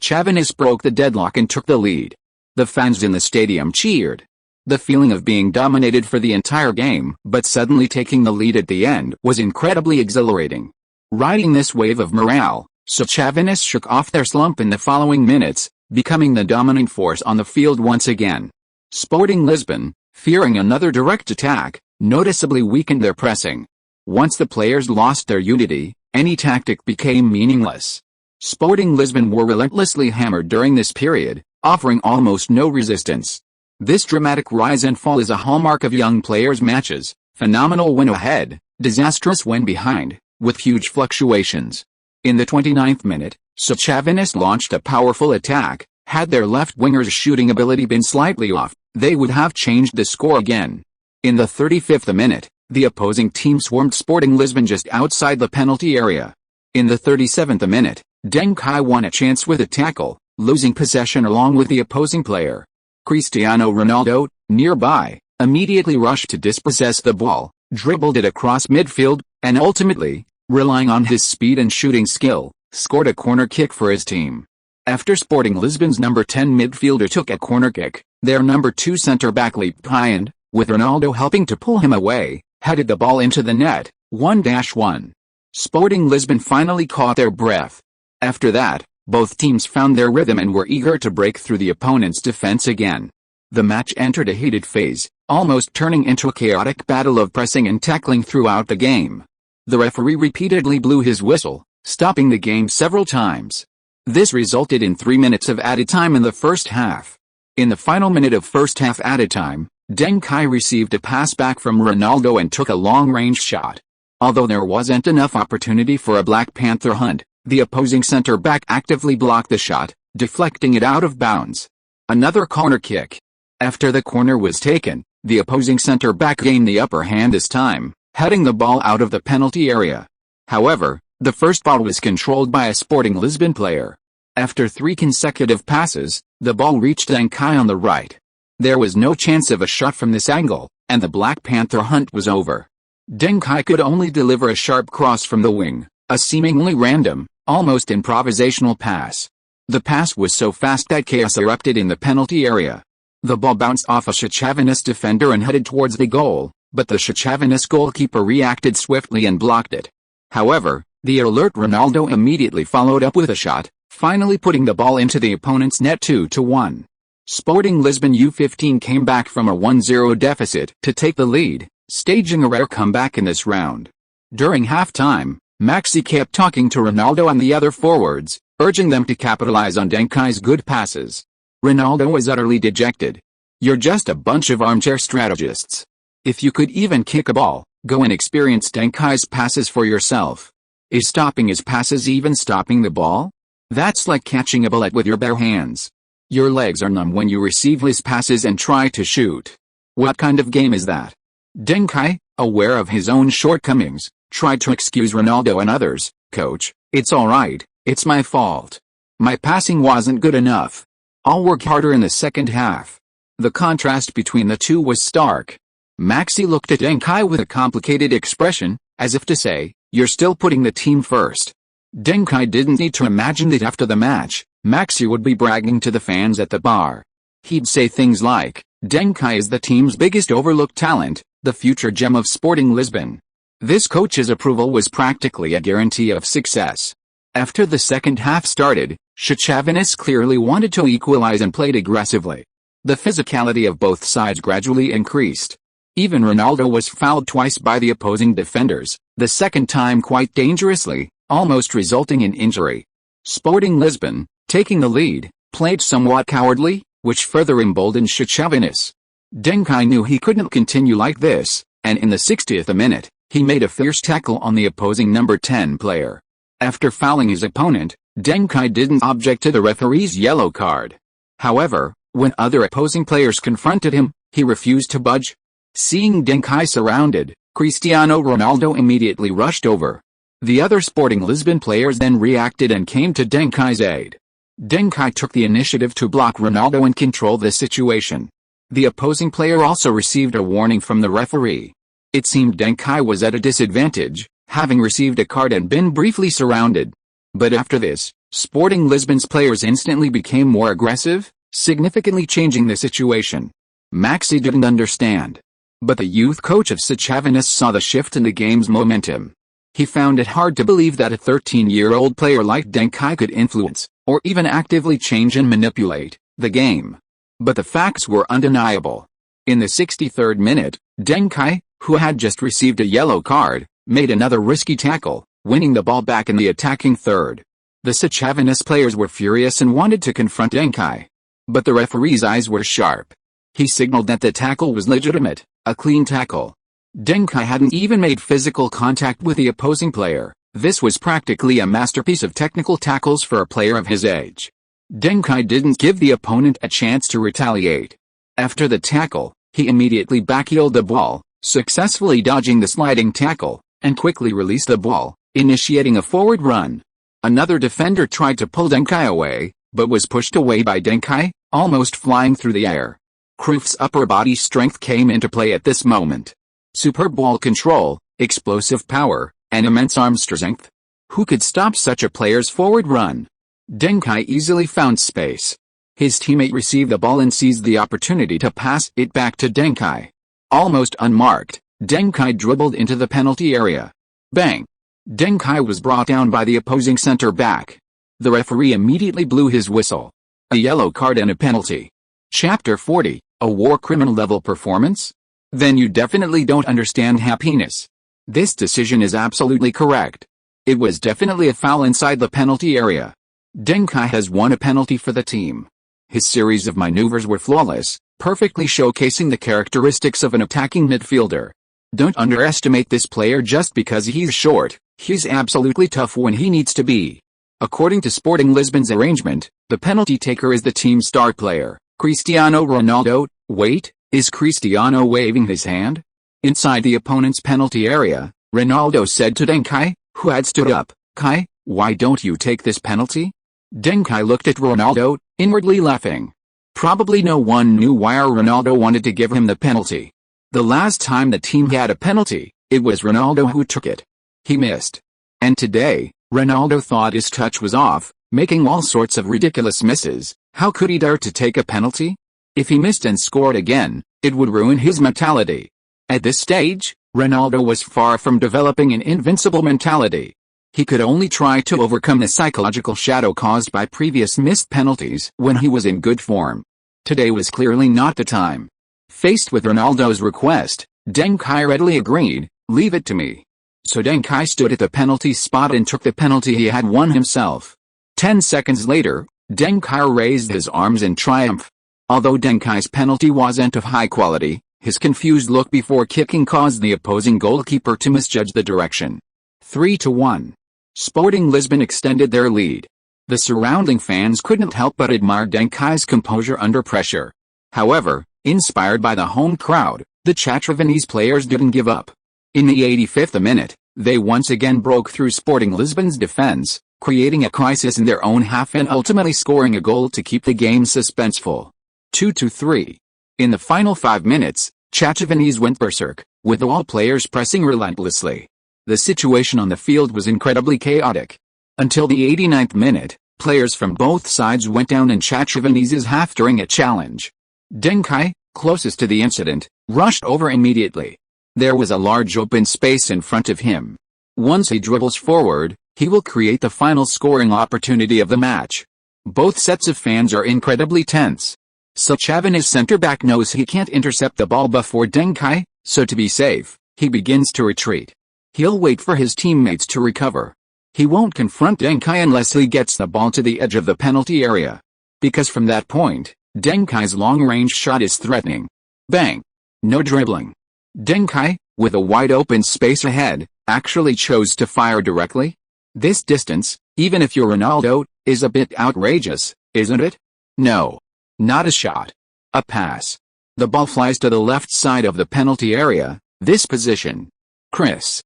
Chavin's broke the deadlock and took the lead. The fans in the stadium cheered. The feeling of being dominated for the entire game, but suddenly taking the lead at the end, was incredibly exhilarating. Riding this wave of morale, Chavin's shook off their slump in the following minutes, becoming the dominant force on the field once again. Sporting Lisbon, fearing another direct attack, noticeably weakened their pressing. Once the players lost their unity, any tactic became meaningless. Sporting Lisbon were relentlessly hammered during this period, offering almost no resistance. This dramatic rise and fall is a hallmark of young players' matches: phenomenal when ahead, disastrous when behind, with huge fluctuations. In the 29th minute, Chavin's launched a powerful attack, Had their left winger's shooting ability been slightly off, they would have changed the score again. In the 35th minute, the opposing team swarmed Sporting Lisbon just outside the penalty area. In the 37th minute, Deng Kai won a chance with a tackle, losing possession along with the opposing player. Cristiano Ronaldo, nearby, immediately rushed to dispossess the ball, dribbled it across midfield, and ultimately, relying on his speed and shooting skill, scored a corner kick for his team. After Sporting Lisbon's number 10 midfielder took a corner kick, their number 2 centre-back leaped high and, with Ronaldo helping to pull him away, headed the ball into the net, 1-1. Sporting Lisbon finally caught their breath. After that, both teams found their rhythm and were eager to break through the opponent's defense again. The match entered a heated phase, almost turning into a chaotic battle of pressing and tackling throughout the game. The referee repeatedly blew his whistle, stopping the game several times. This resulted in 3 minutes of added time in the first half. In the final minute of first half added time, Deng Kai received a pass back from Ronaldo and took a long-range shot. Although there wasn't enough opportunity for a Black Panther hunt, the opposing centre-back actively blocked the shot, deflecting it out of bounds. Another corner kick. After the corner was taken, the opposing centre-back gained the upper hand this time, heading the ball out of the penalty area. However, the first ball was controlled by a Sporting Lisbon player. After 3 consecutive passes, the ball reached Deng Kai on the right. There was no chance of a shot from this angle, and the Black Panther hunt was over. Deng Kai could only deliver a sharp cross from the wing, a seemingly random, almost improvisational pass. The pass was so fast that chaos erupted in the penalty area. The ball bounced off a Chavinist defender and headed towards the goal, but the Chavinist goalkeeper reacted swiftly and blocked it. However, the alert Ronaldo immediately followed up with a shot, finally putting the ball into the opponent's net 2-1. Sporting Lisbon U15 came back from a 1-0 deficit to take the lead, staging a rare comeback in this round. During halftime, Messi kept talking to Ronaldo and the other forwards, urging them to capitalize on Deng Kai's good passes. Ronaldo was utterly dejected. "You're just a bunch of armchair strategists. If you could even kick a ball, go and experience Deng Kai's passes for yourself. Is stopping his passes even stopping the ball? That's like catching a bullet with your bare hands. Your legs are numb when you receive his passes and try to shoot. What kind of game is that?" Deng Kai, aware of his own shortcomings, tried to excuse Ronaldo and others. "Coach, it's alright, it's my fault. My passing wasn't good enough. I'll work harder in the second half." The contrast between the two was stark. Messi looked at Deng Kai with a complicated expression, as if to say, "You're still putting the team first." Deng Kai didn't need to imagine that after the match, Messi would be bragging to the fans at the bar. He'd say things like, "Deng Kai is the team's biggest overlooked talent, the future gem of Sporting Lisbon." This coach's approval was practically a guarantee of success. After the second half started, Chavinist clearly wanted to equalize and played aggressively. The physicality of both sides gradually increased. Even Ronaldo was fouled twice by the opposing defenders, the second time quite dangerously, almost resulting in injury. Sporting Lisbon, taking the lead, played somewhat cowardly, which further emboldened Chavinist. Deng Kai knew he couldn't continue like this, and in the 60th minute, he made a fierce tackle on the opposing number 10 player. After fouling his opponent, Deng Kai didn't object to the referee's yellow card. However, when other opposing players confronted him, he refused to budge. Seeing Deng Kai surrounded, Cristiano Ronaldo immediately rushed over. The other Sporting Lisbon players then reacted and came to Deng Kai's aid. Deng Kai took the initiative to block Ronaldo and control the situation. The opposing player also received a warning from the referee. It seemed Deng Kai was at a disadvantage, having received a card and been briefly surrounded. But after this, Sporting Lisbon's players instantly became more aggressive, significantly changing the situation. Messi didn't understand. But the youth coach of Chavinist saw the shift in the game's momentum. He found it hard to believe that a 13-year-old player like Deng Kai could influence, or even actively change and manipulate, the game. But the facts were undeniable. In the 63rd minute, Deng Kai, who had just received a yellow card, made another risky tackle, winning the ball back in the attacking third. The Chavinist players were furious and wanted to confront Deng Kai. But the referee's eyes were sharp. He signaled that the tackle was legitimate, a clean tackle. Deng Kai hadn't even made physical contact with the opposing player. This was practically a masterpiece of technical tackles for a player of his age. Deng Kai didn't give the opponent a chance to retaliate. After the tackle, he immediately backheeled the ball, successfully dodging the sliding tackle, and quickly released the ball, initiating a forward run. Another defender tried to pull Deng Kai away, but was pushed away by Deng Kai, almost flying through the air. Cruyff's upper body strength came into play at this moment. Superb ball control, explosive power, and immense arm strength. Who could stop such a player's forward run? Deng Kai easily found space. His teammate received the ball and seized the opportunity to pass it back to Deng Kai. Almost unmarked, Deng Kai dribbled into the penalty area. Bang! Deng Kai was brought down by the opposing center back. The referee immediately blew his whistle. A yellow card and a penalty. Chapter 40, a war criminal level performance? Then you definitely don't understand happiness. This decision is absolutely correct. It was definitely a foul inside the penalty area. Deng Kai has won a penalty for the team. His series of maneuvers were flawless, perfectly showcasing the characteristics of an attacking midfielder. Don't underestimate this player just because he's short. He's absolutely tough when he needs to be. According to Sporting Lisbon's arrangement, the penalty taker is the team's star player, Cristiano Ronaldo. Wait, is Cristiano waving his hand? Inside the opponent's penalty area, Ronaldo said to Deng Kai, who had stood up, "Kai, why don't you take this penalty?" Deng Kai looked at Ronaldo, inwardly laughing. Probably no one knew why Ronaldo wanted to give him the penalty. The last time the team had a penalty, it was Ronaldo who took it. He missed. And today, Ronaldo thought his touch was off, making all sorts of ridiculous misses. How could he dare to take a penalty? If he missed and scored again, it would ruin his mentality. At this stage, Ronaldo was far from developing an invincible mentality. He could only try to overcome the psychological shadow caused by previous missed penalties when he was in good form. Today was clearly not the time. Faced with Ronaldo's request, Deng Kai readily agreed, "Leave it to me." So Deng Kai stood at the penalty spot and took the penalty he had won himself. 10 seconds later, Deng Kai raised his arms in triumph. Although Deng Kai's penalty wasn't of high quality, his confused look before kicking caused the opposing goalkeeper to misjudge the direction. 3-1. Sporting Lisbon extended their lead. The surrounding fans couldn't help but admire Deng Kai's composure under pressure. However, inspired by the home crowd, the Chatravanese players didn't give up. In the 85th minute, they once again broke through Sporting Lisbon's defense, creating a crisis in their own half and ultimately scoring a goal to keep the game suspenseful. 2-3. In the final 5 minutes, Chatravanese went berserk, with all players pressing relentlessly. The situation on the field was incredibly chaotic. Until the 89th minute, players from both sides went down in Chatravanise's half during a challenge. Deng Kai, closest to the incident, rushed over immediately. There was a large open space in front of him. Once he dribbles forward, he will create the final scoring opportunity of the match. Both sets of fans are incredibly tense. Chavanese center-back knows he can't intercept the ball before Deng Kai, so to be safe, he begins to retreat. He'll wait for his teammates to recover. He won't confront Deng Kai unless he gets the ball to the edge of the penalty area. Because from that point, Deng Kai's long-range shot is threatening. Bang! No dribbling. Deng Kai, with a wide-open space ahead, actually chose to fire directly? This distance, even if you're Ronaldo, is a bit outrageous, isn't it? No. Not a shot. A pass. The ball flies to the left side of the penalty area, this position. Chris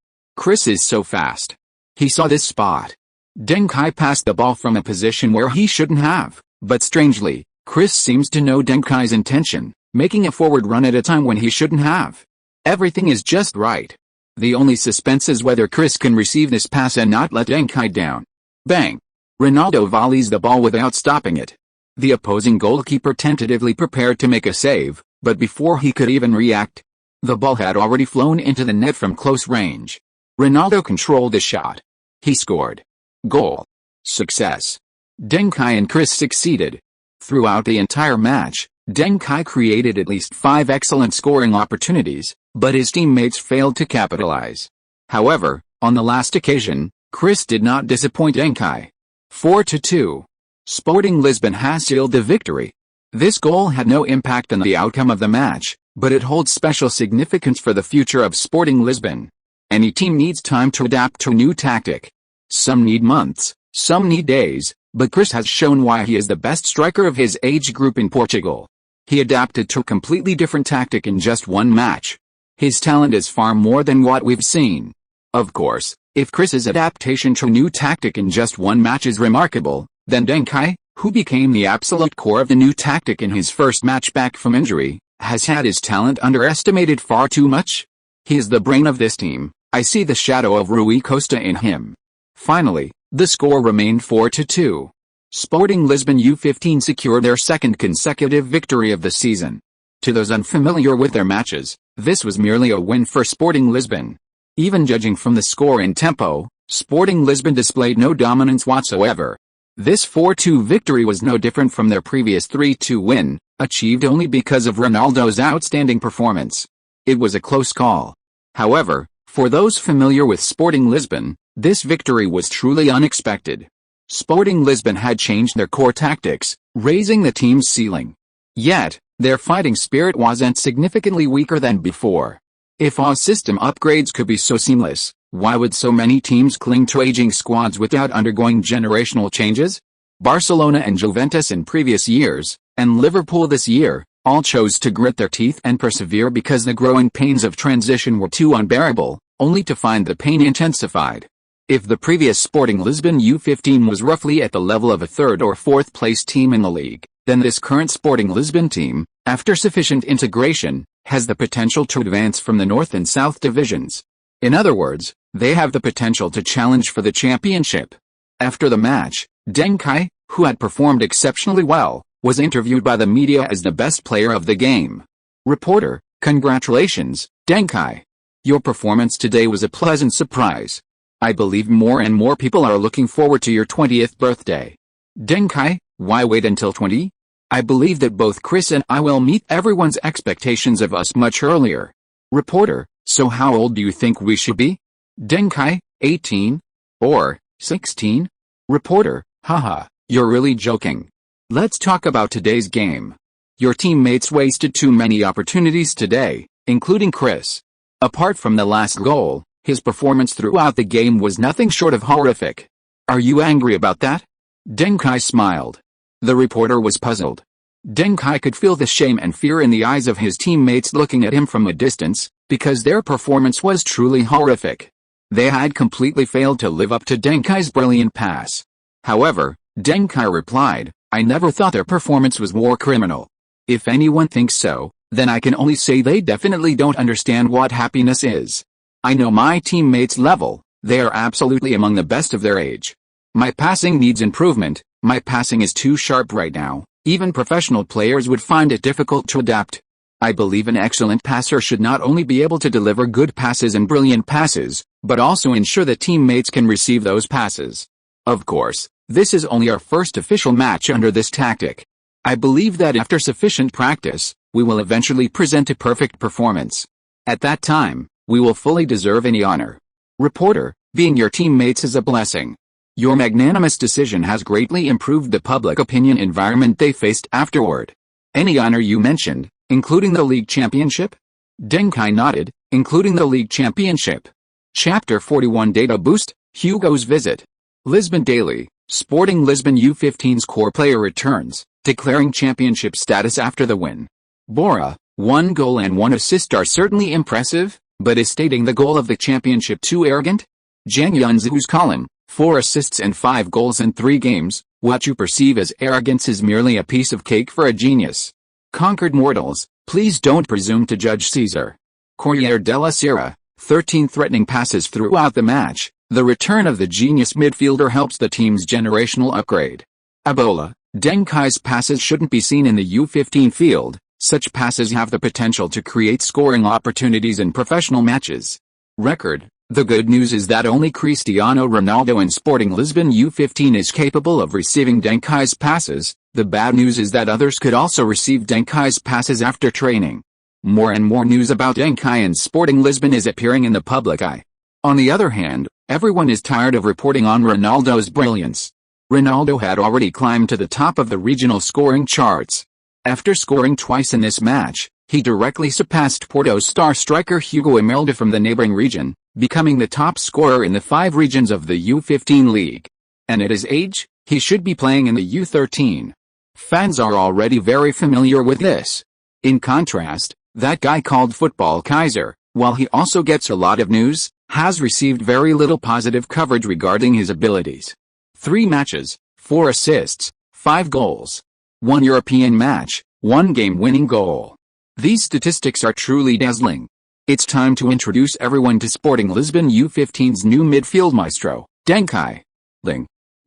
is so fast. He saw this spot. Deng Kai passed the ball from a position where he shouldn't have, but strangely, Chris seems to know Deng Kai's intention, making a forward run at a time when he shouldn't have. Everything is just right. The only suspense is whether Chris can receive this pass and not let Deng Kai down. Bang! Ronaldo volleys the ball without stopping it. The opposing goalkeeper tentatively prepared to make a save, but before he could even react, the ball had already flown into the net from close range. Ronaldo controlled the shot. He scored. Goal. Success. Deng Kai and Chris succeeded. Throughout the entire match, Deng Kai created at least 5 excellent scoring opportunities, but his teammates failed to capitalize. However, on the last occasion, Chris did not disappoint Deng Kai. 4-2. Sporting Lisbon has sealed the victory. This goal had no impact on the outcome of the match, but it holds special significance for the future of Sporting Lisbon. Any team needs time to adapt to a new tactic. Some need months, some need days, But Chris has shown why he is the best striker of his age group in Portugal. He adapted to a completely different tactic in just one match. His talent is far more than what we've seen. Of course, if Chris's adaptation to a new tactic in just one match is remarkable, then Deng Kai, who became the absolute core of the new tactic in his first match back from injury, has had his talent underestimated far too much. He is the brain of this team. I see the shadow of Rui Costa in him. Finally, the score remained 4-2. Sporting Lisbon U15 secured their second consecutive victory of the season. To those unfamiliar with their matches, this was merely a win for Sporting Lisbon. Even judging from the score and tempo, Sporting Lisbon displayed no dominance whatsoever. This 4-2 victory was no different from their previous 3-2 win, achieved only because of Ronaldo's outstanding performance. It was a close call. However, for those familiar with Sporting Lisbon, this victory was truly unexpected. Sporting Lisbon had changed their core tactics, raising the team's ceiling. Yet, their fighting spirit wasn't significantly weaker than before. If all system upgrades could be so seamless, why would so many teams cling to aging squads without undergoing generational changes? Barcelona and Juventus in previous years, and Liverpool this year, all chose to grit their teeth and persevere because the growing pains of transition were too unbearable, only to find the pain intensified. If the previous Sporting Lisbon U15 was roughly at the level of a third or fourth place team in the league, then this current Sporting Lisbon team, after sufficient integration, has the potential to advance from the North and South divisions. In other words, they have the potential to challenge for the championship. After the match, Deng Kai, who had performed exceptionally well, was interviewed by the media as the best player of the game. Reporter: Congratulations, Deng Kai. Your performance today was a pleasant surprise. I believe more and more people are looking forward to your 20th birthday. Deng Kai: Why wait until 20? I believe that both Chris and I will meet everyone's expectations of us much earlier. Reporter: So how old do you think we should be? Deng Kai: 18? Or 16? Reporter: Haha, you're really joking. Let's talk about today's game. Your teammates wasted too many opportunities today, including Chris. Apart from the last goal, his performance throughout the game was nothing short of horrific. Are you angry about that? Deng Kai smiled. The reporter was puzzled. Deng Kai could feel the shame and fear in the eyes of his teammates looking at him from a distance, because their performance was truly horrific. They had completely failed to live up to Deng Kai's brilliant pass. However, Deng Kai replied, I never thought their performance was more criminal. If anyone thinks so, then I can only say they definitely don't understand what happiness is. I know my teammates' level, they are absolutely among the best of their age. My passing needs improvement, my passing is too sharp right now, even professional players would find it difficult to adapt. I believe an excellent passer should not only be able to deliver good passes and brilliant passes, but also ensure that teammates can receive those passes. Of course, this is only our first official match under this tactic. I believe that after sufficient practice, we will eventually present a perfect performance. At that time, we will fully deserve any honor. Reporter: Being your teammates is a blessing. Your magnanimous decision has greatly improved the public opinion environment they faced afterward. Any honor you mentioned, including the league championship? Deng Kai nodded, including the league championship. Chapter 41 Data Boost, Hugo's Visit. Lisbon Daily, Sporting Lisbon U15's core player returns, declaring championship status after the win. Bora: 1 goal and 1 assist are certainly impressive, but is stating the goal of the championship too arrogant? Janyunzu's column, 4 assists and 5 goals in 3 games, what you perceive as arrogance is merely a piece of cake for a genius. Conquered mortals, please don't presume to judge Caesar. Corriere della Sera, 13 threatening passes throughout the match, the return of the genius midfielder helps the team's generational upgrade. Ebola: Deng Kai's passes shouldn't be seen in the U15 field, such passes have the potential to create scoring opportunities in professional matches. Record: The good news is that only Cristiano Ronaldo in Sporting Lisbon U15 is capable of receiving Deng Kai's passes. The bad news is that others could also receive Deng Kai's passes after training. More and more news about Deng Kai and Sporting Lisbon is appearing in the public eye. On the other hand, everyone is tired of reporting on Ronaldo's brilliance. Ronaldo had already climbed to the top of the regional scoring charts. After scoring twice in this match, he directly surpassed Porto's star striker Hugo Imelda from the neighboring region, becoming the top scorer in the 5 regions of the U15 league. And at his age, He should be playing in the U13. Fans are already very familiar with this. In contrast, that guy called Football Kaiser, while he also gets a lot of news, has received very little positive coverage regarding his abilities. 3 matches, 4 assists, 5 goals. 1 European match, 1 game-winning goal. These statistics are truly dazzling. It's time to introduce everyone to Sporting Lisbon U15's new midfield maestro, Deng Kai.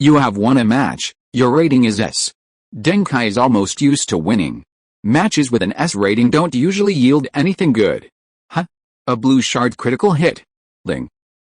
You have won a match, your rating is S. Deng Kai is almost used to winning. Matches with an S rating don't usually yield anything good. A blue shard critical hit.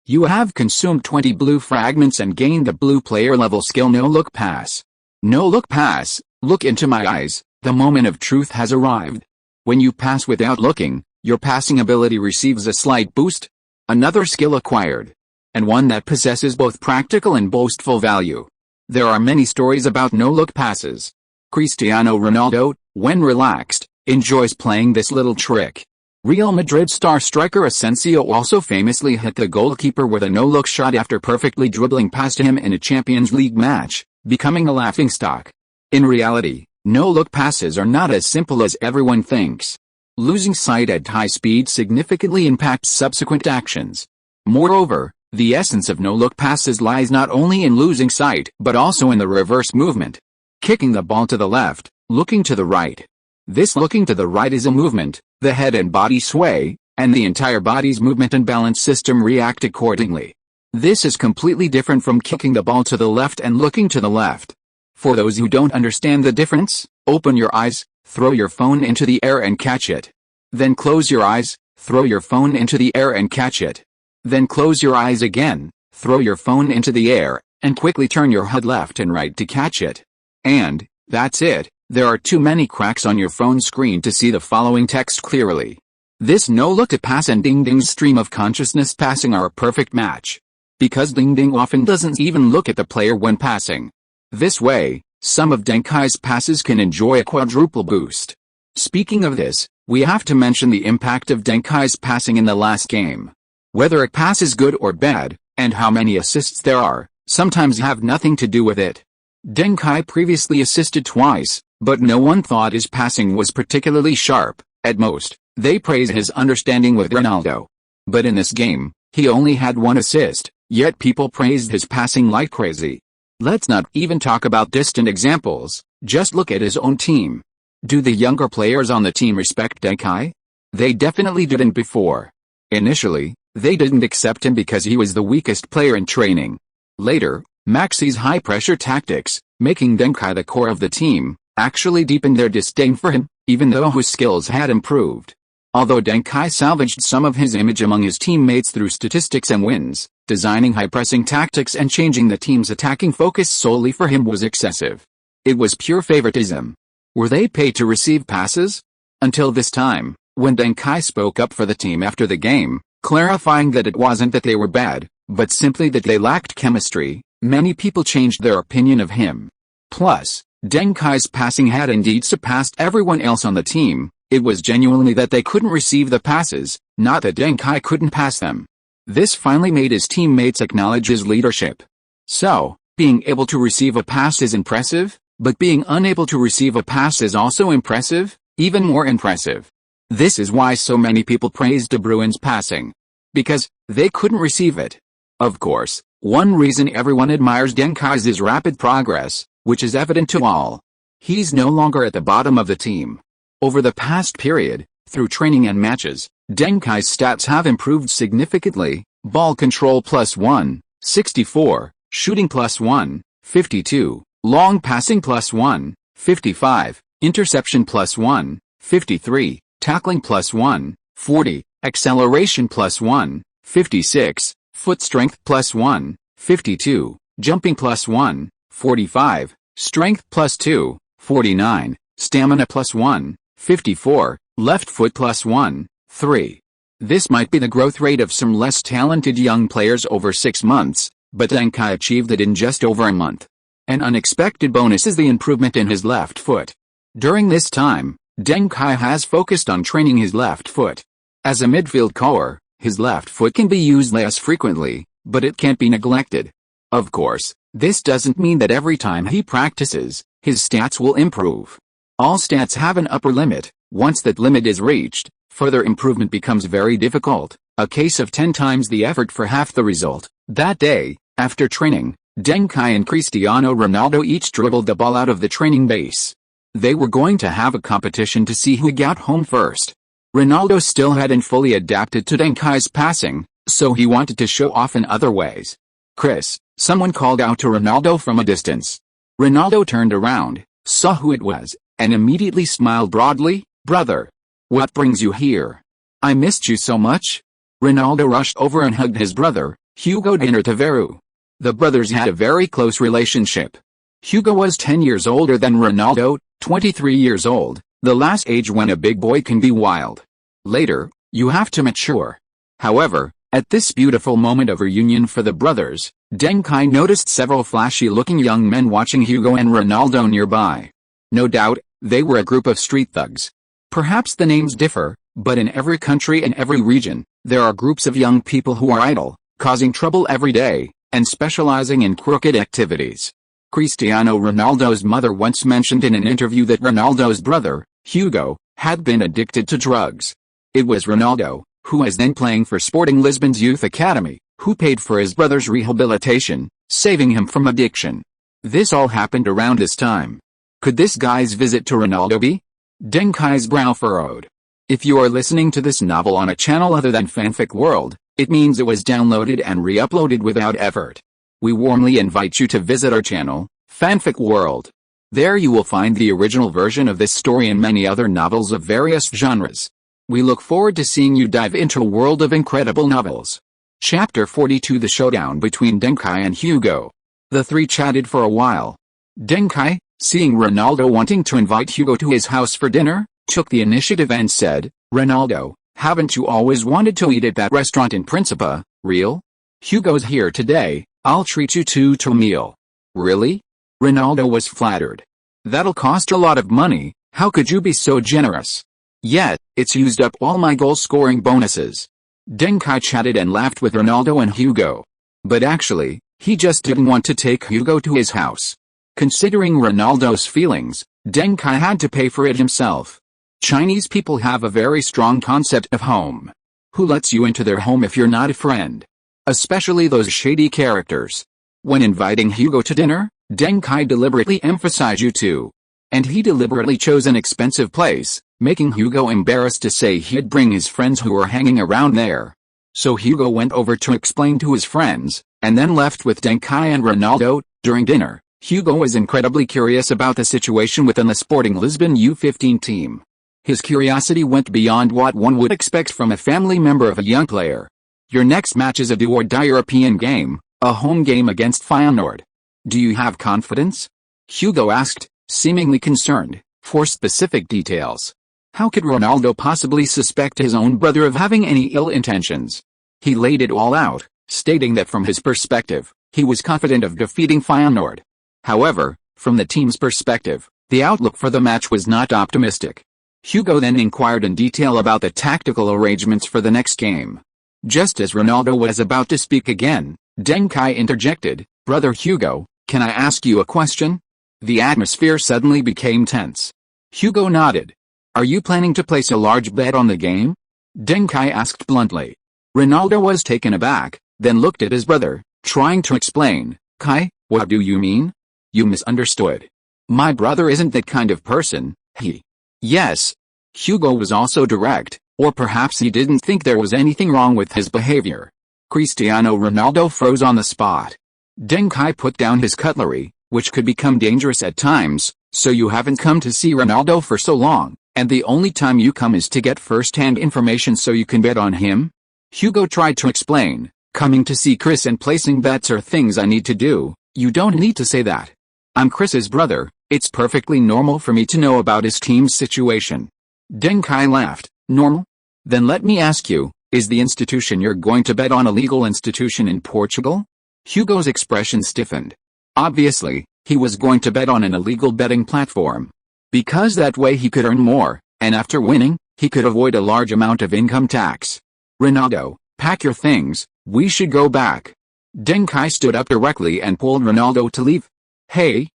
You have consumed 20 blue fragments and gained the blue player level skill no-look pass. No-look pass, look into my eyes, the moment of truth has arrived. When you pass without looking, your passing ability receives a slight boost. Another skill acquired. And one that possesses both practical and boastful value. There are many stories about no-look passes. Cristiano Ronaldo, when relaxed, enjoys playing this little trick. Real Madrid star striker Asensio also famously hit the goalkeeper with a no-look shot after perfectly dribbling past him in a Champions League match, becoming a laughingstock. In reality, no-look passes are not as simple as everyone thinks. Losing sight at high speed significantly impacts subsequent actions. Moreover, the essence of no-look passes lies not only in losing sight, but also in the reverse movement. Kicking the ball to the left, looking to the right. This looking to the right is a movement, the head and body sway, and the entire body's movement and balance system react accordingly. This is completely different from kicking the ball to the left and looking to the left. For those who don't understand the difference, open your eyes, throw your phone into the air and catch it. Then close your eyes, throw your phone into the air and catch it. Then close your eyes again, throw your phone into the air, and quickly turn your head left and right to catch it. And, that's it, there are too many cracks on your phone screen to see the following text clearly. This no-look to pass and Ding Ding's stream of consciousness passing are a perfect match. Because Ding Ding often doesn't even look at the player when passing. This way, some of Deng Kai's passes can enjoy a quadruple boost. Speaking of this, we have to mention the impact of Deng Kai's passing in the last game. Whether a pass is good or bad, and how many assists there are, sometimes have nothing to do with it. Deng Kai previously assisted twice, but no one thought his passing was particularly sharp. At most, they praise his understanding with Ronaldo. But in this game, he only had 1 assist, yet people praised his passing like crazy. Let's not even talk about distant examples, just look at his own team. Do the younger players on the team respect Deng Kai? They definitely didn't before. Initially, they didn't accept him because he was the weakest player in training. Later, Maxi's high-pressure tactics, making Deng Kai the core of the team, actually deepened their disdain for him, even though his skills had improved. Although Deng Kai salvaged some of his image among his teammates through statistics and wins, designing high-pressing tactics and changing the team's attacking focus solely for him was excessive. It was pure favoritism. Were they paid to receive passes? Until this time, when Deng Kai spoke up for the team after the game, clarifying that it wasn't that they were bad, but simply that they lacked chemistry, many people changed their opinion of him. Plus, Deng Kai's passing had indeed surpassed everyone else on the team. It was genuinely that they couldn't receive the passes, not that Deng Kai couldn't pass them. This finally made his teammates acknowledge his leadership. So, being able to receive a pass is impressive, but being unable to receive a pass is also impressive, even more impressive. This is why so many people praised De Bruyne's passing. Because, they couldn't receive it. Of course, one reason everyone admires Deng Kai's is rapid progress, which is evident to all. He's no longer at the bottom of the team. Over the past period, through training and matches, Deng Kai's stats have improved significantly. Ball control +1, 64, shooting +1, 52, long passing +1, 55, interception +1, 53, tackling +1, 40, acceleration +1, 56, foot strength +1, 52, jumping +1, 45, strength +2, 49, stamina +1, 54, left foot +1, 3. This might be the growth rate of some less talented young players over 6 months, but Deng Kai achieved it in just over a month. An unexpected bonus is the improvement in his left foot. During this time, Deng Kai has focused on training his left foot. As a midfield core, his left foot can be used less frequently, but it can't be neglected. Of course, this doesn't mean that every time he practices, his stats will improve. All stats have an upper limit. Once that limit is reached, further improvement becomes very difficult, a case of 10 times the effort for half the result. That day, after training, Deng Kai and Cristiano Ronaldo each dribbled the ball out of the training base. They were going to have a competition to see who got home first. Ronaldo still hadn't fully adapted to Deng Kai's passing, so he wanted to show off in other ways. "Chris," someone called out to Ronaldo from a distance. Ronaldo turned around, saw who it was, and immediately smiled broadly. "Brother, what brings you here? I missed you so much." Ronaldo rushed over and hugged his brother, Hugo Dinner Taveru. The brothers had a very close relationship. Hugo was 10 years older than Ronaldo, 23 years old, the last age when a big boy can be wild. Later, you have to mature. However, at this beautiful moment of reunion for the brothers, Deng Kai noticed several flashy-looking young men watching Hugo and Ronaldo nearby. No doubt, they were a group of street thugs. Perhaps the names differ, but in every country and every region, there are groups of young people who are idle, causing trouble every day, and specializing in crooked activities. Cristiano Ronaldo's mother once mentioned in an interview that Ronaldo's brother, Hugo, had been addicted to drugs. It was Ronaldo, who was then playing for Sporting Lisbon's youth academy, who paid for his brother's rehabilitation, saving him from addiction. This all happened around this time. Could this guy's visit to Ronaldo be? Deng Kai's brow furrowed. If you are listening to this novel on a channel other than Fanfic World, it means it was downloaded and re-uploaded without effort. We warmly invite you to visit our channel, Fanfic World. There you will find the original version of this story and many other novels of various genres. We look forward to seeing you dive into a world of incredible novels. Chapter 42: The Showdown between Deng Kai and Hugo. The three chatted for a while. Deng Kai, seeing Ronaldo wanting to invite Hugo to his house for dinner, took the initiative and said, "Ronaldo, haven't you always wanted to eat at that restaurant in Principe, real? Hugo's here today, I'll treat you two to a meal." "Really?" Ronaldo was flattered. "That'll cost a lot of money, how could you be so generous?" "Yet, it's used up all my goal-scoring bonuses." Deng Kai chatted and laughed with Ronaldo and Hugo. But actually, he just didn't want to take Hugo to his house. Considering Ronaldo's feelings, Deng Kai had to pay for it himself. Chinese people have a very strong concept of home. Who lets you into their home if you're not a friend? Especially those shady characters. When inviting Hugo to dinner, Deng Kai deliberately emphasized you two. And he deliberately chose an expensive place, making Hugo embarrassed to say he'd bring his friends who were hanging around there. So Hugo went over to explain to his friends, and then left with Deng Kai and Ronaldo. During dinner, Hugo was incredibly curious about the situation within the Sporting Lisbon U15 team. His curiosity went beyond what one would expect from a family member of a young player. Your next match is a do-or-die European game, a home game against Feyenoord. Do you have confidence? Hugo asked, seemingly concerned, for specific details. How could Ronaldo possibly suspect his own brother of having any ill intentions? He laid it all out, stating that from his perspective, he was confident of defeating Feyenoord. However, from the team's perspective, the outlook for the match was not optimistic. Hugo then inquired in detail about the tactical arrangements for the next game. Just as Ronaldo was about to speak again, Deng Kai interjected, "Brother Hugo, can I ask you a question?" The atmosphere suddenly became tense. Hugo nodded. "Are you planning to place a large bet on the game?" Deng Kai asked bluntly. Ronaldo was taken aback, then looked at his brother, trying to explain. "Kai, what do you mean? You misunderstood. My brother isn't that kind of person, he..." "Yes." Hugo was also direct, or perhaps he didn't think there was anything wrong with his behavior. Cristiano Ronaldo froze on the spot. Deng Kai put down his cutlery, which could become dangerous at times. "So you haven't come to see Ronaldo for so long, and the only time you come is to get first-hand information so you can bet on him?" Hugo tried to explain, "Coming to see Chris and placing bets are things I need to do. You don't need to say that. I'm Chris's brother, it's perfectly normal for me to know about his team's situation." Deng Kai laughed. "Normal? Then let me ask you, is the institution you're going to bet on a legal institution in Portugal?" Hugo's expression stiffened. Obviously, he was going to bet on an illegal betting platform. Because that way he could earn more, and after winning, he could avoid a large amount of income tax. "Ronaldo, pack your things, we should go back." Deng Kai stood up directly and pulled Ronaldo to leave. Hey,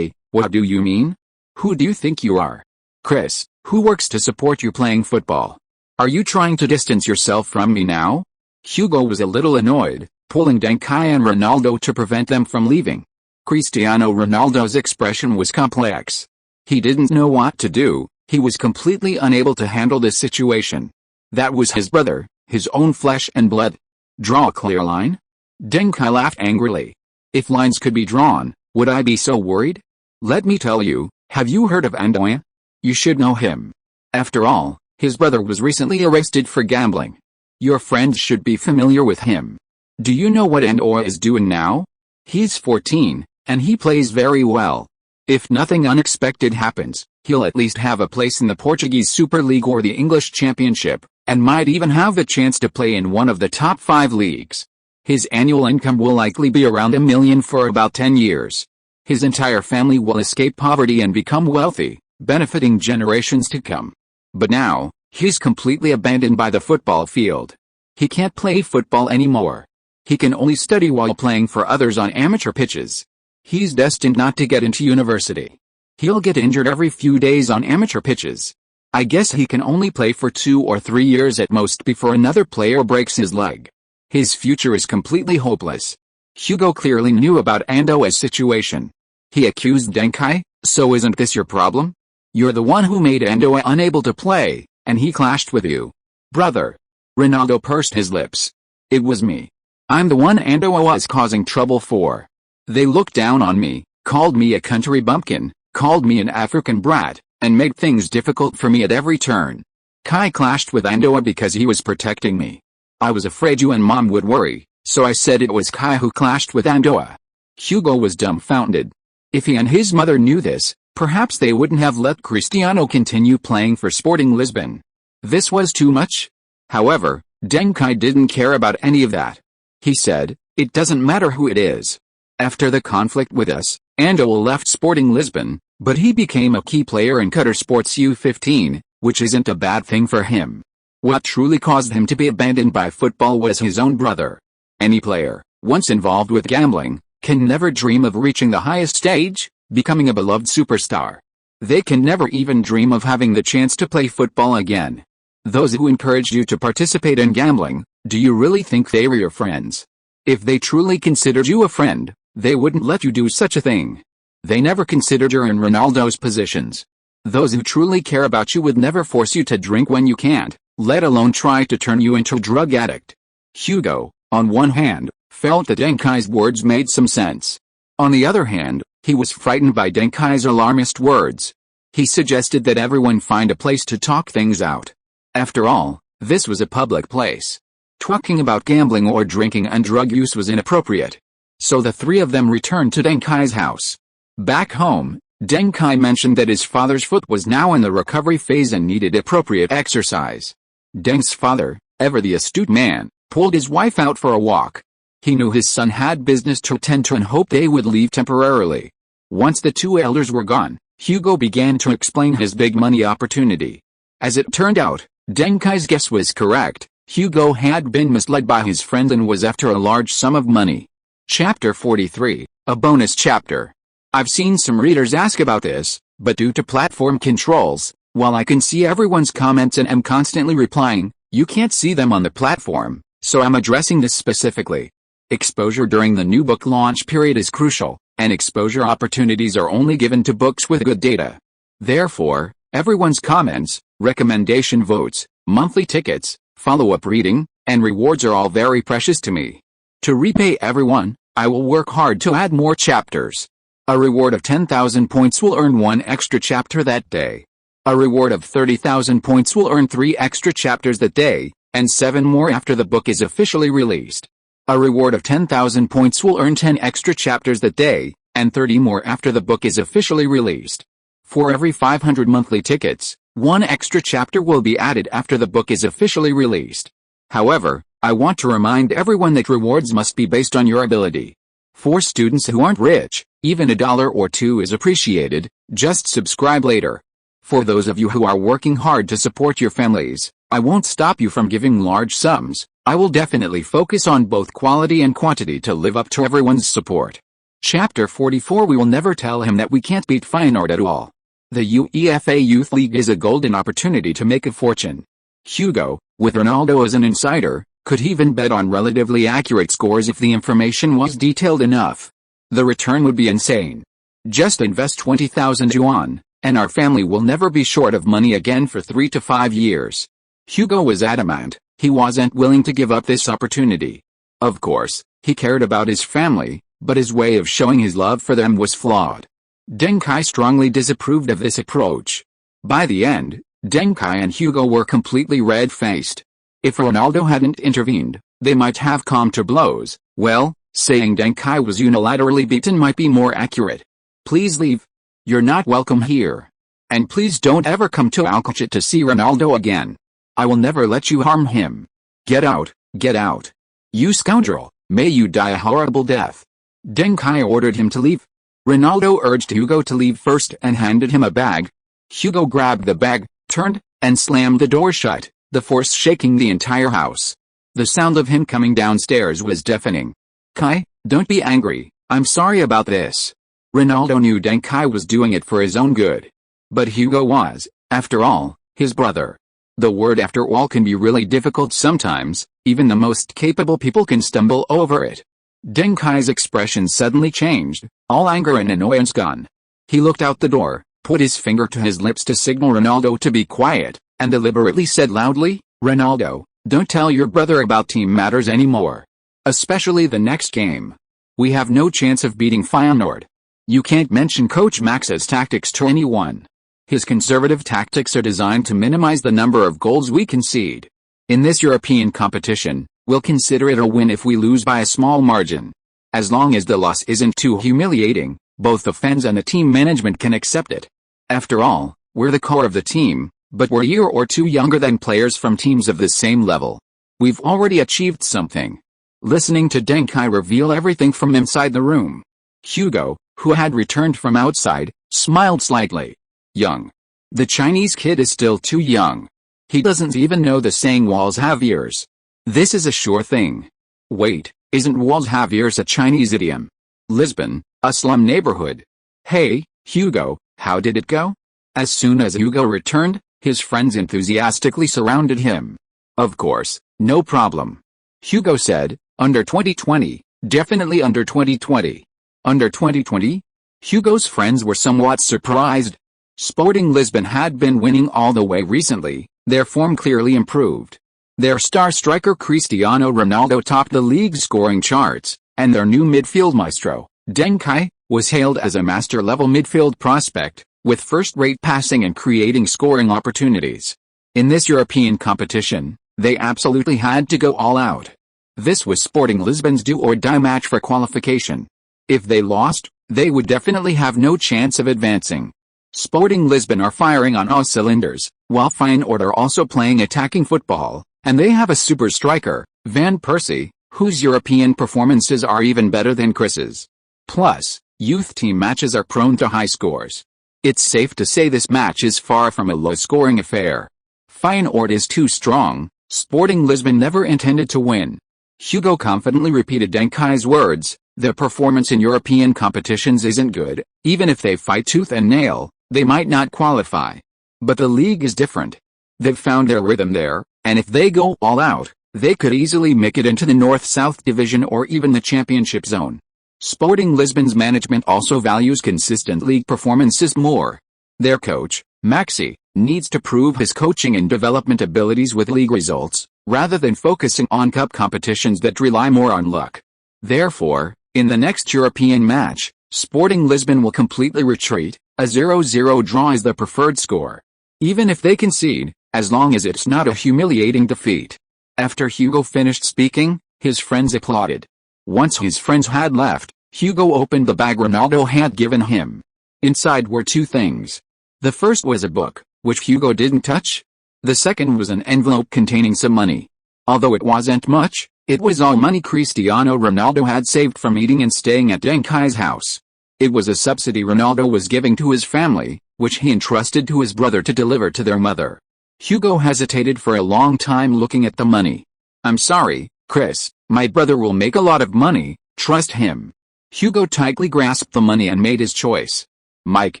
what do you mean? Who do you think you are? Chris, who works to support you playing football? Are you trying to distance yourself from me now? Hugo was a little annoyed, pulling Deng Kai and Ronaldo to prevent them from leaving. Cristiano Ronaldo's expression was complex. He didn't know what to do. He was completely unable to handle this situation. That was his brother, his own flesh and blood. Draw a clear line? Deng Kai laughed angrily. If lines could be drawn, would I be so worried? Let me tell you, have you heard of Ronaldinho? You should know him. After all, his brother was recently arrested for gambling. Your friends should be familiar with him. Do you know what Ronaldinho is doing now? He's 14, and he plays very well. If nothing unexpected happens, he'll at least have a place in the Portuguese Super League or the English Championship, and might even have the chance to play in one of the top 5 leagues. His annual income will likely be around $1 million for about 10 years. His entire family will escape poverty and become wealthy, benefiting generations to come. But now, he's completely abandoned by the football field. He can't play football anymore. He can only study while playing for others on amateur pitches. He's destined not to get into university. He'll get injured every few days on amateur pitches. I guess he can only play for 2 or 3 years at most before another player breaks his leg. His future is completely hopeless. Hugo clearly knew about Ronaldo's situation. He accused Deng Kai, so isn't this your problem? You're the one who made Ronaldo unable to play, and he clashed with you. Brother. Ronaldo pursed his lips. It was me. I'm the one Ronaldo was causing trouble for. They looked down on me, called me a country bumpkin, called me an African brat, and made things difficult for me at every turn. Kai clashed with Ronaldo because he was protecting me. I was afraid you and Mom would worry, so I said it was Kai who clashed with Ronaldo. Hugo was dumbfounded. If he and his mother knew this, perhaps they wouldn't have let Cristiano continue playing for Sporting Lisbon. This was too much. However, Deng Kai didn't care about any of that. He said, it doesn't matter who it is. After the conflict with us, Ronaldo left Sporting Lisbon, but he became a key player in Qatar Sports U15, which isn't a bad thing for him. What truly caused him to be abandoned by football was his own brother. Any player, once involved with gambling, can never dream of reaching the highest stage, becoming a beloved superstar. They can never even dream of having the chance to play football again. Those who encouraged you to participate in gambling, do you really think they were your friends? If they truly considered you a friend, they wouldn't let you do such a thing. They never considered you in Ronaldo's positions. Those who truly care about you would never force you to drink when you can't, let alone try to turn you into a drug addict. Hugo, on one hand, felt that Deng Kai's words made some sense. On the other hand, he was frightened by Deng Kai's alarmist words. He suggested that everyone find a place to talk things out. After all, this was a public place. Talking about gambling or drinking and drug use was inappropriate. So the three of them returned to Deng Kai's house. Back home, Deng Kai mentioned that his father's foot was now in the recovery phase and needed appropriate exercise. Deng's father, ever the astute man, pulled his wife out for a walk. He knew his son had business to attend to and hoped they would leave temporarily. Once the two elders were gone, Hugo began to explain his big money opportunity. As it turned out, Deng Kai's guess was correct. Hugo had been misled by his friend and was after a large sum of money. Chapter 43, a bonus chapter. I've seen some readers ask about this, but due to platform controls, while I can see everyone's comments and am constantly replying, you can't see them on the platform, so I'm addressing this specifically. Exposure during the new book launch period is crucial, and exposure opportunities are only given to books with good data. Therefore, everyone's comments, recommendation votes, monthly tickets, follow-up reading, and rewards are all very precious to me. To repay everyone, I will work hard to add more chapters. A reward of 10,000 points will earn 1 extra chapter that day. A reward of 30,000 points will earn 3 extra chapters that day, and 7 more after the book is officially released. A reward of 10,000 points will earn 10 extra chapters that day, and 30 more after the book is officially released. For every 500 monthly tickets, 1 extra chapter will be added after the book is officially released. However, I want to remind everyone that rewards must be based on your ability. For students who aren't rich, even $1 or $2 is appreciated. Just subscribe later. For those of you who are working hard to support your families, I won't stop you from giving large sums, I will definitely focus on both quality and quantity to live up to everyone's support. Chapter 44. We will never tell him that we can't beat Feyenoord at all. The UEFA Youth League is a golden opportunity to make a fortune. Hugo, with Ronaldo as an insider, could even bet on relatively accurate scores if the information was detailed enough. The return would be insane. Just invest 20,000 yuan, and our family will never be short of money again for 3 to 5 years. Hugo was adamant. He wasn't willing to give up this opportunity. Of course, he cared about his family, but his way of showing his love for them was flawed. Deng Kai strongly disapproved of this approach. By the end, Deng Kai and Hugo were completely red-faced. If Ronaldo hadn't intervened, they might have come to blows. Well, saying Deng Kai was unilaterally beaten might be more accurate. Please leave. You're not welcome here. And please don't ever come to Alcochete to see Ronaldo again. I will never let you harm him. Get out, get out. You scoundrel, may you die a horrible death. Deng Kai ordered him to leave. Ronaldo urged Hugo to leave first and handed him a bag. Hugo grabbed the bag, turned, and slammed the door shut, the force shaking the entire house. The sound of him coming downstairs was deafening. Kai, don't be angry, I'm sorry about this. Ronaldo knew Deng Kai was doing it for his own good. But Hugo was, after all, his brother. The word after all can be really difficult sometimes, even the most capable people can stumble over it. Deng Kai's expression suddenly changed, all anger and annoyance gone. He looked out the door, put his finger to his lips to signal Ronaldo to be quiet, and deliberately said loudly, Ronaldo, don't tell your brother about team matters anymore. Especially the next game. We have no chance of beating Feyenoord. You can't mention Coach Max's tactics to anyone. His conservative tactics are designed to minimize the number of goals we concede. In this European competition, we'll consider it a win if we lose by a small margin. As long as the loss isn't too humiliating, both the fans and the team management can accept it. After all, we're the core of the team, but we're a year or two younger than players from teams of the same level. We've already achieved something. Listening to Deng Kai reveal everything from inside the room. Hugo, who had returned from outside, smiled slightly. Young. The Chinese kid is still too young. He doesn't even know the saying walls have ears. This is a sure thing. Wait, isn't walls have ears a Chinese idiom? Lisbon, a slum neighborhood. Hey, Hugo, how did it go? As soon as Hugo returned, his friends enthusiastically surrounded him. Of course, no problem. Hugo said, under 2020, definitely under 2020. Under 2020? Hugo's friends were somewhat surprised. Sporting Lisbon had been winning all the way recently, their form clearly improved. Their star striker Cristiano Ronaldo topped the league's scoring charts, and their new midfield maestro, Deng Kai, was hailed as a master-level midfield prospect, with first-rate passing and creating scoring opportunities. In this European competition, they absolutely had to go all out. This was Sporting Lisbon's do-or-die match for qualification. If they lost, they would definitely have no chance of advancing. Sporting Lisbon are firing on all cylinders, while Feyenoord are also playing attacking football, and they have a super striker, Van Persie, whose European performances are even better than Chris's. Plus, youth team matches are prone to high scores. It's safe to say this match is far from a low-scoring affair. Feyenoord is too strong, Sporting Lisbon never intended to win. Hugo confidently repeated Deng Kai's words, their performance in European competitions isn't good, even if they fight tooth and nail, they might not qualify. But the league is different. They've found their rhythm there, and if they go all out, they could easily make it into the North-South Division or even the Championship zone. Sporting Lisbon's management also values consistent league performances more. Their coach, Messi, needs to prove his coaching and development abilities with league results, rather than focusing on cup competitions that rely more on luck. Therefore, in the next European match, Sporting Lisbon will completely retreat. A 0-0 draw is the preferred score. Even if they concede, as long as it's not a humiliating defeat. After Hugo finished speaking, his friends applauded. Once his friends had left, Hugo opened the bag Ronaldo had given him. Inside were two things. The first was a book, which Hugo didn't touch. The second was an envelope containing some money. Although it wasn't much, it was all money Cristiano Ronaldo had saved from eating and staying at Deng Kai's house. It was a subsidy Ronaldo was giving to his family, which he entrusted to his brother to deliver to their mother. Hugo hesitated for a long time looking at the money. I'm sorry, Chris, my brother will make a lot of money, trust him. Hugo tightly grasped the money and made his choice. Mike,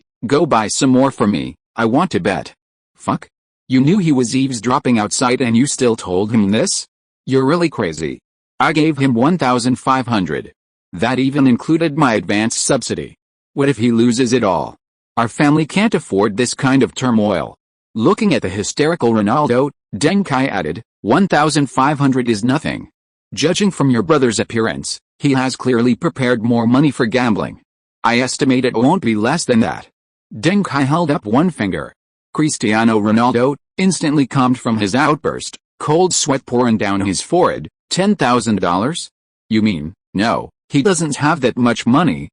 go buy some more for me, I want to bet. Fuck? You knew he was eavesdropping outside and you still told him this? You're really crazy. I gave him $1,500. That even included my advance subsidy. What if he loses it all? Our family can't afford this kind of turmoil. Looking at the hysterical Ronaldo, Deng Kai added, $1,500 is nothing. Judging from your brother's appearance, he has clearly prepared more money for gambling. I estimate it won't be less than that. Deng Kai held up one finger. Cristiano Ronaldo, instantly calmed from his outburst, cold sweat pouring down his forehead. $10,000? You mean, no, he doesn't have that much money,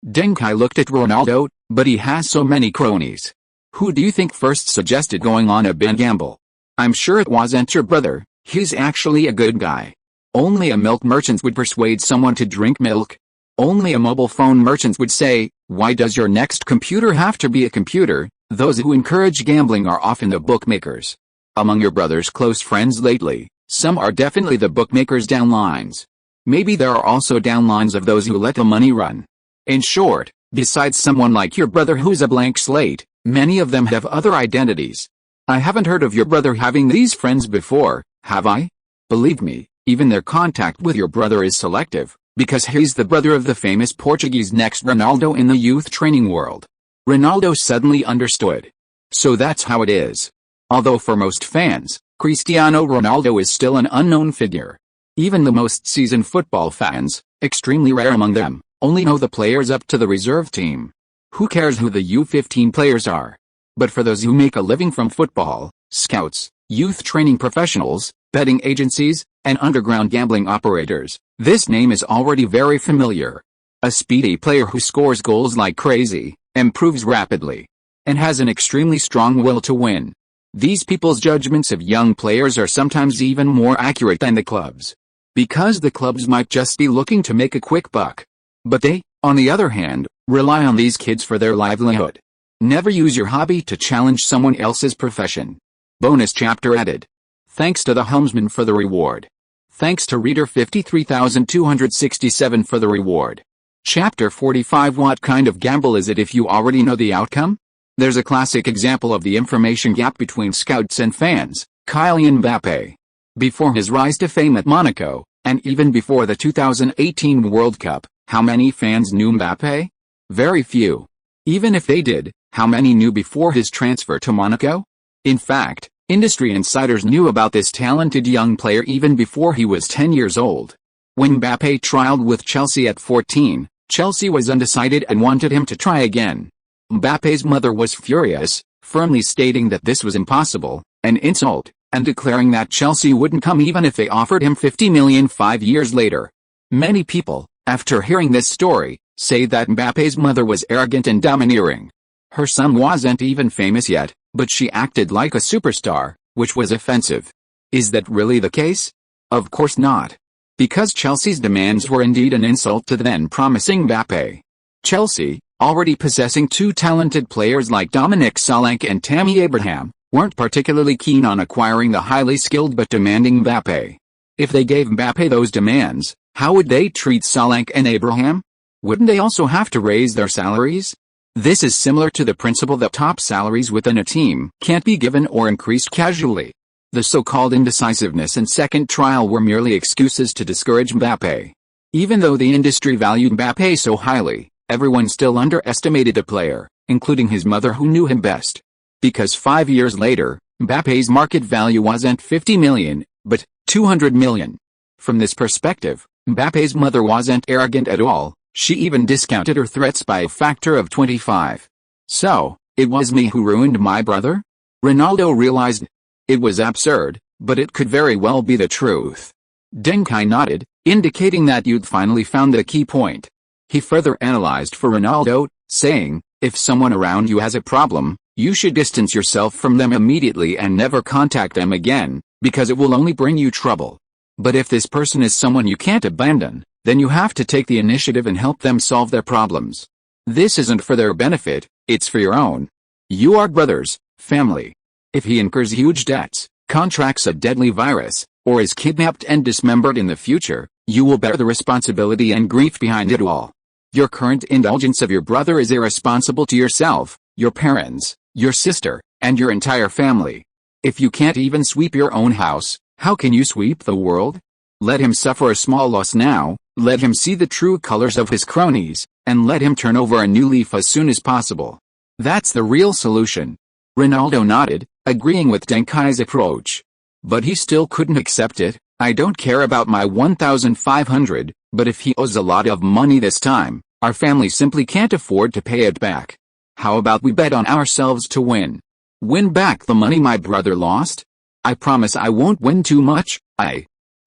Deng Kai looked at Ronaldo, but he has so many cronies. Who do you think first suggested going on a big gamble? I'm sure it wasn't your brother, he's actually a good guy. Only a milk merchant would persuade someone to drink milk. Only a mobile phone merchant would say, why does your next computer have to be a computer? Those who encourage gambling are often the bookmakers. Among your brother's close friends lately, some are definitely the bookmakers' downlines. Maybe there are also downlines of those who let the money run. In short, besides someone like your brother who's a blank slate, many of them have other identities. I haven't heard of your brother having these friends before, have I? Believe me, even their contact with your brother is selective, because he's the brother of the famous Portuguese next Ronaldo in the youth training world. Ronaldo suddenly understood. So that's how it is. Although for most fans, Cristiano Ronaldo is still an unknown figure. Even the most seasoned football fans, extremely rare among them, only know the players up to the reserve team. Who cares who the U15 players are? But for those who make a living from football, scouts, youth training professionals, betting agencies, and underground gambling operators, this name is already very familiar. A speedy player who scores goals like crazy, improves rapidly, and has an extremely strong will to win. These people's judgments of young players are sometimes even more accurate than the clubs. Because the clubs might just be looking to make a quick buck. But they, on the other hand, rely on these kids for their livelihood. Never use your hobby to challenge someone else's profession. Bonus chapter added. Thanks to the helmsman for the reward. Thanks to reader 53267 for the reward. Chapter 45. What kind of gamble is it if you already know the outcome? There's a classic example of the information gap between scouts and fans, Kylian Mbappé. Before his rise to fame at Monaco, and even before the 2018 World Cup, how many fans knew Mbappé? Very few. Even if they did, how many knew before his transfer to Monaco? In fact, industry insiders knew about this talented young player even before he was 10 years old. When Mbappé trialed with Chelsea at 14, Chelsea was undecided and wanted him to try again. Mbappé's mother was furious, firmly stating that this was impossible, an insult, and declaring that Chelsea wouldn't come even if they offered him $50 million 5 years later. Many people, after hearing this story, say that Mbappé's mother was arrogant and domineering. Her son wasn't even famous yet, but she acted like a superstar, which was offensive. Is that really the case? Of course not. Because Chelsea's demands were indeed an insult to the then promising Mbappé. Chelsea, already possessing two talented players like Dominic Solanke and Tammy Abraham, weren't particularly keen on acquiring the highly skilled but demanding Mbappé. If they gave Mbappé those demands, how would they treat Solanke and Abraham? Wouldn't they also have to raise their salaries? This is similar to the principle that top salaries within a team can't be given or increased casually. The so-called indecisiveness and second trial were merely excuses to discourage Mbappé. Even though the industry valued Mbappé so highly, everyone still underestimated the player, including his mother who knew him best. Because 5 years later, Mbappé's market value wasn't 50 million, but 200 million. From this perspective, Mbappé's mother wasn't arrogant at all, she even discounted her threats by a factor of 25. So, it was me who ruined my brother? Ronaldo realized. It was absurd, but it could very well be the truth. Deng Kai nodded, indicating that you'd finally found the key point. He further analyzed for Ronaldo, saying, if someone around you has a problem, you should distance yourself from them immediately and never contact them again, because it will only bring you trouble. But if this person is someone you can't abandon, then you have to take the initiative and help them solve their problems. This isn't for their benefit, it's for your own. You are brothers, family. If he incurs huge debts, contracts a deadly virus, or is kidnapped and dismembered in the future, you will bear the responsibility and grief behind it all. Your current indulgence of your brother is irresponsible to yourself, your parents, your sister, and your entire family. If you can't even sweep your own house, how can you sweep the world? Let him suffer a small loss now, let him see the true colors of his cronies, and let him turn over a new leaf as soon as possible. That's the real solution. Ronaldo nodded, agreeing with Deng Kai's approach. But he still couldn't accept it. I don't care about my 1,500, but if he owes a lot of money this time, our family simply can't afford to pay it back. How about we bet on ourselves to win? Win back the money my brother lost? I promise I won't win too much,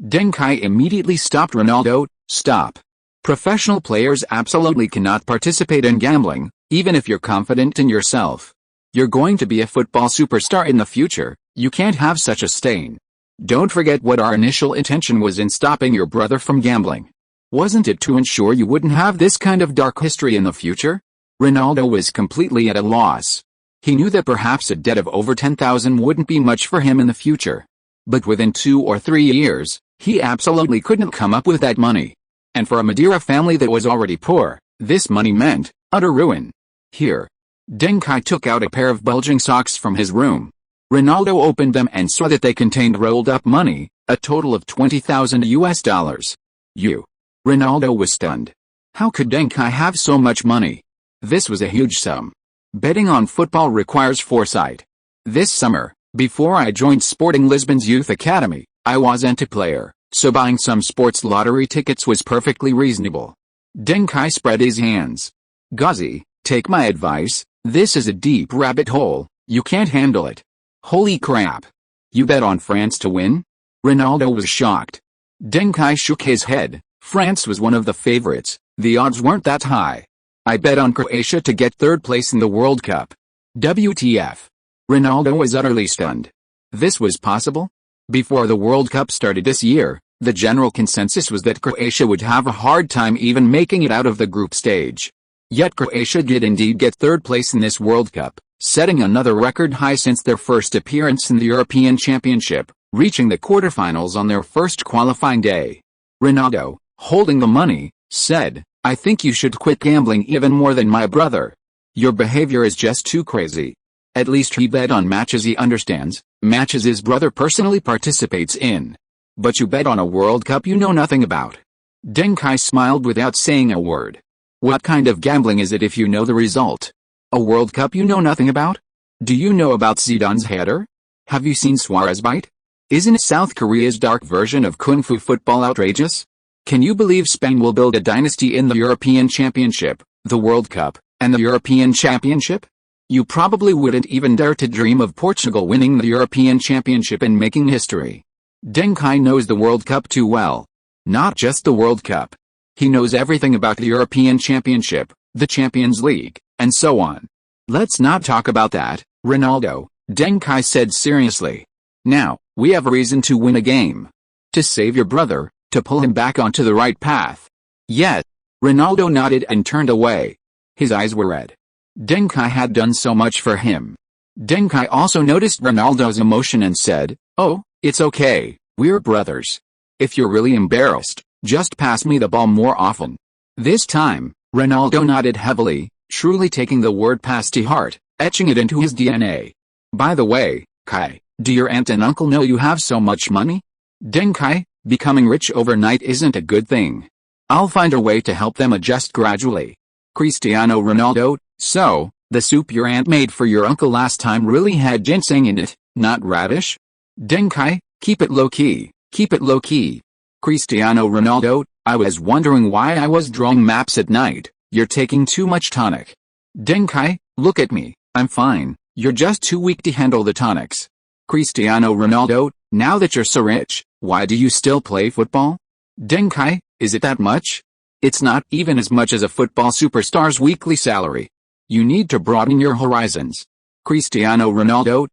Deng Kai immediately stopped Ronaldo. Stop. Professional players absolutely cannot participate in gambling, even if you're confident in yourself. You're going to be a football superstar in the future, you can't have such a stain. Don't forget what our initial intention was in stopping your brother from gambling. Wasn't it to ensure you wouldn't have this kind of dark history in the future? Ronaldo was completely at a loss. He knew that perhaps a debt of over 10,000 wouldn't be much for him in the future. But within 2 or 3 years, he absolutely couldn't come up with that money. And for a Madeira family that was already poor, this money meant utter ruin. Here. Deng Kai took out a pair of bulging socks from his room. Ronaldo opened them and saw that they contained rolled up money, a total of $20,000. Ronaldo was stunned. How could Deng Kai have so much money? This was a huge sum. Betting on football requires foresight. This summer, before I joined Sporting Lisbon's youth academy, I wasn't a player, so buying some sports lottery tickets was perfectly reasonable. Deng Kai spread his hands. Gauzy, take my advice, this is a deep rabbit hole, you can't handle it. Holy crap. You bet on France to win? Ronaldo was shocked. Deng Kai shook his head. France was one of the favorites, the odds weren't that high. I bet on Croatia to get 3rd place in the World Cup. WTF. Ronaldo was utterly stunned. This was possible? Before the World Cup started this year, the general consensus was that Croatia would have a hard time even making it out of the group stage. Yet Croatia did indeed get 3rd place in this World Cup, setting another record high since their first appearance in the European Championship, reaching the quarterfinals on their first qualifying day. Ronaldo, holding the money, said, I think you should quit gambling even more than my brother. Your behavior is just too crazy. At least he bet on matches he understands, matches his brother personally participates in. But you bet on a World Cup you know nothing about. Deng Kai smiled without saying a word. What kind of gambling is it if you know the result? A World Cup you know nothing about? Do you know about Zidane's header? Have you seen Suarez bite? Isn't South Korea's dark version of Kung Fu football outrageous? Can you believe Spain will build a dynasty in the European Championship, the World Cup, and the European Championship? You probably wouldn't even dare to dream of Portugal winning the European Championship and making history. Deng Kai knows the World Cup too well. Not just the World Cup. He knows everything about the European Championship, the Champions League, and so on. Let's not talk about that, Ronaldo, Deng Kai said seriously. Now, we have a reason to win a game. To save your brother, to pull him back onto the right path. Yet, Ronaldo nodded and turned away. His eyes were red. Deng Kai had done so much for him. Deng Kai also noticed Ronaldo's emotion and said, oh, it's okay, we're brothers. If you're really embarrassed, just pass me the ball more often. This time, Ronaldo nodded heavily, truly taking the word pass to heart, etching it into his DNA. By the way, Kai, do your aunt and uncle know you have so much money? Deng Kai, becoming rich overnight isn't a good thing. I'll find a way to help them adjust gradually. Cristiano Ronaldo, so, the soup your aunt made for your uncle last time really had ginseng in it, not radish? Deng Kai, keep it low-key, keep it low-key. Cristiano Ronaldo, I was wondering why I was drawing maps at night, you're taking too much tonic. Deng Kai, look at me, I'm fine, you're just too weak to handle the tonics. Cristiano Ronaldo, now that you're so rich, why do you still play football? Deng Kai, is it that much? It's not even as much as a football superstar's weekly salary. You need to broaden your horizons. Cristiano Ronaldo,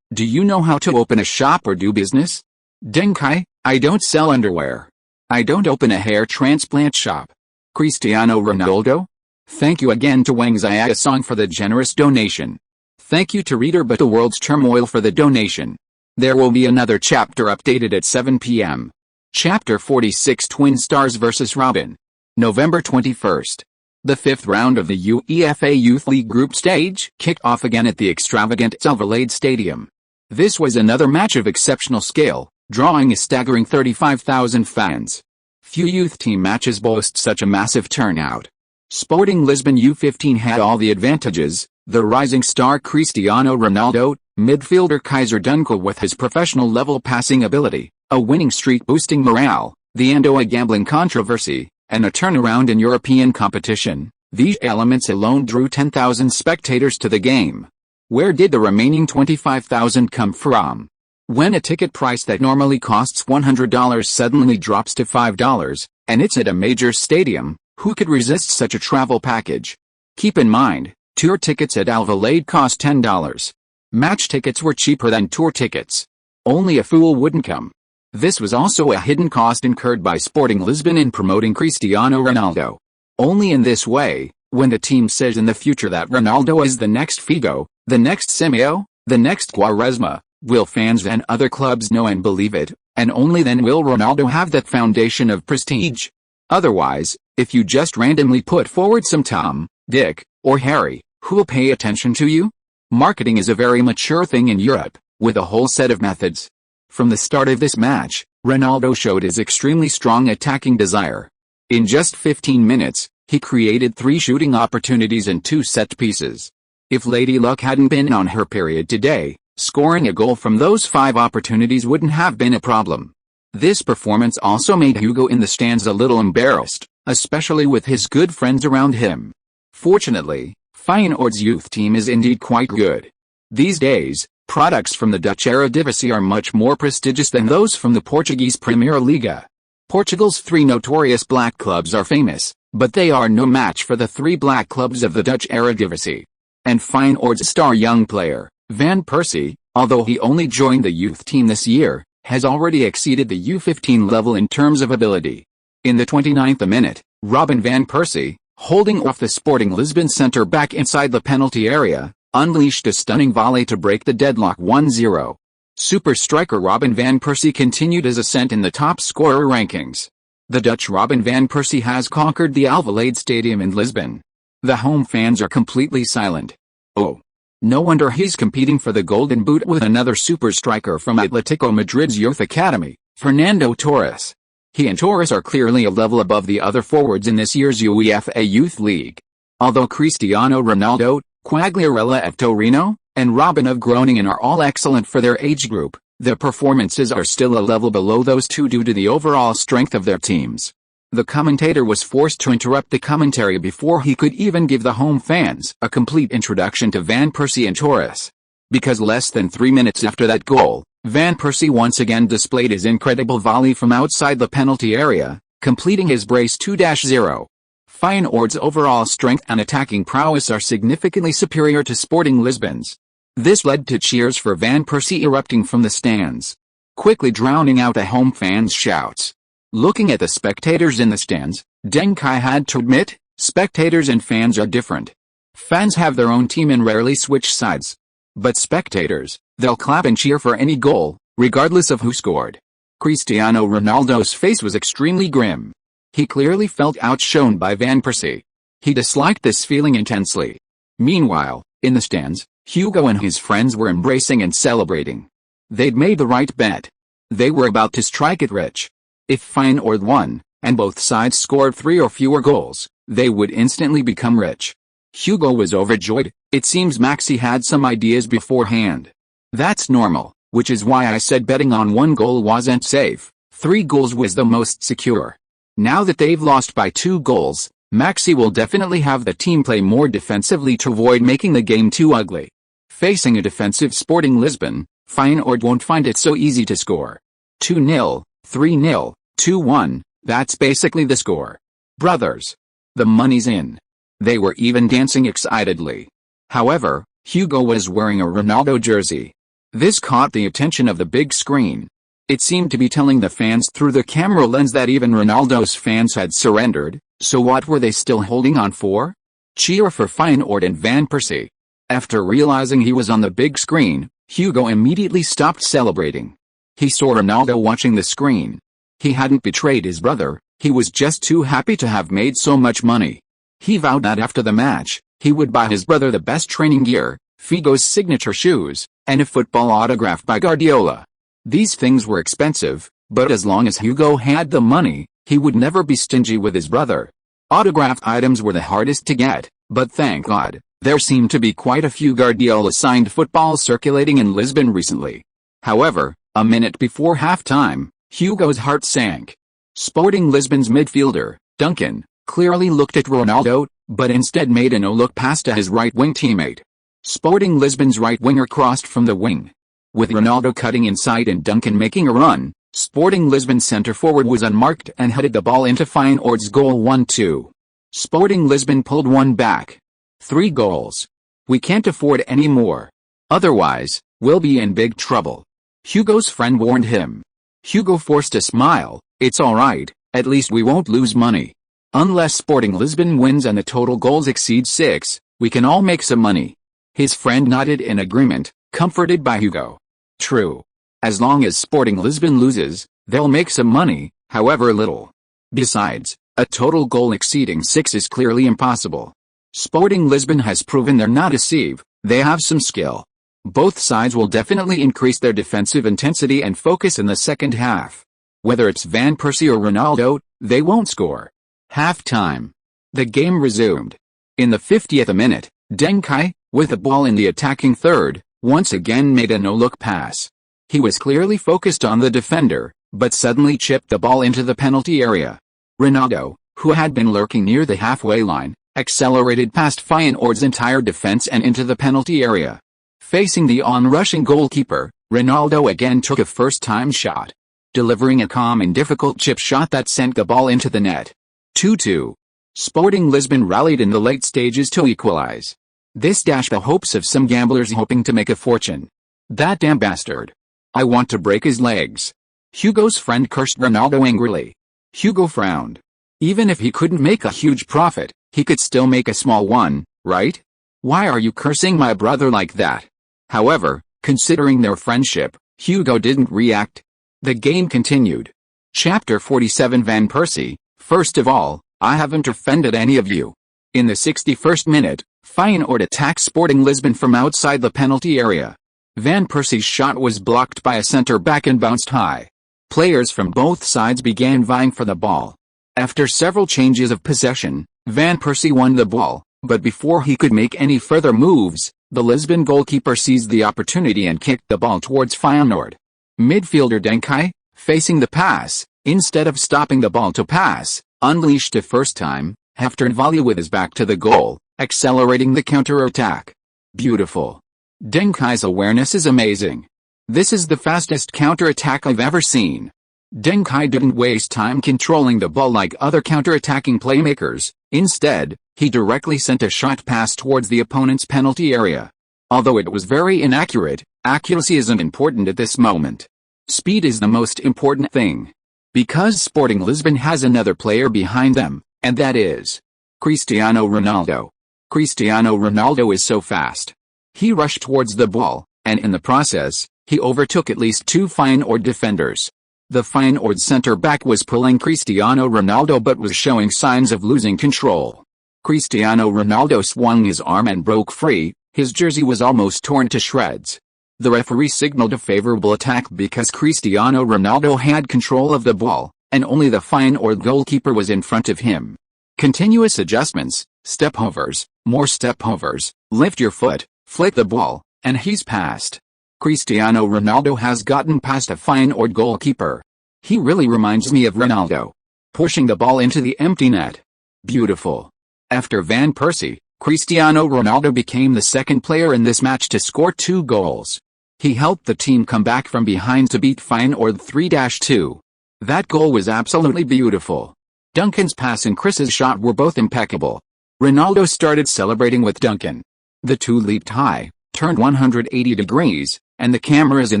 do you know how to open a shop or do business? Deng Kai, I don't sell underwear. I don't open a hair transplant shop. Cristiano Ronaldo? Thank you again to Wang Xiaoya Song for the generous donation. Thank you to Reader But the World's Turmoil for the donation. There will be another chapter updated at 7 p.m. Chapter 46 Twin Stars vs Robin. November 21st. The fifth round of the UEFA Youth League group stage kicked off again at the extravagant Adelaide Stadium. This was another match of exceptional scale, drawing a staggering 35,000 fans. Few youth team matches boast such a massive turnout. Sporting Lisbon U15 had all the advantages: the rising star Cristiano Ronaldo, midfielder Kaiser Dunkel with his professional-level passing ability, a winning streak boosting morale, the Andoa gambling controversy, and a turnaround in European competition. These elements alone drew 10,000 spectators to the game. Where did the remaining 25,000 come from? When a ticket price that normally costs $100 suddenly drops to $5, and it's at a major stadium, who could resist such a travel package? Keep in mind, tour tickets at Adelaide cost $10. Match tickets were cheaper than tour tickets. Only a fool wouldn't come. This was also a hidden cost incurred by Sporting Lisbon in promoting Cristiano Ronaldo. Only in this way, when the team says in the future that Ronaldo is the next Figo, the next Simeo, the next Quaresma, will fans and other clubs know and believe it, and only then will Ronaldo have that foundation of prestige. Otherwise, if you just randomly put forward some Tom, Dick, or Harry, who'll pay attention to you? Marketing is a very mature thing in Europe, with a whole set of methods. From the start of this match, Ronaldo showed his extremely strong attacking desire. In just 15 minutes, he created 3 shooting opportunities and 2 set pieces. If Lady Luck hadn't been on her period today, scoring a goal from those 5 opportunities wouldn't have been a problem. This performance also made Hugo in the stands a little embarrassed, especially with his good friends around him. Fortunately, Feyenoord's youth team is indeed quite good. These days, products from the Dutch Eredivisie are much more prestigious than those from the Portuguese Primeira Liga. Portugal's 3 notorious black clubs are famous, but they are no match for the 3 black clubs of the Dutch Eredivisie. And Feyenoord's star young player, Van Persie, although he only joined the youth team this year, has already exceeded the U15 level in terms of ability. In the 29th minute, Robin van Persie, holding off the Sporting Lisbon centre-back inside the penalty area, unleashed a stunning volley to break the deadlock 1-0. Super striker Robin van Persie continued his ascent in the top scorer rankings. The Dutch Robin van Persie has conquered the Adelaide Stadium in Lisbon. The home fans are completely silent. Oh. No wonder he's competing for the Golden Boot with another super striker from Atletico Madrid's youth academy, Fernando Torres. He and Torres are clearly a level above the other forwards in this year's UEFA Youth League. Although Cristiano Ronaldo, Quagliarella of Torino, and Robin of Groningen are all excellent for their age group, their performances are still a level below those two due to the overall strength of their teams. The commentator was forced to interrupt the commentary before he could even give the home fans a complete introduction to Van Persie and Torres. Because less than 3 minutes after that goal, Van Persie once again displayed his incredible volley from outside the penalty area, completing his brace 2-0. Feyenoord's overall strength and attacking prowess are significantly superior to Sporting Lisbon's. This led to cheers for Van Persie erupting from the stands, quickly drowning out the home fans' shouts. Looking at the spectators in the stands, Deng Kai had to admit, spectators and fans are different. Fans have their own team and rarely switch sides. But spectators, they'll clap and cheer for any goal, regardless of who scored. Cristiano Ronaldo's face was extremely grim. He clearly felt outshone by Van Persie. He disliked this feeling intensely. Meanwhile, in the stands, Hugo and his friends were embracing and celebrating. They'd made the right bet. They were about to strike it rich. If Feyenoord won, and both sides scored 3 or fewer goals, they would instantly become rich. Hugo was overjoyed. It seems Maxi had some ideas beforehand. That's normal, which is why I said betting on 1 goal wasn't safe. 3 goals was the most secure. Now that they've lost by 2 goals, Maxi will definitely have the team play more defensively to avoid making the game too ugly. Facing a defensive Sporting Lisbon, Feyenoord won't find it so easy to score. 2-0. 3-0, 2-1, that's basically the score. Brothers. The money's in. They were even dancing excitedly. However, Hugo was wearing a Ronaldo jersey. This caught the attention of the big screen. It seemed to be telling the fans through the camera lens that even Ronaldo's fans had surrendered, so what were they still holding on for? Cheer for Feyenoord and Van Persie. After realizing he was on the big screen, Hugo immediately stopped celebrating. He saw Ronaldo watching the screen. He hadn't betrayed his brother, he was just too happy to have made so much money. He vowed that after the match, he would buy his brother the best training gear, Figo's signature shoes, and a football autographed by Guardiola. These things were expensive, but as long as Hugo had the money, he would never be stingy with his brother. Autographed items were the hardest to get, but thank God, there seemed to be quite a few Guardiola-signed footballs circulating in Lisbon recently. However, a minute before halftime, Hugo's heart sank. Sporting Lisbon's midfielder, Duncan, clearly looked at Ronaldo, but instead made a no-look pass to his right-wing teammate. Sporting Lisbon's right winger crossed from the wing. With Ronaldo cutting inside and Duncan making a run, Sporting Lisbon's centre-forward was unmarked and headed the ball into Feyenoord's goal 1-2. Sporting Lisbon pulled one back. 3 goals. We can't afford any more. Otherwise, we'll be in big trouble. Hugo's friend warned him. Hugo forced a smile. It's alright, at least we won't lose money. Unless Sporting Lisbon wins and the total goals exceed 6, we can all make some money. His friend nodded in agreement, comforted by Hugo. True. As long as Sporting Lisbon loses, they'll make some money, however little. Besides, a total goal exceeding 6 is clearly impossible. Sporting Lisbon has proven they're not a sieve, they have some skill. Both sides will definitely increase their defensive intensity and focus in the second half. Whether it's Van Persie or Ronaldo, they won't score. Half-time. The game resumed. In the 50th minute, Deng Kai, with the ball in the attacking third, once again made a no-look pass. He was clearly focused on the defender, but suddenly chipped the ball into the penalty area. Ronaldo, who had been lurking near the halfway line, accelerated past Feyenoord's entire defense and into the penalty area. Facing the on-rushing goalkeeper, Ronaldo again took a first-time shot, delivering a calm and difficult chip shot that sent the ball into the net. 2-2. Sporting Lisbon rallied in the late stages to equalize. This dashed the hopes of some gamblers hoping to make a fortune. That damn bastard. I want to break his legs. Hugo's friend cursed Ronaldo angrily. Hugo frowned. Even if he couldn't make a huge profit, he could still make a small one, right? Why are you cursing my brother like that? However, considering their friendship, Hugo didn't react. The game continued. Chapter 47 Van Persie. First of all, I haven't offended any of you. In the 61st minute, Feyenoord attacked Sporting Lisbon from outside the penalty area. Van Persie's shot was blocked by a centre-back and bounced high. Players from both sides began vying for the ball. After several changes of possession, Van Persie won the ball, but before he could make any further moves, the Lisbon goalkeeper seized the opportunity and kicked the ball towards Feyenoord. Midfielder Deng Kai, facing the pass, instead of stopping the ball to pass, unleashed a first-time, half-turn volley with his back to the goal, accelerating the counter-attack. Beautiful. Deng Kai's awareness is amazing. This is the fastest counter-attack I've ever seen. Deng Kai didn't waste time controlling the ball like other counter-attacking playmakers. Instead, he directly sent a shot pass towards the opponent's penalty area. Although it was very inaccurate, accuracy isn't important at this moment. Speed is the most important thing. Because Sporting Lisbon has another player behind them, and that is Cristiano Ronaldo. Cristiano Ronaldo is so fast. He rushed towards the ball, and in the process, he overtook at least 2 Feyenoord defenders. The Feyenoord centre-back was pulling Cristiano Ronaldo but was showing signs of losing control. Cristiano Ronaldo swung his arm and broke free, his jersey was almost torn to shreds. The referee signaled a favourable attack because Cristiano Ronaldo had control of the ball, and only the Feyenoord goalkeeper was in front of him. Continuous adjustments, step-overs, more step-overs, lift your foot, flick the ball, and he's passed. Cristiano Ronaldo has gotten past a Feyenoord goalkeeper. He really reminds me of Ronaldo. Pushing the ball into the empty net. Beautiful. After Van Persie, Cristiano Ronaldo became the second player in this match to score 2 goals. He helped the team come back from behind to beat Feyenoord 3-2. That goal was absolutely beautiful. Duncan's pass and Chris's shot were both impeccable. Ronaldo started celebrating with Duncan. The two leaped high, turned 180 degrees, and the cameras in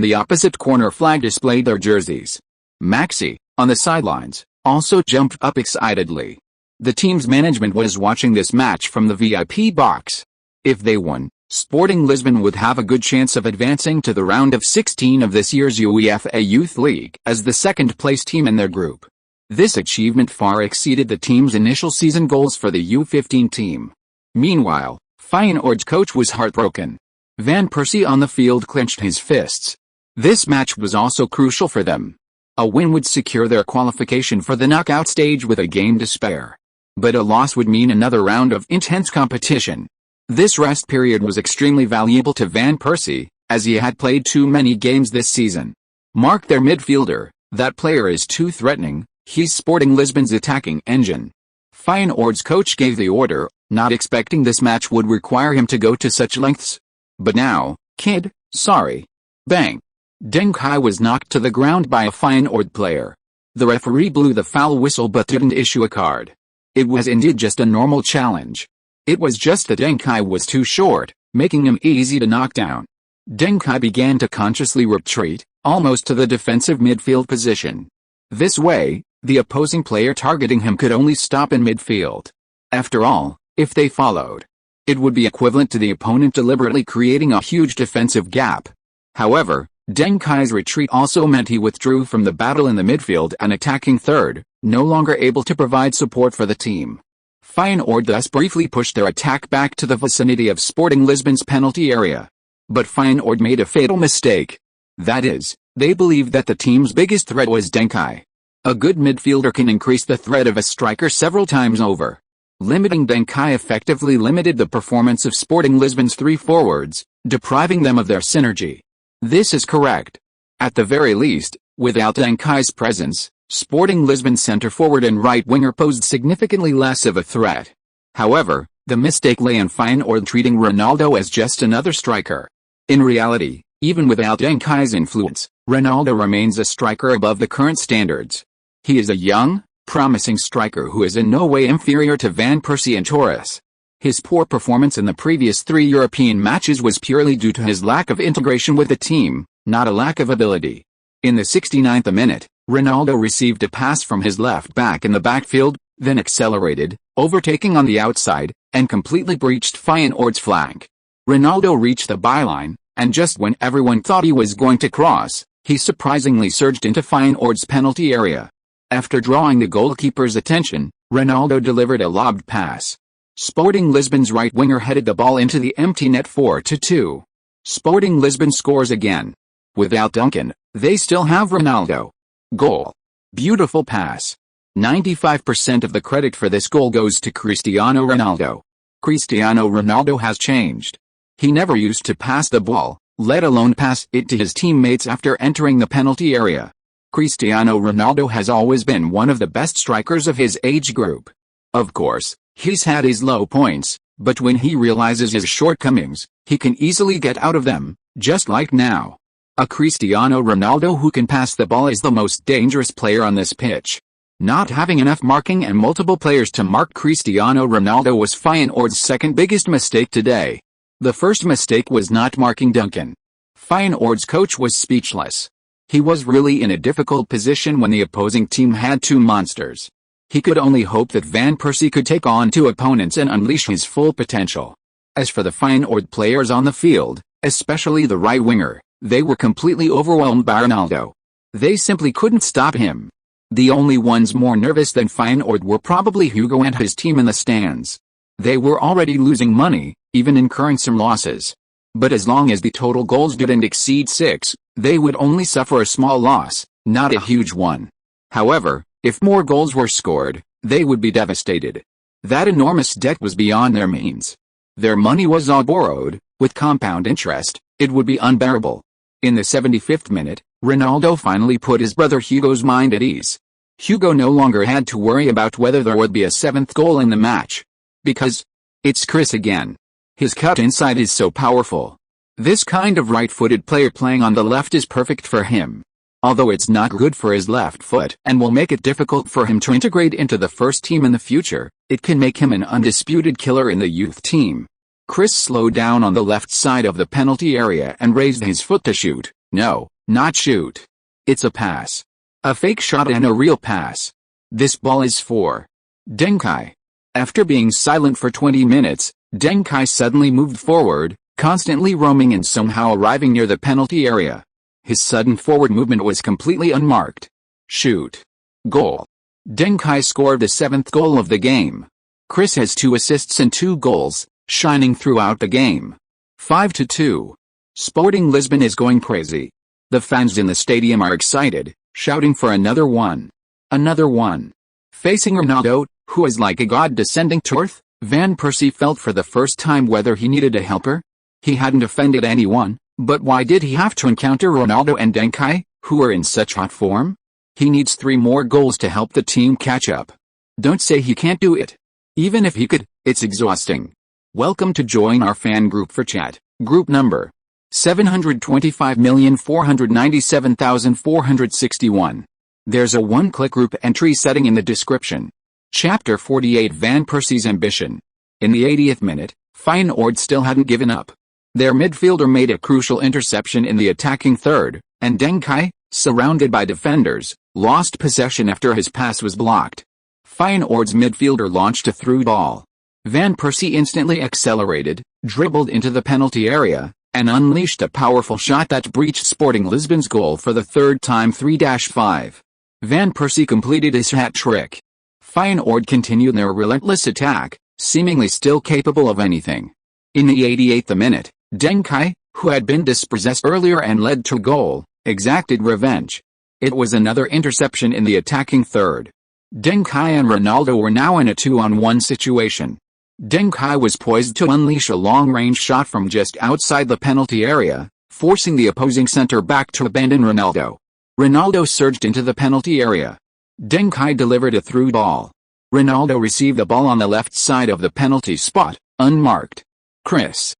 the opposite corner flag displayed their jerseys. Messi, on the sidelines, also jumped up excitedly. The team's management was watching this match from the VIP box. If they won, Sporting Lisbon would have a good chance of advancing to the round of 16 of this year's UEFA Youth League as the second-place team in their group. This achievement far exceeded the team's initial season goals for the U15 team. Meanwhile, Feyenoord's coach was heartbroken. Van Persie on the field clenched his fists. This match was also crucial for them. A win would secure their qualification for the knockout stage with a game to spare. But a loss would mean another round of intense competition. This rest period was extremely valuable to Van Persie, as he had played too many games this season. Mark their midfielder, that player is too threatening, he's Sporting Lisbon's attacking engine. Feyenoord's coach gave the order, not expecting this match would require him to go to such lengths. But now, kid, sorry. Bang. Deng Kai was knocked to the ground by a Feyenoord player. The referee blew the foul whistle but didn't issue a card. It was indeed just a normal challenge. It was just that Deng Kai was too short, making him easy to knock down. Deng Kai began to consciously retreat, almost to the defensive midfield position. This way, the opposing player targeting him could only stop in midfield. After all, if they followed, it would be equivalent to the opponent deliberately creating a huge defensive gap. However, Deng Kai's retreat also meant he withdrew from the battle in the midfield and attacking third, no longer able to provide support for the team. Feyenoord thus briefly pushed their attack back to the vicinity of Sporting Lisbon's penalty area. But Feyenoord made a fatal mistake. That is, they believed that the team's biggest threat was Deng Kai. A good midfielder can increase the threat of a striker several times over. Limiting Deng Kai effectively limited the performance of Sporting Lisbon's three forwards, depriving them of their synergy. This is correct. At the very least, without Deng Kai's presence, Sporting Lisbon's centre-forward and right-winger posed significantly less of a threat. However, the mistake lay in Feyenoord treating Ronaldo as just another striker. In reality, even without Deng Kai's influence, Ronaldo remains a striker above the current standards. He is a young, promising striker who is in no way inferior to Van Persie and Torres. His poor performance in the previous 3 European matches was purely due to his lack of integration with the team, not a lack of ability. In the 69th minute, Ronaldo received a pass from his left back in the backfield, then accelerated, overtaking on the outside, and completely breached Feyenoord's flank. Ronaldo reached the byline, and just when everyone thought he was going to cross, he surprisingly surged into Feyenoord's penalty area. After drawing the goalkeeper's attention, Ronaldo delivered a lobbed pass. Sporting Lisbon's right winger headed the ball into the empty net 4-2. Sporting Lisbon scores again. Without Duncan, they still have Ronaldo. Goal. Beautiful pass. 95% of the credit for this goal goes to Cristiano Ronaldo. Cristiano Ronaldo has changed. He never used to pass the ball, let alone pass it to his teammates after entering the penalty area. Cristiano Ronaldo has always been one of the best strikers of his age group. Of course, he's had his low points, but when he realizes his shortcomings, he can easily get out of them, just like now. A Cristiano Ronaldo who can pass the ball is the most dangerous player on this pitch. Not having enough marking and multiple players to mark Cristiano Ronaldo was Feyenoord's second biggest mistake today. The first mistake was not marking Duncan. Feyenoord's coach was speechless. He was really in a difficult position when the opposing team had two monsters. He could only hope that Van Persie could take on two opponents and unleash his full potential. As for the Feyenoord players on the field, especially the right winger, they were completely overwhelmed by Ronaldo. They simply couldn't stop him. The only ones more nervous than Feyenoord were probably Hugo and his team in the stands. They were already losing money, even incurring some losses. But as long as the total goals didn't exceed 6, they would only suffer a small loss, not a huge one. However, if more goals were scored, they would be devastated. That enormous debt was beyond their means. Their money was all borrowed, with compound interest, it would be unbearable. In the 75th minute, Ronaldo finally put his brother Hugo's mind at ease. Hugo no longer had to worry about whether there would be a 7th goal in the match. Because it's Chris again. His cut inside is so powerful. This kind of right-footed player playing on the left is perfect for him. Although it's not good for his left foot and will make it difficult for him to integrate into the first team in the future, it can make him an undisputed killer in the youth team. Chris slowed down on the left side of the penalty area and raised his foot to shoot. No, not shoot. It's a pass. A fake shot and a real pass. This ball is for Deng Kai. After being silent for 20 minutes, Deng Kai suddenly moved forward, constantly roaming and somehow arriving near the penalty area. His sudden forward movement was completely unmarked. Shoot. Goal. Deng Kai scored the 7th goal of the game. Chris has 2 assists and 2 goals, shining throughout the game. 5-2. Sporting Lisbon is going crazy. The fans in the stadium are excited, shouting for another one. Another one. Facing Ronaldo, who is like a god descending to earth, Van Persie felt for the first time whether he needed a helper. He hadn't offended anyone, but why did he have to encounter Ronaldo and Deng Kai, who are in such hot form? He needs 3 more goals to help the team catch up. Don't say he can't do it. Even if he could, it's exhausting. Welcome to join our fan group for chat. Group number 725,497,461. There's a one-click group entry setting in the description. Chapter 48 Van Persie's Ambition. In the 80th minute, Feyenoord still hadn't given up. Their midfielder made a crucial interception in the attacking third, and Deng Kai, surrounded by defenders, lost possession after his pass was blocked. Feyenoord's midfielder launched a through ball. Van Persie instantly accelerated, dribbled into the penalty area, and unleashed a powerful shot that breached Sporting Lisbon's goal for the 3rd time 3-5. Van Persie completed his hat-trick. Feyenoord continued their relentless attack, seemingly still capable of anything. In the 88th minute, Deng Kai, who had been dispossessed earlier and led to a goal, exacted revenge. It was another interception in the attacking third. Deng Kai and Ronaldo were now in a 2-on-1 situation. Deng Kai was poised to unleash a long-range shot from just outside the penalty area, forcing the opposing centre-back to abandon Ronaldo. Ronaldo surged into the penalty area. Deng Kai delivered a through ball. Ronaldo received the ball on the left side of the penalty spot, unmarked. Chris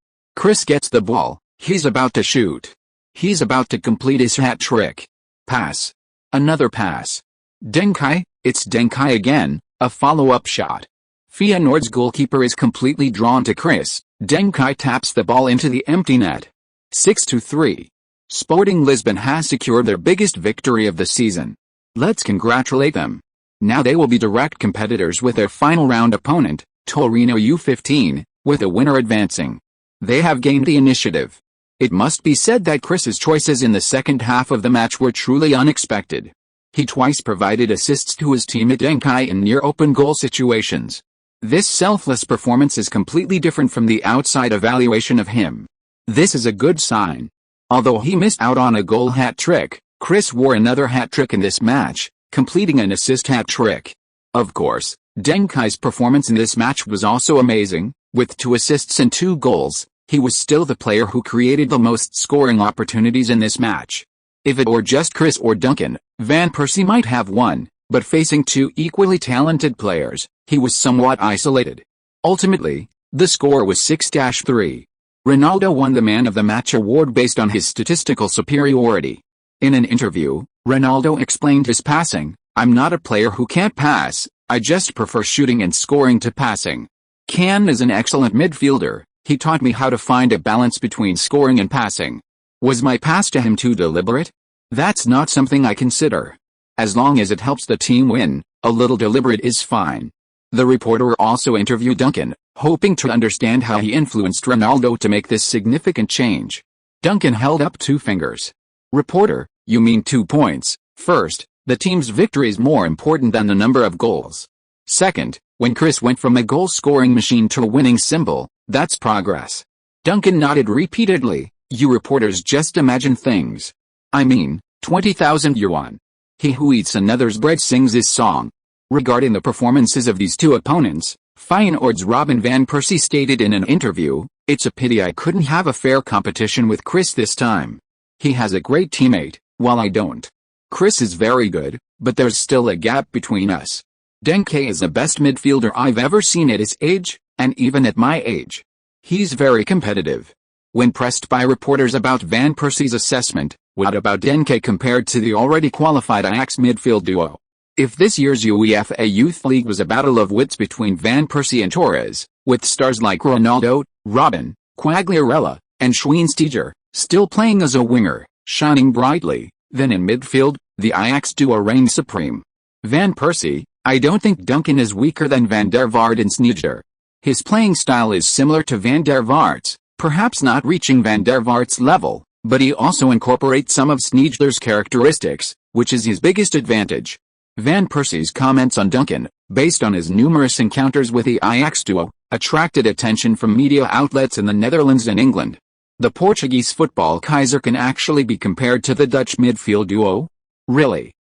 gets the ball. He's about to shoot. He's about to complete his hat-trick. Pass. Another pass. Deng Kai, it's Deng Kai again, a follow-up shot. Feyenoord's goalkeeper is completely drawn to Chris. Deng Kai taps the ball into the empty net. 6-3. Sporting Lisbon has secured their biggest victory of the season. Let's congratulate them. Now they will be direct competitors with their final round opponent, Torino U15, with the winner advancing. They have gained the initiative. It must be said that Chris's choices in the second half of the match were truly unexpected. He twice provided assists to his teammate Deng Kai in near-open goal situations. This selfless performance is completely different from the outside evaluation of him. This is a good sign. Although he missed out on a goal hat-trick, Chris wore another hat-trick in this match, completing an assist hat-trick. Of course, Deng Kai's performance in this match was also amazing. With 2 assists and 2 goals, he was still the player who created the most scoring opportunities in this match. If it were just Chris or Duncan, Van Persie might have won, but facing 2 equally talented players, he was somewhat isolated. Ultimately, the score was 6-3. Ronaldo won the Man of the Match award based on his statistical superiority. In an interview, Ronaldo explained his passing. "I'm not a player who can't pass, I just prefer shooting and scoring to passing. Can is an excellent midfielder, he taught me how to find a balance between scoring and passing. Was my pass to him too deliberate? That's not something I consider. As long as it helps the team win, a little deliberate is fine." The reporter also interviewed Duncan, hoping to understand how he influenced Ronaldo to make this significant change. Duncan held up 2 fingers. "Reporter, you mean 2 points. First, the team's victory is more important than the number of goals. Second, when Chris went from a goal-scoring machine to a winning symbol, that's progress." Duncan nodded repeatedly. "You reporters just imagine things. I mean, 20,000 yuan. He who eats another's bread sings his song." Regarding the performances of these 2 opponents, Feyenoord's Robin van Persie stated in an interview, "It's a pity I couldn't have a fair competition with Chris this time. He has a great teammate, while I don't. Chris is very good, but there's still a gap between us. Deng Kai is the best midfielder I've ever seen at his age, and even at my age. He's very competitive." When pressed by reporters about Van Persie's assessment, what about Deng Kai compared to the already qualified Ajax midfield duo? If this year's UEFA Youth League was a battle of wits between Van Persie and Torres, with stars like Ronaldo, Robben, Quagliarella, and Schweinsteiger, still playing as a winger, shining brightly, then in midfield, the Ajax duo reigned supreme. Van Persie, I don't think Duncan is weaker than Van der Vaart and Sneijder. His playing style is similar to Van der Vaart's, Perhaps not reaching Van der Vaart's level, but he also incorporates some of Sneijder's characteristics, which is his biggest advantage. Van Persie's comments on Duncan, based on his numerous encounters with the Ajax duo, attracted attention from media outlets in the Netherlands and England. The Portuguese football Kaiser can actually be compared to the Dutch midfield duo? Really?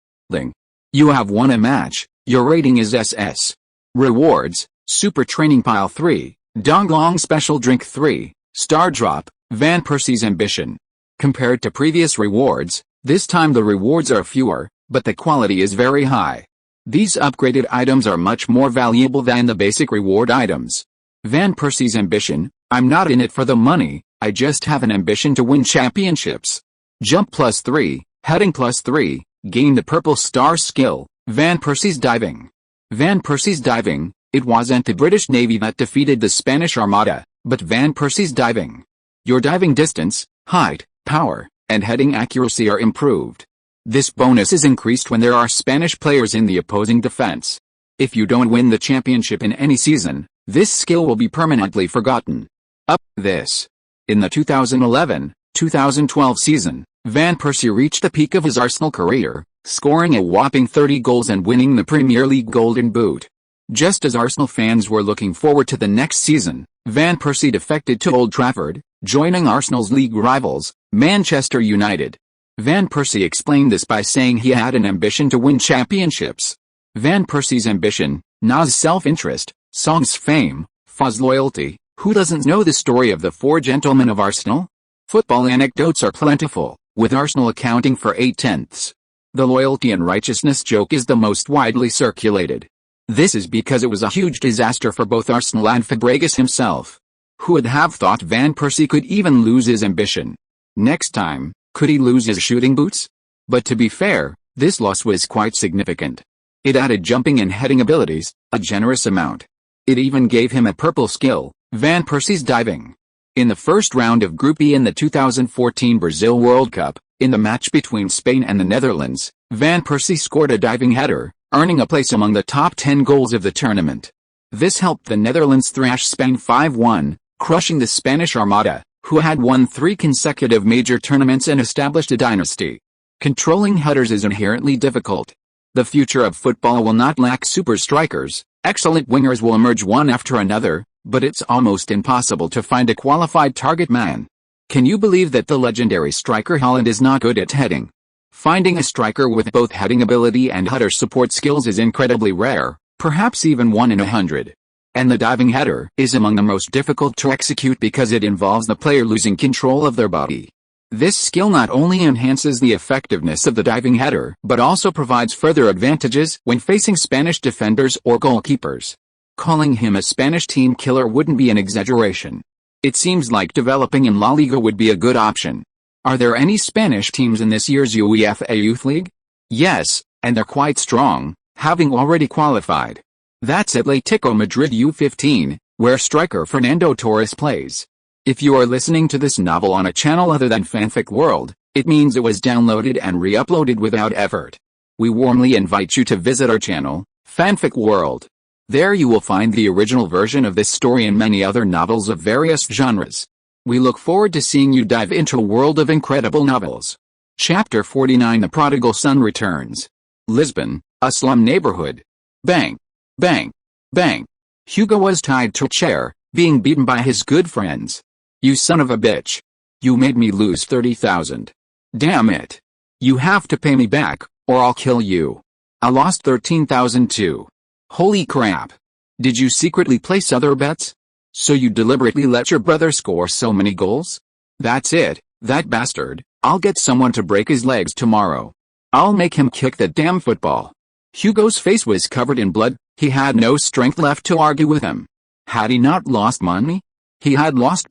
You have won a match, your rating is SS. Rewards, Super Training Pile 3, Donglong Special Drink 3, Star Drop, Van Persie's ambition. Compared to previous rewards, this time the rewards are fewer, but the quality is very high. These upgraded items are much more valuable than the basic reward items. Van Persie's ambition, I'm not in it for the money, I just have an ambition to win championships. Jump +3, heading +3, gain the purple star skill, Van Persie's diving. Van Persie's diving, it wasn't the British Navy that defeated the Spanish Armada, but Van Persie's diving. Your diving distance, height, power, and heading accuracy are improved. This bonus is increased when there are Spanish players in the opposing defense. If you don't win the championship in any season, this skill will be permanently forgotten. In the 2011-2012 season, Van Persie reached the peak of his Arsenal career, scoring a whopping 30 goals and winning the Premier League Golden Boot. Just as Arsenal fans were looking forward to the next season, Van Persie defected to Old Trafford, joining Arsenal's league rivals, Manchester United. Van Persie explained this by saying he had an ambition to win championships. Van Persie's ambition, Nas self-interest, Song's fame, Fa's loyalty. Who doesn't know the story of the four gentlemen of Arsenal? Football anecdotes are plentiful, with Arsenal accounting for 8/10. The loyalty and righteousness joke is the most widely circulated. This is because it was a huge disaster for both Arsenal and Fabregas himself. Who would have thought Van Persie could even lose his ambition? Next time, could he lose his shooting boots? But to be fair, this loss was quite significant. It added jumping and heading abilities, a generous amount. It even gave him a purple skill, Van Persie's diving. In the first round of Group E in the 2014 Brazil World Cup, in the match between Spain and the Netherlands, Van Persie scored a diving header, earning a place among the top 10 goals of the tournament. This helped the Netherlands thrash Spain 5-1, crushing the Spanish Armada, who had won 3 consecutive major tournaments and established a dynasty. Controlling headers is inherently difficult. The future of football will not lack super strikers. Excellent wingers will emerge one after another, but it's almost impossible to find a qualified target man. Can you believe that the legendary striker Haaland is not good at heading? Finding a striker with both heading ability and header support skills is incredibly rare, perhaps even 1 in 100. And the diving header is among the most difficult to execute because it involves the player losing control of their body. This skill not only enhances the effectiveness of the diving header, but also provides further advantages when facing Spanish defenders or goalkeepers. Calling him a Spanish team killer wouldn't be an exaggeration. It seems like developing in La Liga would be a good option. Are there any Spanish teams in this year's UEFA Youth League? Yes, and they're quite strong, having already qualified. That's Atletico Madrid U15, where striker Fernando Torres plays. If you are listening to this novel on a channel other than Fanfic World, it means it was downloaded and re-uploaded without effort. We warmly invite you to visit our channel, Fanfic World. There you will find the original version of this story and many other novels of various genres. We look forward to seeing you dive into a world of incredible novels. Chapter 49: The Prodigal Son Returns. Lisbon, a slum neighborhood. Bang! Bang! Bang! Hugo was tied to a chair, being beaten by his good friends. You son of a bitch. You made me lose 30,000. Damn it. You have to pay me back, or I'll kill you. I lost 13,000 too. Holy crap. Did you secretly place other bets? So you deliberately let your brother score so many goals? That's it, that bastard. I'll get someone to break his legs tomorrow. I'll make him kick that damn football. Hugo's face was covered in blood. He had no strength left to argue with him. Had he not lost money? He had lost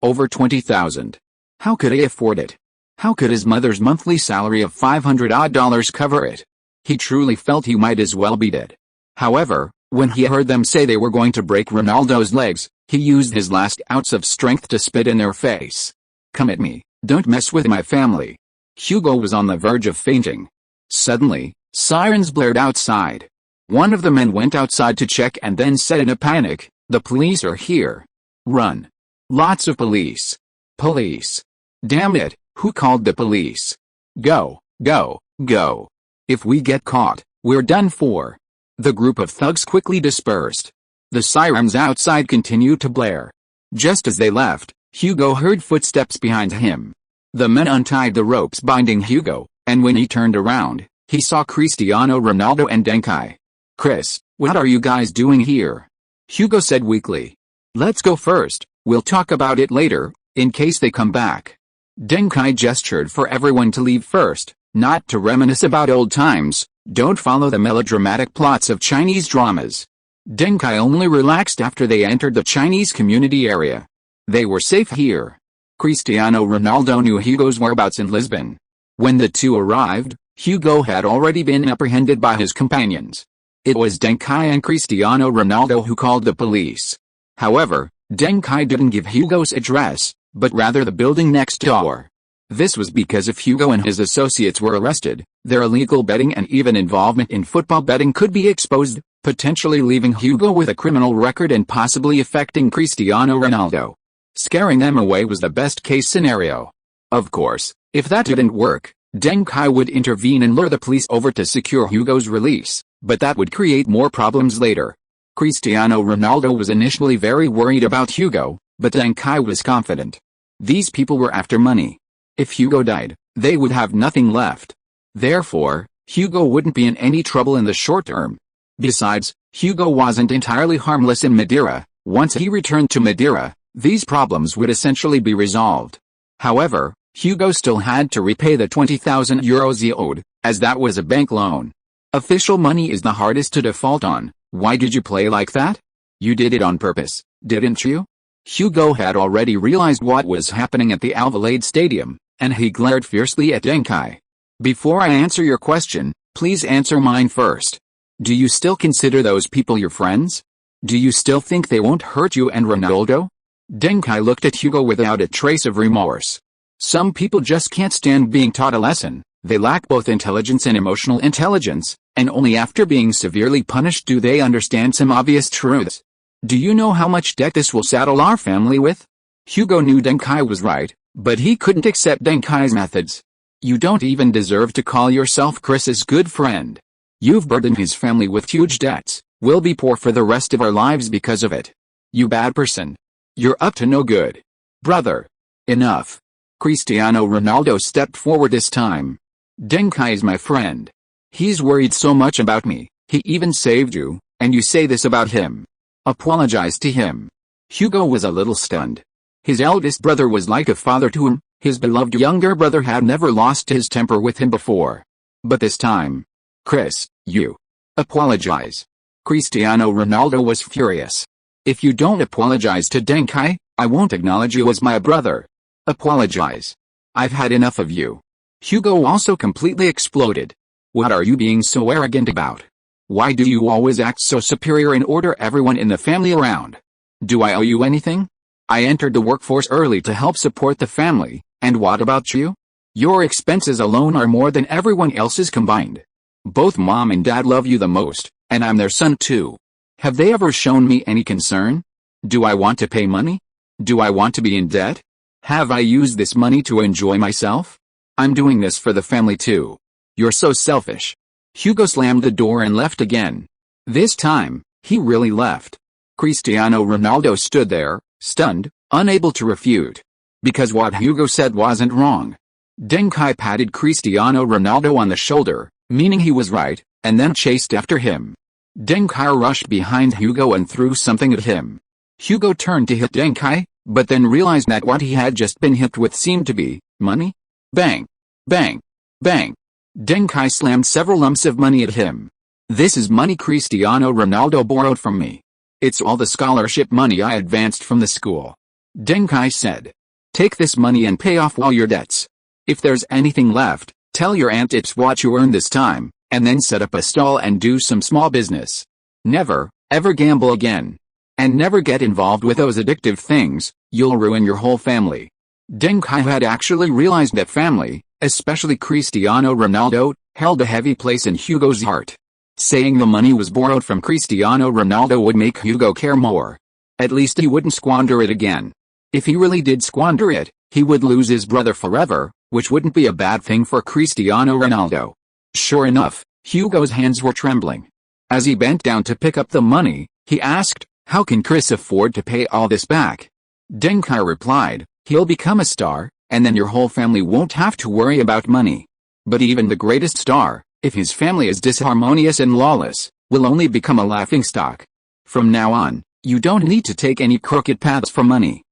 over 20,000. How could he afford it? How could his mother's monthly salary of $500 cover it? He truly felt he might as well be dead. However, when he heard them say they were going to break Ronaldo's legs, he used his last ounce of strength to spit in their face. Come at me, don't mess with my family. Hugo was on the verge of fainting. Suddenly, sirens blared outside. One of the men went outside to check and then said in a panic, "The police are here. Run." Lots of police. Police. Damn it, who called the police? Go, go, go. If we get caught, we're done for. The group of thugs quickly dispersed. The sirens outside continued to blare. Just as they left, Hugo heard footsteps behind him. The men untied the ropes binding Hugo, and when he turned around, he saw Cristiano Ronaldo and Deng Kai. Chris, what are you guys doing here? Hugo said weakly. Let's go first, we'll talk about it later, in case they come back. Deng Kai gestured for everyone to leave first, not to reminisce about old times. Don't follow the melodramatic plots of Chinese dramas. Deng Kai only relaxed after they entered the Chinese community area. They were safe here. Cristiano Ronaldo knew Hugo's whereabouts in Lisbon. When the two arrived, Hugo had already been apprehended by his companions. It was Deng Kai and Cristiano Ronaldo who called the police. However, Deng Kai didn't give Hugo's address, but rather the building next door. This was because if Hugo and his associates were arrested, their illegal betting and even involvement in football betting could be exposed, potentially leaving Hugo with a criminal record and possibly affecting Cristiano Ronaldo. Scaring them away was the best-case scenario. Of course, if that didn't work, Deng Kai would intervene and lure the police over to secure Hugo's release, but that would create more problems later. Cristiano Ronaldo was initially very worried about Hugo, but Deng Kai was confident. These people were after money. If Hugo died, they would have nothing left. Therefore, Hugo wouldn't be in any trouble in the short term. Besides, Hugo wasn't entirely harmless in Madeira. Once he returned to Madeira, these problems would essentially be resolved. However, Hugo still had to repay the €20,000 he owed, as that was a bank loan. Official money is the hardest to default on. Why did you play like that? You did it on purpose, didn't you? Hugo had already realized what was happening at the Alvalade Stadium, and he glared fiercely at Deng Kai. Before I answer your question, please answer mine first. Do you still consider those people your friends? Do you still think they won't hurt you and Ronaldo? Deng Kai looked at Hugo without a trace of remorse. Some people just can't stand being taught a lesson. They lack both intelligence and emotional intelligence, and only after being severely punished do they understand some obvious truths. Do you know how much debt this will saddle our family with? Hugo knew Deng Kai was right, but he couldn't accept Deng Kai's methods. You don't even deserve to call yourself Chris's good friend. You've burdened his family with huge debts. We'll be poor for the rest of our lives because of it. You bad person. You're up to no good. Brother. Enough. Cristiano Ronaldo stepped forward this time. Deng Kai is my friend. He's worried so much about me, he even saved you, and you say this about him. Apologize to him. Hugo was a little stunned. His eldest brother was like a father to him, his beloved younger brother had never lost his temper with him before. But this time. Chris, you. Apologize. Cristiano Ronaldo was furious. If you don't apologize to Deng Kai, I won't acknowledge you as my brother. Apologize. I've had enough of you. Hugo also completely exploded. What are you being so arrogant about? Why do you always act so superior and order everyone in the family around? Do I owe you anything? I entered the workforce early to help support the family, and what about you? Your expenses alone are more than everyone else's combined. Both mom and dad love you the most, and I'm their son too. Have they ever shown me any concern? Do I want to pay money? Do I want to be in debt? Have I used this money to enjoy myself? I'm doing this for the family too. You're so selfish. Hugo slammed the door and left again. This time, he really left. Cristiano Ronaldo stood there, stunned, unable to refute. Because what Hugo said wasn't wrong. Deng Kai patted Cristiano Ronaldo on the shoulder, meaning he was right, and then chased after him. Deng Kai rushed behind Hugo and threw something at him. Hugo turned to hit Deng Kai, but then realized that what he had just been hit with seemed to be money. Bang! Bang! Bang! Deng Kai slammed several lumps of money at him. This is money Cristiano Ronaldo borrowed from me. It's all the scholarship money I advanced from the school. Deng Kai said. Take this money and pay off all your debts. If there's anything left, tell your aunt it's what you earned this time, and then set up a stall and do some small business. Never, ever gamble again. And never get involved with those addictive things, you'll ruin your whole family. Deng Kai had actually realized that family, especially Cristiano Ronaldo, held a heavy place in Hugo's heart. Saying the money was borrowed from Cristiano Ronaldo would make Hugo care more. At least he wouldn't squander it again. If he really did squander it, he would lose his brother forever, which wouldn't be a bad thing for Cristiano Ronaldo. Sure enough, Hugo's hands were trembling. As he bent down to pick up the money, he asked, "How can Chris afford to pay all this back?" Deng Kai replied, "He'll become a star, and then your whole family won't have to worry about money. But even the greatest star, if his family is disharmonious and lawless, will only become a laughingstock. From now on, you don't need to take any crooked paths for money.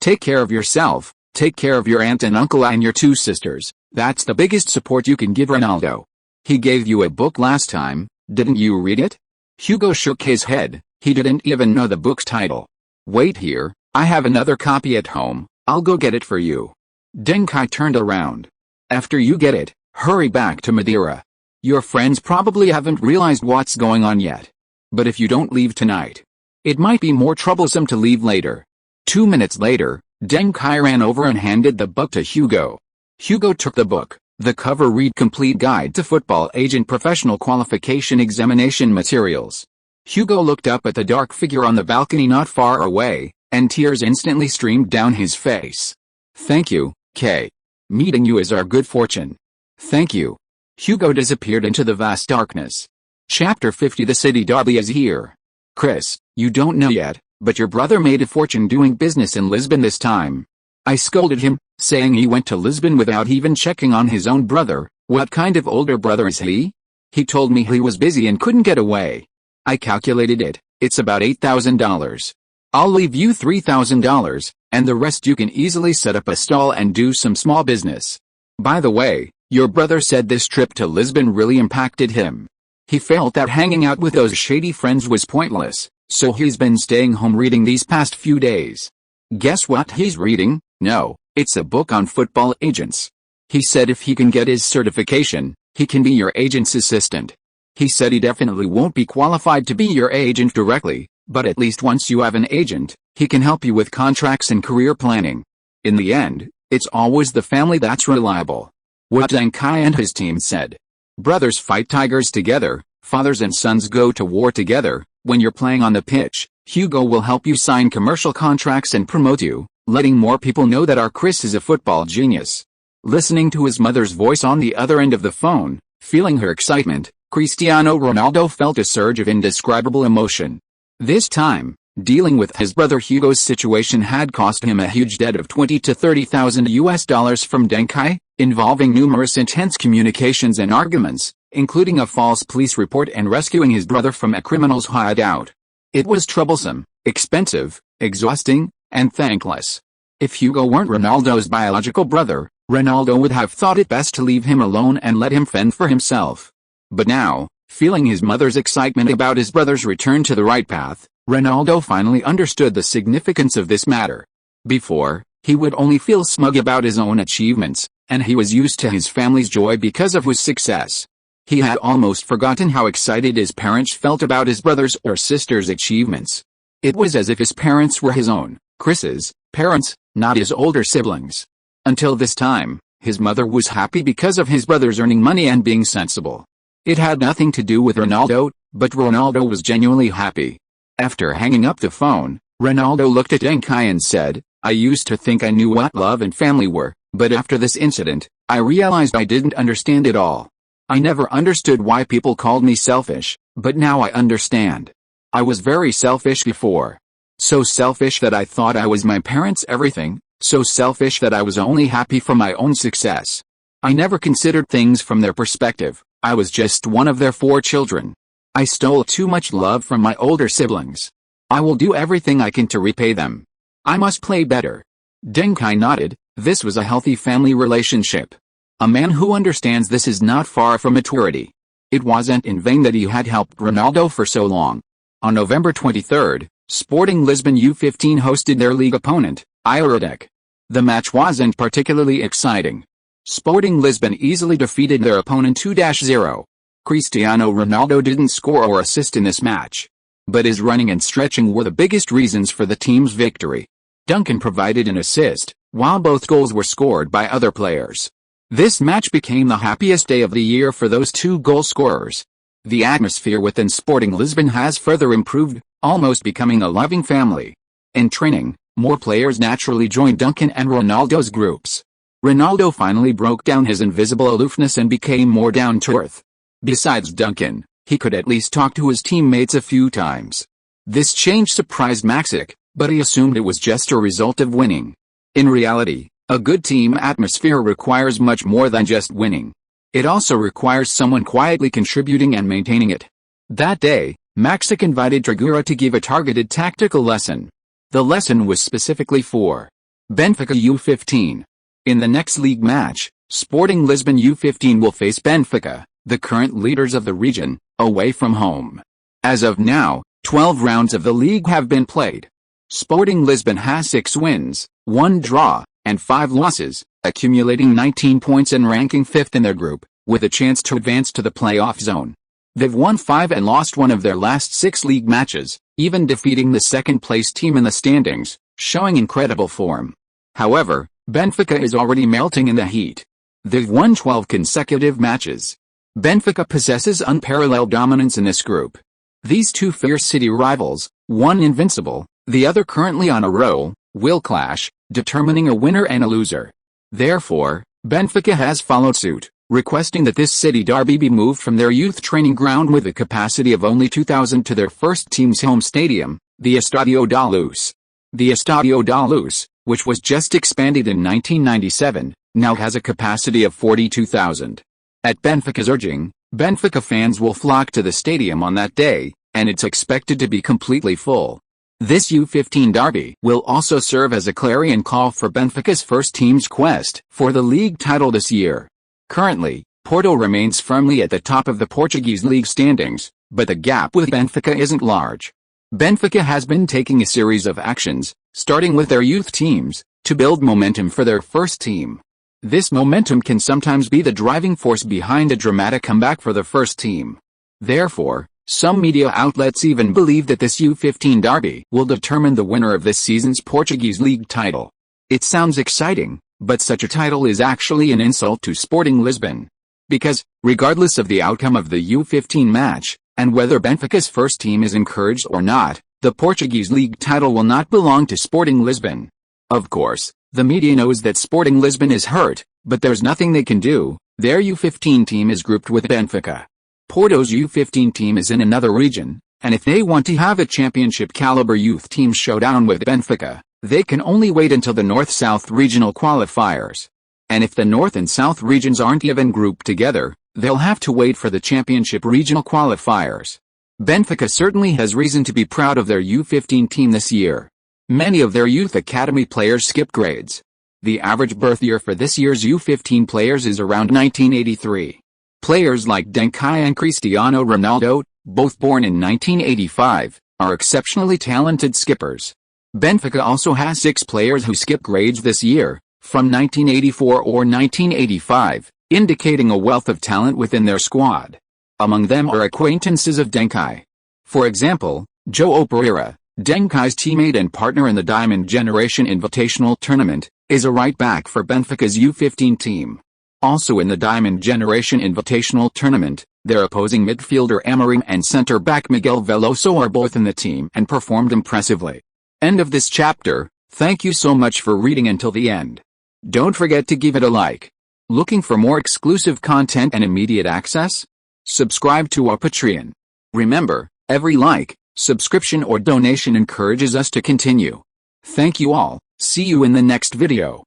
Take care of yourself, take care of your aunt and uncle and your 2 sisters, that's the biggest support you can give Ronaldo. He gave you a book last time, didn't you read it?" Hugo shook his head, he didn't even know the book's title. "Wait here, I have another copy at home, I'll go get it for you." Deng Kai turned around. "After you get it, hurry back to Madeira. Your friends probably haven't realized what's going on yet. But if you don't leave tonight, it might be more troublesome to leave later." 2 minutes later, Deng Kai ran over and handed the book to Hugo. Hugo took the book. The cover read Complete Guide to Football Agent Professional Qualification Examination Materials. Hugo looked up at the dark figure on the balcony not far away, and tears instantly streamed down his face. "Thank you, Kay. Meeting you is our good fortune. Thank you." Hugo disappeared into the vast darkness. Chapter 50. The City Derby is here. "Chris, you don't know yet, but your brother made a fortune doing business in Lisbon this time." I scolded him, saying he went to Lisbon without even checking on his own brother. What kind of older brother is he? He told me he was busy and couldn't get away. I calculated it, it's about $8,000. I'll leave you $3,000, and the rest you can easily set up a stall and do some small business. By the way, your brother said this trip to Lisbon really impacted him. He felt that hanging out with those shady friends was pointless, so he's been staying home reading these past few days. Guess what he's reading? No, it's a book on football agents. He said if he can get his certification, he can be your agent's assistant. He said he definitely won't be qualified to be your agent directly, but at least once you have an agent, he can help you with contracts and career planning. In the end, it's always the family that's reliable. What Deng Kai and his team said. Brothers fight tigers together, fathers and sons go to war together. When you're playing on the pitch, Hugo will help you sign commercial contracts and promote you, letting more people know that our Chris is a football genius. Listening to his mother's voice on the other end of the phone, feeling her excitement, Cristiano Ronaldo felt a surge of indescribable emotion. This time, dealing with his brother Hugo's situation had cost him a huge debt of $20,000 to $30,000 from Deng Kai, involving numerous intense communications and arguments, including a false police report and rescuing his brother from a criminal's hideout. It was troublesome, expensive, exhausting, and thankless. If Hugo weren't Ronaldo's biological brother, Ronaldo would have thought it best to leave him alone and let him fend for himself. But now, feeling his mother's excitement about his brother's return to the right path, Ronaldo finally understood the significance of this matter. Before, he would only feel smug about his own achievements, and he was used to his family's joy because of his success. He had almost forgotten how excited his parents felt about his brother's or sister's achievements. It was as if his parents were his own, Chris's, parents, not his older siblings. Until this time, his mother was happy because of his brothers earning money and being sensible. It had nothing to do with Ronaldo, but Ronaldo was genuinely happy. After hanging up the phone, Ronaldo looked at Deng Kai and said, "I used to think I knew what love and family were, but after this incident, I realized I didn't understand it all. I never understood why people called me selfish, but now I understand. I was very selfish before. So selfish that I thought I was my parents' everything, so selfish that I was only happy for my own success. I never considered things from their perspective, I was just one of their 4 children. I stole too much love from my older siblings. I will do everything I can to repay them. I must play better." Deng Kai nodded. This was a healthy family relationship. A man who understands this is not far from maturity. It wasn't in vain that he had helped Ronaldo for so long. On November 23, Sporting Lisbon U15 hosted their league opponent, Iradec. The match wasn't particularly exciting. Sporting Lisbon easily defeated their opponent 2-0. Cristiano Ronaldo didn't score or assist in this match. But his running and stretching were the biggest reasons for the team's victory. Duncan provided an assist, while both goals were scored by other players. This match became the happiest day of the year for those 2 goal scorers. The atmosphere within Sporting Lisbon has further improved, almost becoming a loving family. In training, more players naturally joined Duncan and Ronaldo's groups. Ronaldo finally broke down his invisible aloofness and became more down-to-earth. Besides Duncan, he could at least talk to his teammates a few times. This change surprised Maxic, but he assumed it was just a result of winning. In reality, a good team atmosphere requires much more than just winning. It also requires someone quietly contributing and maintaining it. That day, Maxic invited Trigura to give a targeted tactical lesson. The lesson was specifically for Benfica U15. In the next league match, Sporting Lisbon U15 will face Benfica, the current leaders of the region, away from home. As of now, 12 rounds of the league have been played. Sporting Lisbon has 6 wins, 1 draw, and 5 losses, accumulating 19 points and ranking 5th in their group, with a chance to advance to the playoff zone. They've won 5 and lost 1 of their last 6 league matches, even defeating the second-place team in the standings, showing incredible form. However, Benfica is already melting in the heat. They've won 12 consecutive matches. Benfica possesses unparalleled dominance in this group. These two fierce city rivals, one invincible, the other currently on a roll, will clash, determining a winner and a loser. Therefore, Benfica has followed suit, requesting that this city derby be moved from their youth training ground with a capacity of only 2,000 to their first team's home stadium, the Estádio da Luz. The Estádio da Luz, which was just expanded in 1997, now has a capacity of 42,000. At Benfica's urging, Benfica fans will flock to the stadium on that day, and it's expected to be completely full. This U15 derby will also serve as a clarion call for Benfica's first team's quest for the league title this year. Currently, Porto remains firmly at the top of the Portuguese league standings, but the gap with Benfica isn't large. Benfica has been taking a series of actions, starting with their youth teams, to build momentum for their first team. This momentum can sometimes be the driving force behind a dramatic comeback for the first team. Therefore, some media outlets even believe that this U15 derby will determine the winner of this season's Portuguese league title. It sounds exciting, but such a title is actually an insult to Sporting Lisbon. Because, regardless of the outcome of the U15 match, and whether Benfica's first team is encouraged or not, the Portuguese league title will not belong to Sporting Lisbon. Of course, the media knows that Sporting Lisbon is hurt, but there's nothing they can do. Their U15 team is grouped with Benfica. Porto's U15 team is in another region, and if they want to have a championship-caliber youth team showdown with Benfica, they can only wait until the North-South regional qualifiers. And if the North and South regions aren't even grouped together, they'll have to wait for the championship regional qualifiers. Benfica certainly has reason to be proud of their U15 team this year. Many of their youth academy players skipped grades. The average birth year for this year's U15 players is around 1983. Players like Deng Kai and Cristiano Ronaldo, both born in 1985, are exceptionally talented skippers. Benfica also has 6 players who skipped grades this year, from 1984 or 1985, indicating a wealth of talent within their squad. Among them are acquaintances of Deng Kai. For example, João Pereira, Deng Kai's teammate and partner in the Diamond Generation Invitational Tournament, is a right-back for Benfica's U15 team. Also in the Diamond Generation Invitational Tournament, their opposing midfielder Amorim and centre-back Miguel Veloso are both in the team and performed impressively. End of this chapter. Thank you so much for reading until the end. Don't forget to give it a like. Looking for more exclusive content and immediate access? Subscribe to our Patreon. Remember, every like, subscription or donation encourages us to continue. Thank you all. See you in the next video.